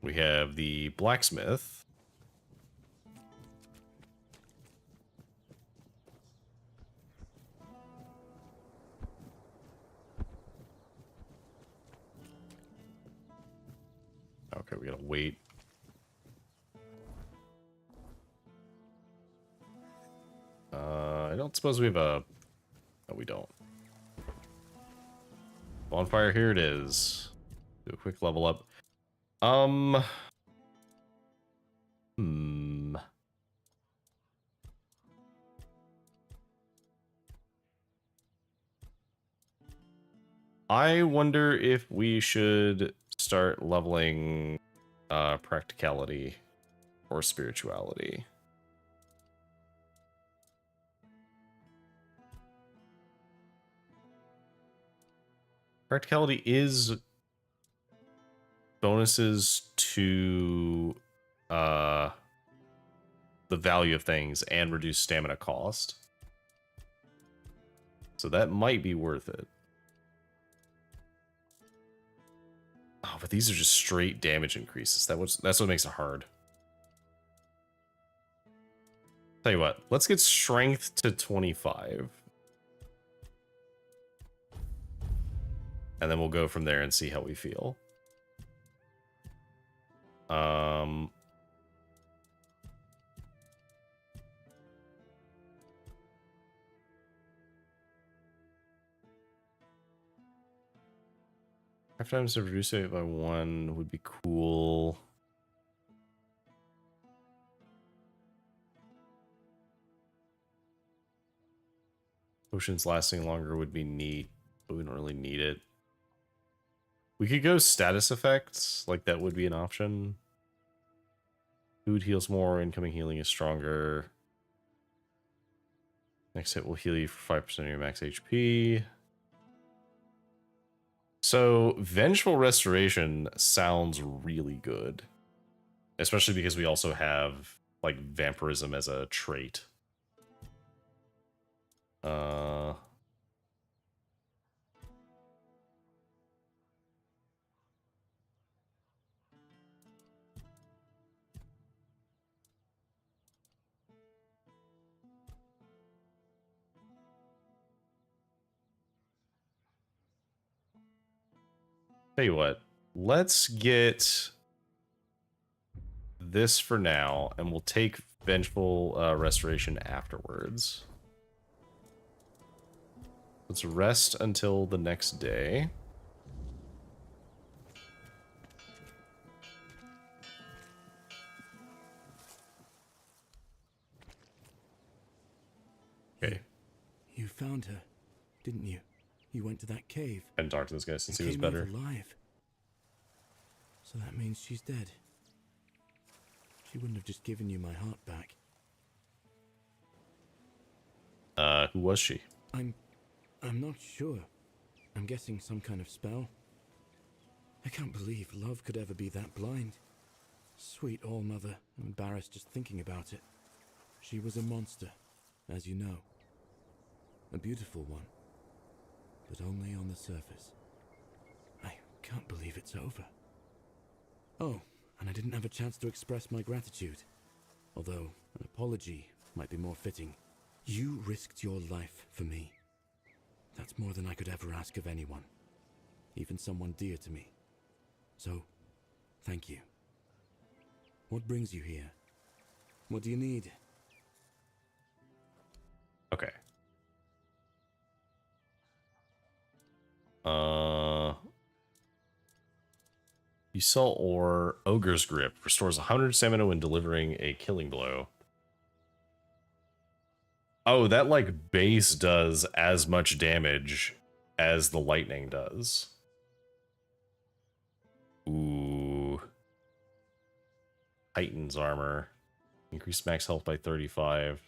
We have the blacksmith. Okay, we gotta wait. I don't suppose we have a... No, we don't. Bonfire, here it is. Do a quick level up. I wonder if we should start leveling practicality or spirituality. Practicality is bonuses to the value of things and reduce stamina cost. So that might be worth it. Oh, but these are just straight damage increases. That's what makes it hard. Tell you what, let's get strength to 25. And then we'll go from there and see how we feel. Half times to reduce it by 1 would be cool. Potions lasting longer would be neat, but we don't really need it. We could go status effects, like that would be an option. Food heals more, incoming healing is stronger. Next hit will heal you for 5% of your max HP. So, Vengeful Restoration sounds really good. Especially because we also have, like, Vampirism as a trait. Tell you what, let's get this for now, and we'll take Vengeful Restoration afterwards. Let's rest until the next day. Okay. You found her, didn't you? You went to that cave. Hadn't talked to this guy since he was came out better. alive. So that means she's dead. She wouldn't have just given you my heart back. Who was she? I'm not sure. I'm guessing some kind of spell. I can't believe love could ever be that blind. Sweet All-Mother, I'm embarrassed just thinking about it. She was a monster, as you know. A beautiful one, but only on the surface. I can't believe it's over. Oh, and I didn't have a chance to express my gratitude. Although, an apology might be more fitting. You risked your life for me. That's more than I could ever ask of anyone. Even someone dear to me. So, thank you. What brings you here? What do you need? Okay. You sell ore. Ogre's Grip restores 100 stamina when delivering a killing blow. Oh, that like base does as much damage as the lightning does. Ooh. Heightens armor. Increased max health by 35.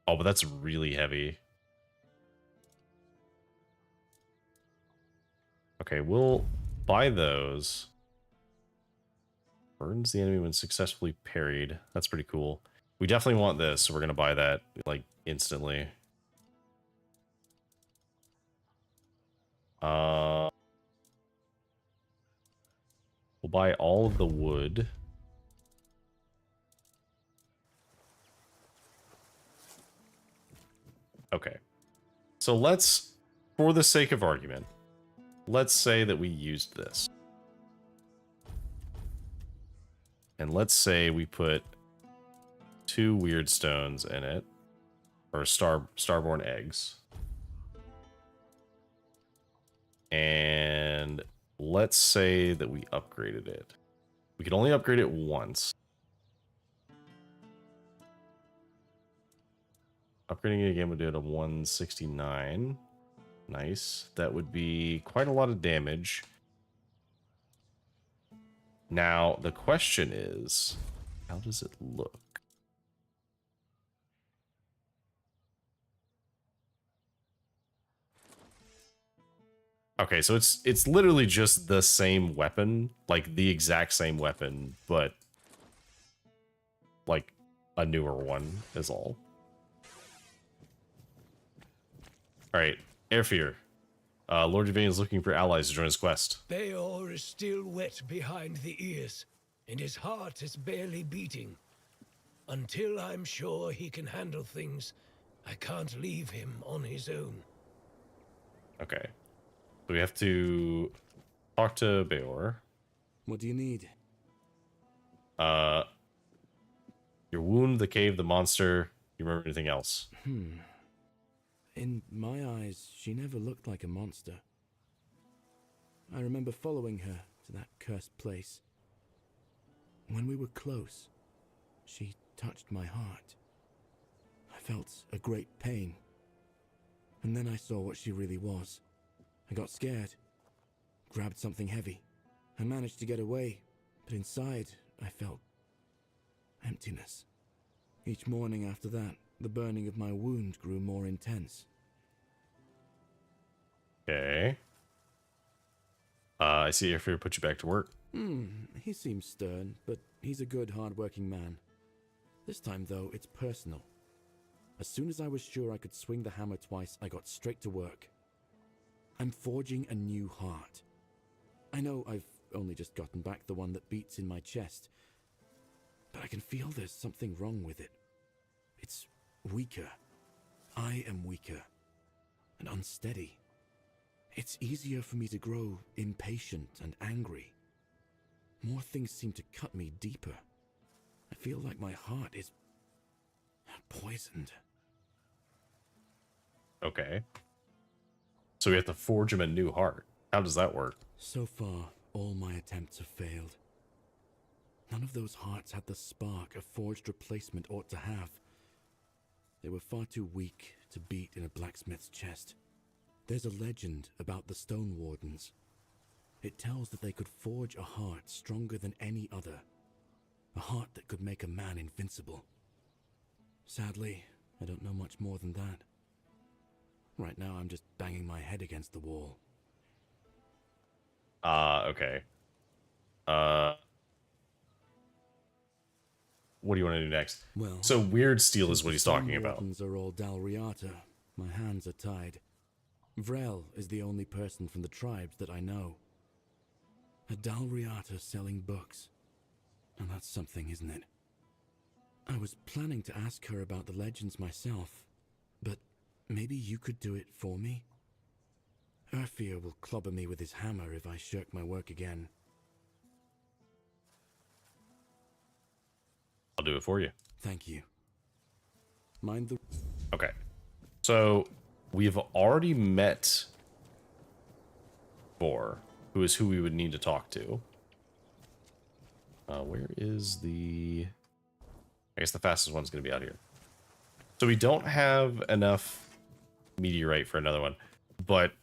Oh, but that's really heavy. Okay, we'll buy those. Burdens the enemy when successfully parried. That's pretty cool. We definitely want this, so we're going to buy that, like, instantly. We'll buy all of the wood. Okay. So let's, for the sake of argument, let's say that we used this. And let's say we put 2 weird stones in it. Or starborn eggs. And let's say that we upgraded it. We could only upgrade it once. Upgrading it again would do it a 169. Nice. That would be quite a lot of damage. Now, the question is, how does it look? Okay, so it's literally just the same weapon, like the exact same weapon, but like a newer one is all. Alright, Airfear. Lord Javane is looking for allies to join his quest. Beor is still wet behind the ears, and his heart is barely beating. Until I'm sure he can handle things, I can't leave him on his own. Okay. So we have to talk to Beor. What do you need? Your wound, the cave, the monster. You remember anything else? In my eyes, she never looked like a monster. I remember following her to that cursed place. When we were close, she touched my heart. I felt a great pain. And then I saw what she really was. I got scared, grabbed something heavy. I managed to get away, but inside I felt emptiness. Each morning after that, the burning of my wound grew more intense. Okay. I see Airfear put you back to work. He seems stern, but he's a good, hard-working man. This time, though, it's personal. As soon as I was sure I could swing the hammer twice, I got straight to work. I'm forging a new heart. I know I've only just gotten back the one that beats in my chest, but I can feel there's something wrong with it. It's weaker. I am weaker and unsteady. It's easier for me to grow impatient and angry. More things seem to cut me deeper. I feel like my heart is poisoned. Okay. So we have to forge him a new heart. How does that work? So far, all my attempts have failed. None of those hearts had the spark a forged replacement ought to have. They were far too weak to beat in a blacksmith's chest. There's a legend about the Stone Wardens. It tells that they could forge a heart stronger than any other. A heart that could make a man invincible. Sadly, I don't know much more than that. Right now, I'm just banging my head against the wall. Okay. What do you want to do next? Well, so weird steel is what he's talking about. The Wardens are all Dalriata. My hands are tied. Vrel is the only person from the tribes that I know. A Dalriata selling books. And that's something, isn't it? I was planning to ask her about the legends myself, but maybe you could do it for me? Urfir will clobber me with his hammer if I shirk my work again. I'll do it for you. Thank you. Mind the... Okay. So, we've already met Vor, who is who we would need to talk to. Where is the... I guess the fastest one's going to be out here. So we don't have enough meteorite for another one, but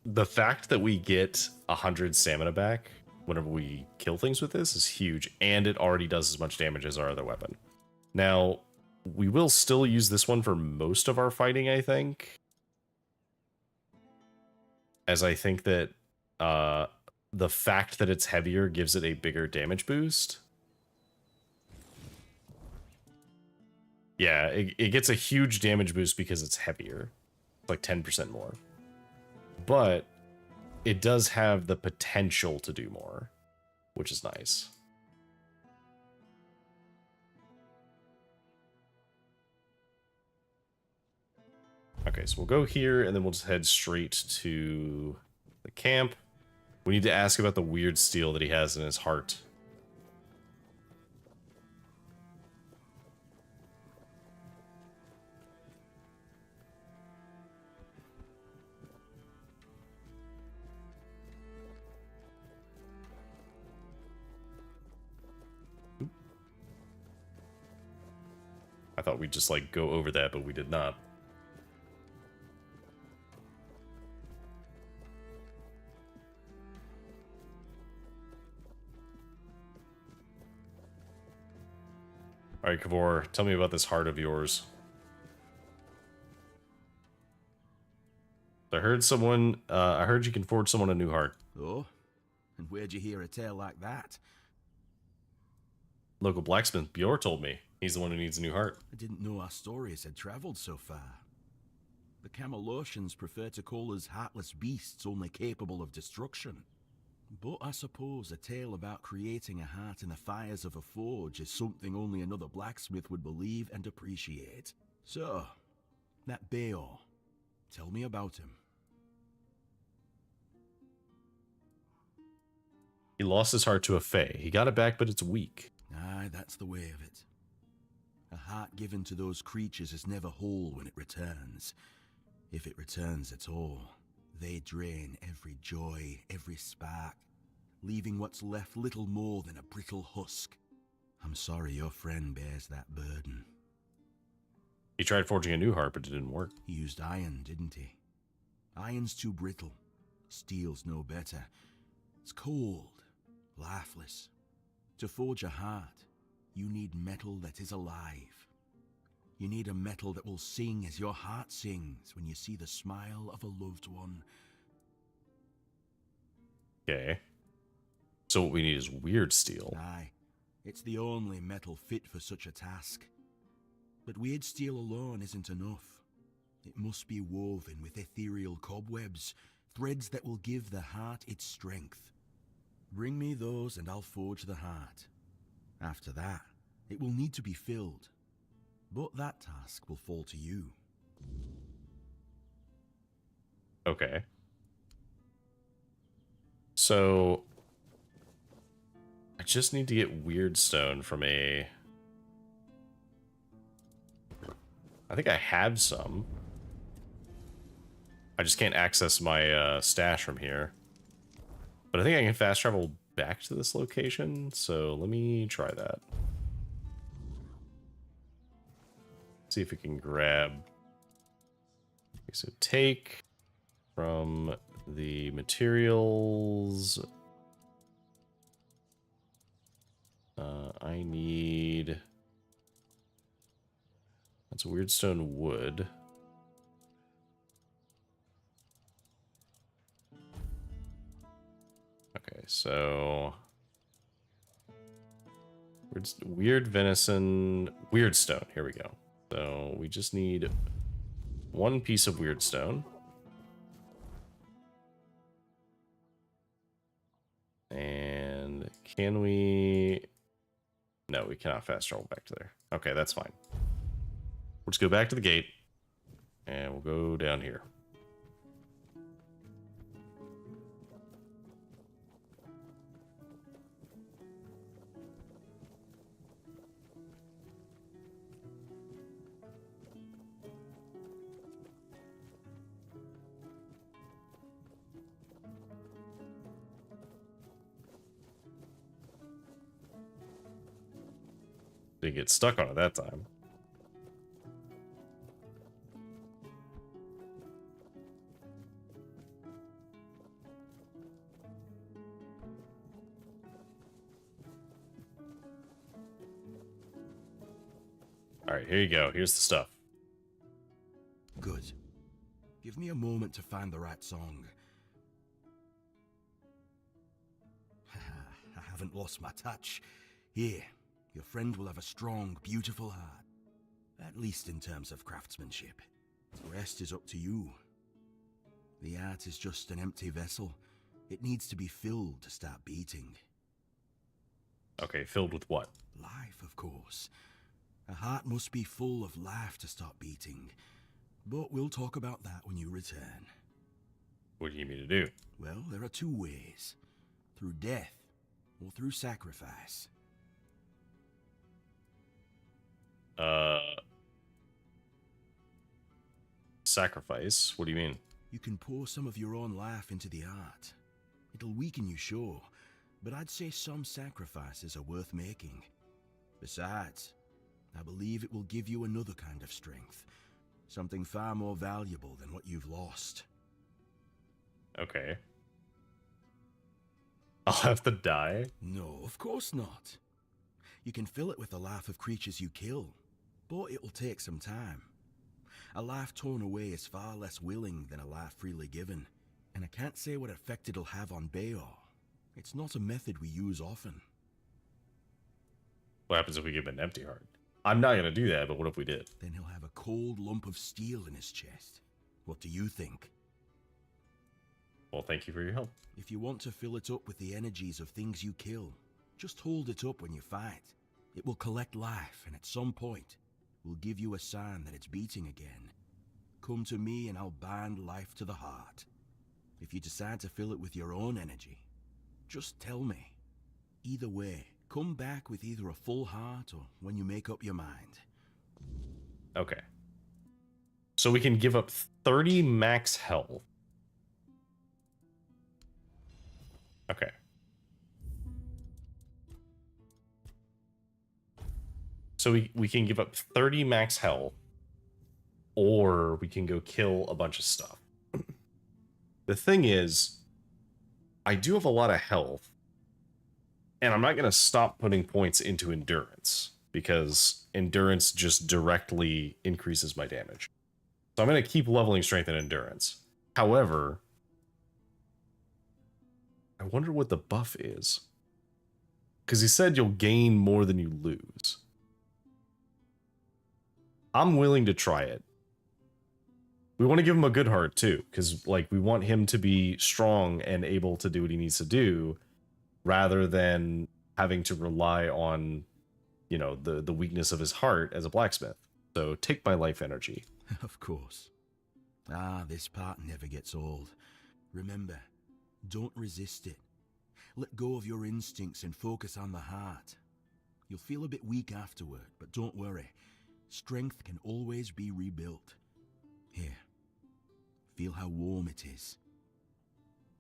the fact that we get 100 stamina back whenever we kill things with this is huge, and it already does as much damage as our other weapon. Now, we will still use this one for most of our fighting, I think. As I think that the fact that it's heavier gives it a bigger damage boost. Yeah, it gets a huge damage boost because it's heavier. It's like 10% more. But it does have the potential to do more, which is nice. Okay, so we'll go here, and then we'll just head straight to the camp. We need to ask about the weird steel that he has in his heart. I thought we'd just, like, go over that, but we did not. Alright, Kavor, tell me about this heart of yours. I heard you can forge someone a new heart. Oh? And where'd you hear a tale like that? Local blacksmith Bjor told me. He's the one who needs a new heart. I didn't know our stories had traveled so far. The Camelosians prefer to call us heartless beasts only capable of destruction. But I suppose a tale about creating a heart in the fires of a forge is something only another blacksmith would believe and appreciate. So, that Beor, tell me about him. He lost his heart to a fae. He got it back, but it's weak. Aye, that's the way of it. A heart given to those creatures is never whole when it returns. If it returns at all, they drain every joy, every spark, leaving what's left little more than a brittle husk. I'm sorry your friend bears that burden. He tried forging a new heart, but it didn't work. He used iron, didn't he? Iron's too brittle. Steel's no better. It's cold, lifeless. To forge a heart, you need metal that is alive. You need a metal that will sing as your heart sings when you see the smile of a loved one. Okay. So what we need is weird steel. Aye, it's the only metal fit for such a task. But weird steel alone isn't enough. It must be woven with ethereal cobwebs, threads that will give the heart its strength. Bring me those and I'll forge the heart. After that, it will need to be filled. But that task will fall to you. Okay. So I just need to get weird stone from a... I think I have some. I just can't access my stash from here. But I think I can fast travel back to this location, so let me try that. See if we can grab... Okay, so take from the materials... I need... That's weird stone wood. Okay, so... Weird venison... Weird stone, here we go. So we just need one piece of weird stone. And can we... No, we cannot fast travel back to there. Okay, that's fine. We'll just go back to the gate, and we'll go down here. Didn't get stuck on it that time. Alright, here you go. Here's the stuff. Good. Give me a moment to find the right song. I haven't lost my touch. Here, your friend will have a strong, beautiful heart. At least in terms of craftsmanship. The rest is up to you. The art is just an empty vessel. It needs to be filled to start beating. Okay, filled with what? Life, of course. A heart must be full of life to start beating. But we'll talk about that when you return. What do you mean to do? Well, there are two ways. Through death, or through sacrifice. Sacrifice? What do you mean? You can pour some of your own life into the art. It'll weaken you, sure, but I'd say some sacrifices are worth making. Besides, I believe it will give you another kind of strength. Something far more valuable than what you've lost. Okay. I'll have to die? No, of course not. You can fill it with the life of creatures you kill, but it will take some time. A life torn away is far less willing than a life freely given, and I can't say what effect it'll have on Bayor. It's not a method we use often. What happens if we give him an empty heart? I'm not gonna do that, but what if we did? Then he'll have a cold lump of steel in his chest. What do you think? Well, thank you for your help. If you want to fill it up with the energies of things you kill, just hold it up when you fight. It will collect life, and at some point, will give you a sign that it's beating again. Come to me and I'll bind life to the heart. If you decide to fill it with your own energy, just tell me. Either way, come back with either a full heart or when you make up your mind. Okay. So we can give up 30 max health. Okay. So we can give up 30 max health, or we can go kill a bunch of stuff. The thing is, I do have a lot of health, and I'm not going to stop putting points into endurance, because endurance just directly increases my damage. So I'm going to keep leveling strength and endurance. However, I wonder what the buff is. Because he said you'll gain more than you lose. I'm willing to try it. We want to give him a good heart too, because like we want him to be strong and able to do what he needs to do, rather than having to rely on, you know, the weakness of his heart as a blacksmith. So take my life energy. Of course. This part never gets old. Remember, don't resist it. Let go of your instincts and focus on the heart. You'll feel a bit weak afterward, but don't worry. Strength can always be rebuilt. Here, feel how warm it is.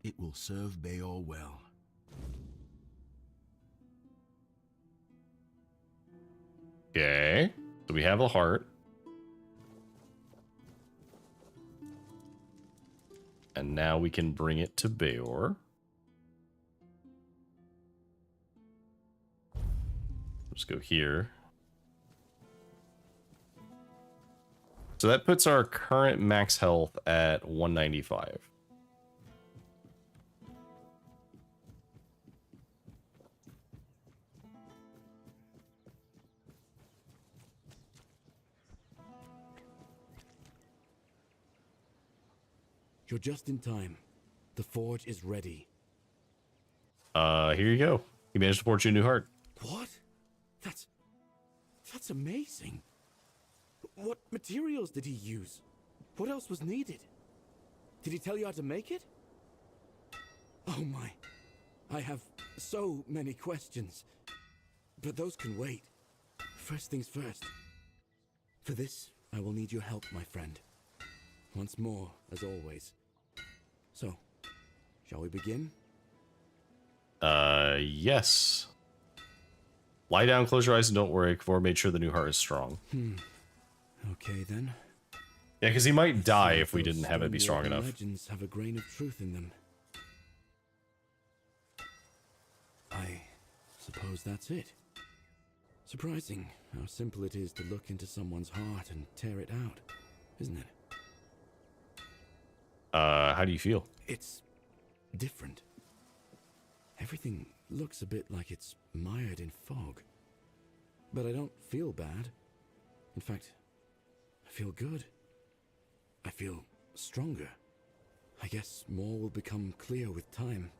It will serve Bayor well. Okay, so we have a heart. And now we can bring it to Bayor. Let's go here. So that puts our current max health at 195. You're just in time. The forge is ready. Here you go. You managed to forge you a new heart. What? That's amazing. What materials did he use? What else was needed? Did he tell you how to make it? Oh my. I have so many questions. But those can wait. First things first. For this, I will need your help, my friend. Once more, as always. So, shall we begin? Yes. Lie down, close your eyes, and don't worry. Kavor made sure the new heart is strong. Okay then. Yeah, because he might die if we didn't have it be strong enough. Legends have a grain of truth in them. I suppose that's it. Surprising how simple it is to look into someone's heart and tear it out, isn't it? How do you feel? It's different. Everything looks a bit like it's mired in fog. But I don't feel bad. In fact, I feel good. I feel stronger. I guess more will become clear with time.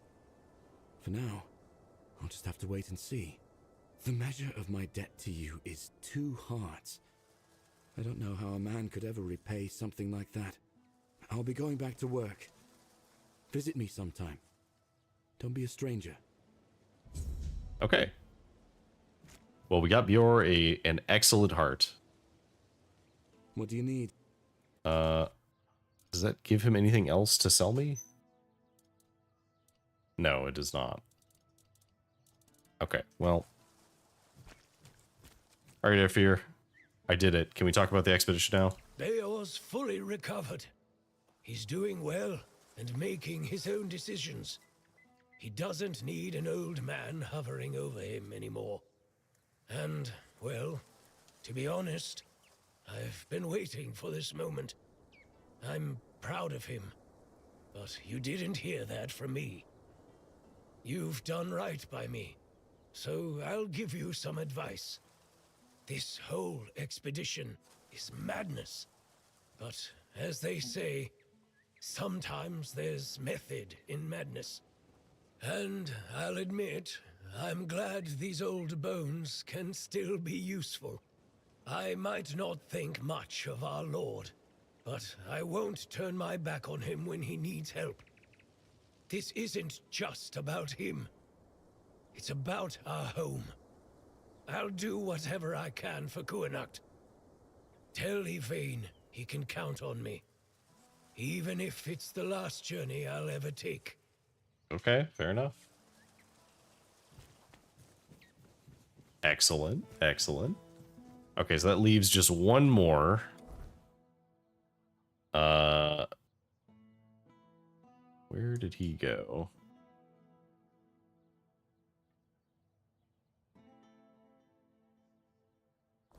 For now, I'll just have to wait and see. The measure of my debt to you is 2 hearts. I don't know how a man could ever repay something like that. I'll be going back to work. Visit me sometime. Don't be a stranger. Okay. Well, we got Bjor an excellent heart. What do you need? Does that give him anything else to sell me? No, it does not. Okay, well. Alright, Airfear. I did it. Can we talk about the expedition now? Bayor's fully recovered. He's doing well and making his own decisions. He doesn't need an old man hovering over him anymore. And, well, to be honest, I've been waiting for this moment. I'm proud of him, but you didn't hear that from me. You've done right by me, so I'll give you some advice. This whole expedition is madness, but as they say, sometimes there's method in madness. And I'll admit, I'm glad these old bones can still be useful. I might not think much of our Lord, but I won't turn my back on him when he needs help. This isn't just about him. It's about our home. I'll do whatever I can for Kuanacht. Tell Yvain he can count on me, even if it's the last journey I'll ever take. Okay, fair enough. Excellent, excellent. Okay, so that leaves just one more. Where did he go?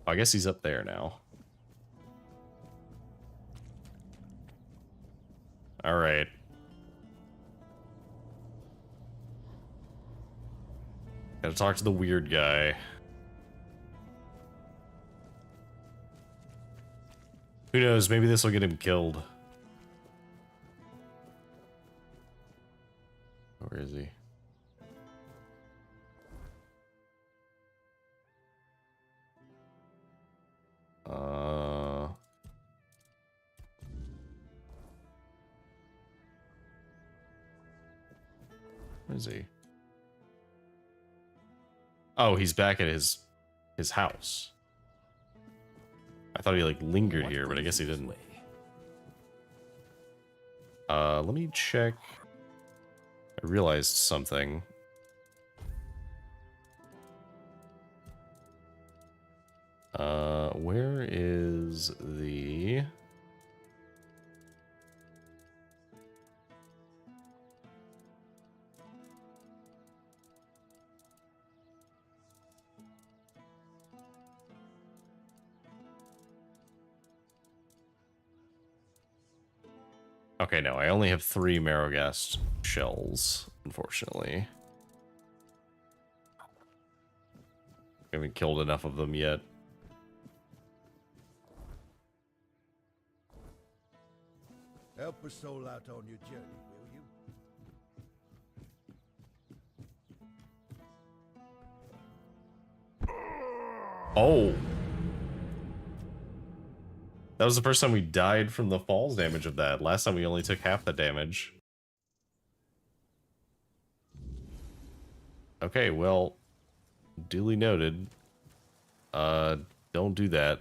I guess he's up there now. All right. Gotta talk to the weird guy. Who knows? Maybe this will get him killed. Where is he? Where is he? Oh, he's back at his house. I thought he like lingered here, but I guess he didn't. Let me check. I realized something. Where is the... Okay, no, I only have 3 Marrowghast shells, unfortunately. I haven't killed enough of them yet. Help a soul out on your journey, will you? Oh! That was the first time we died from the falls damage of that. Last time we only took half the damage. Okay, well, duly noted. Don't do that.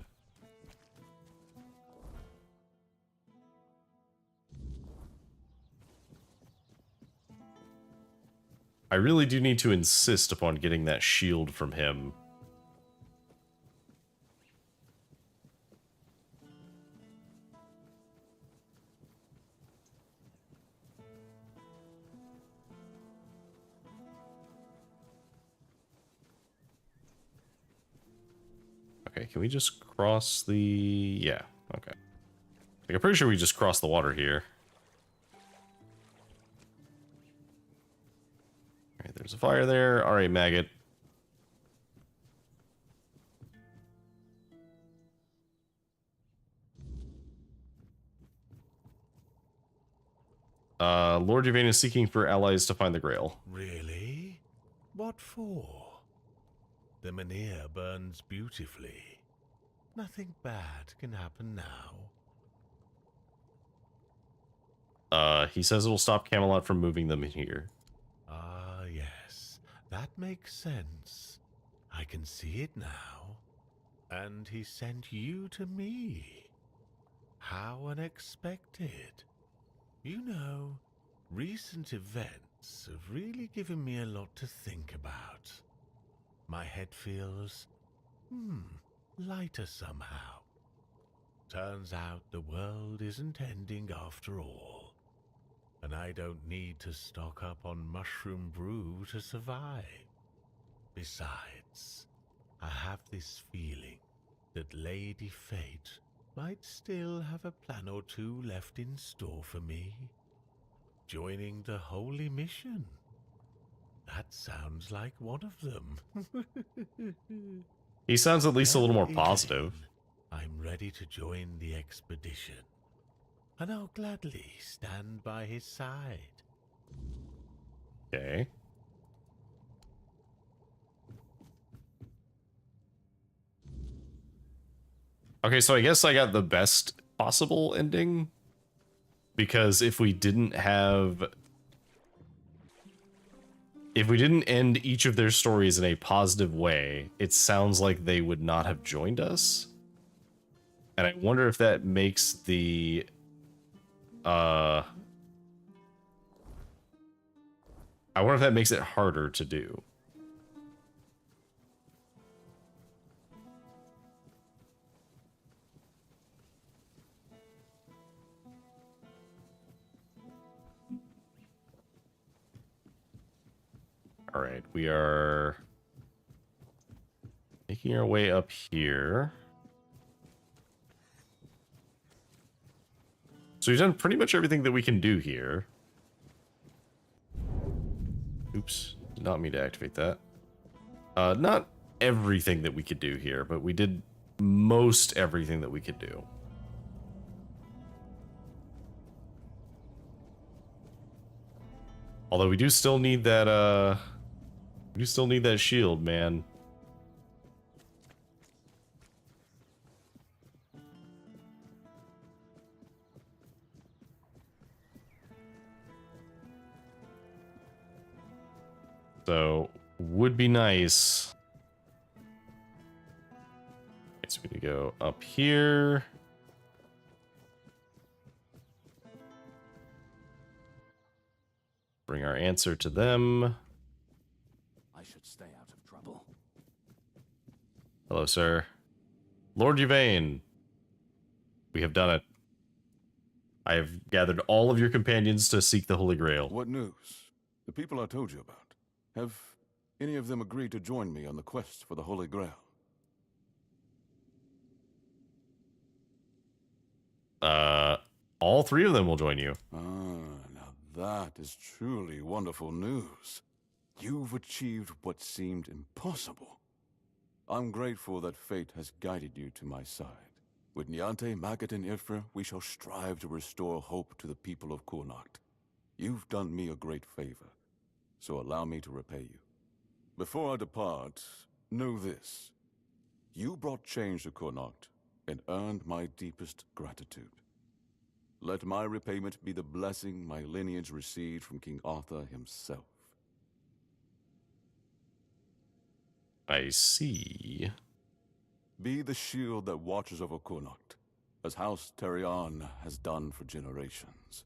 I really do need to insist upon getting that shield from him. Okay, can we just cross the... Yeah, okay. Like, I'm pretty sure we just crossed the water here. Alright, there's a fire there. Alright, maggot. Lord Yvain is seeking for allies to find the Grail. Really? What for? The Menhir burns beautifully. Nothing bad can happen now. He says it'll stop Camelot from moving them in here. Ah, yes. That makes sense. I can see it now. And he sent you to me. How unexpected. You know, recent events have really given me a lot to think about. My head feels, lighter somehow. Turns out the world isn't ending after all. And I don't need to stock up on mushroom brew to survive. Besides, I have this feeling that Lady Fate might still have a plan or two left in store for me. Joining the Holy Mission. That sounds like one of them. He sounds at least a little more Well, positive. I'm ready to join the expedition. And I'll gladly stand by his side. Okay. Okay, so I guess I got the best possible ending. Because if we didn't end each of their stories in a positive way, it sounds like they would not have joined us. And I wonder if that makes the... I wonder if that makes it harder to do. All right, we are making our way up here. So we've done pretty much everything that we can do here. Oops, did not mean to activate that. Not everything that we could do here, but we did most everything that we could do. Although we do still need that, shield, man. So, would be nice go up here. Bring our answer to them. I should stay out of trouble. Hello, sir. Lord Yvain. We have done it. I have gathered all of your companions to seek the Holy Grail. What news? The people I told you about. Have any of them agreed to join me on the quest for the Holy Grail? All 3 of them will join you. Now that is truly wonderful news. You've achieved what seemed impossible. I'm grateful that fate has guided you to my side. With Niante, Maggot, and Ifra, we shall strive to restore hope to the people of Kurnacht. You've done me a great favor, so allow me to repay you. Before I depart, know this. You brought change to Kurnacht and earned my deepest gratitude. Let my repayment be the blessing my lineage received from King Arthur himself. I see. Be the shield that watches over Kurnacht, as House Terion has done for generations.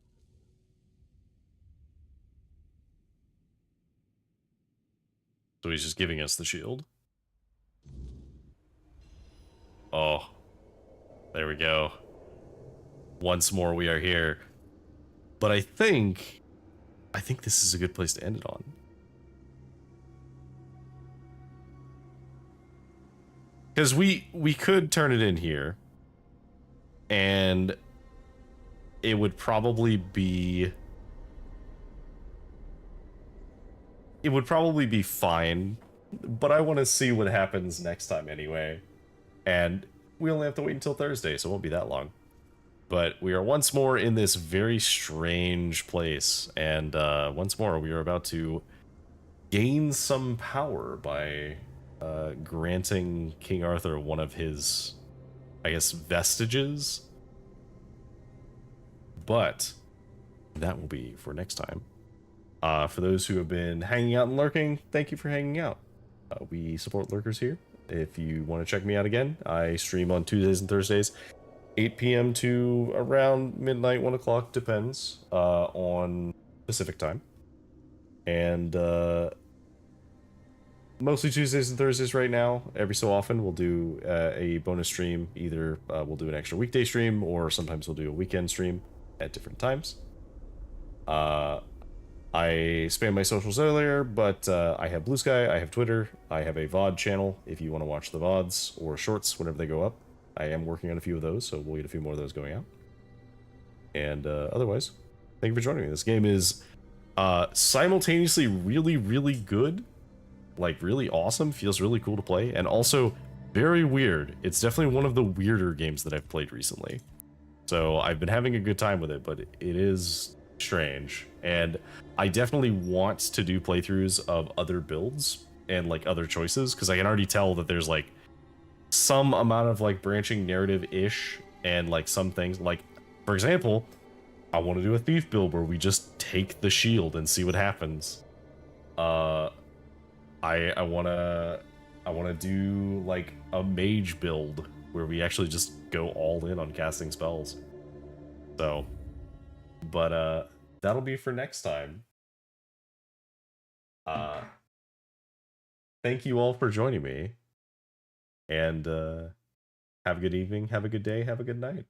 So he's just giving us the shield. Oh. There we go. Once more we are here. But I think this is a good place to end it on. Because we could turn it in here, and it would probably be fine, but I want to see what happens next time anyway. And we only have to wait until Thursday, so it won't be that long. But we are once more in this very strange place, and once more we are about to gain some power by granting King Arthur one of his, I guess, vestiges. But that will be for next time. For those who have been hanging out and lurking, thank you for hanging out. We support lurkers here. If you want to check me out again, I stream on Tuesdays and Thursdays, 8 p.m. to around midnight, 1 o'clock, depends, on Pacific time. And mostly Tuesdays and Thursdays right now. Every so often we'll do a bonus stream. Either we'll do an extra weekday stream, or sometimes we'll do a weekend stream at different times. I spammed my socials earlier, but I have Blue Sky, I have Twitter, I have a VOD channel if you want to watch the VODs or shorts whenever they go up. I am working on a few of those, so we'll get a few more of those going out. And otherwise, thank you for joining me. This game is simultaneously really, really good, like really awesome, feels really cool to play, and also very weird. It's definitely one of the weirder games that I've played recently. So I've been having a good time with it, but it is strange. And I definitely want to do playthroughs of other builds and like other choices, because I can already tell that there's like some amount of like branching narrative-ish, and like some things, like for example, I want to do a thief build where we just take the shield and see what happens. I want to do like a mage build where we actually just go all in on casting spells. So, but that'll be for next time. Thank you all for joining me, and have a good evening, have a good day, have a good night.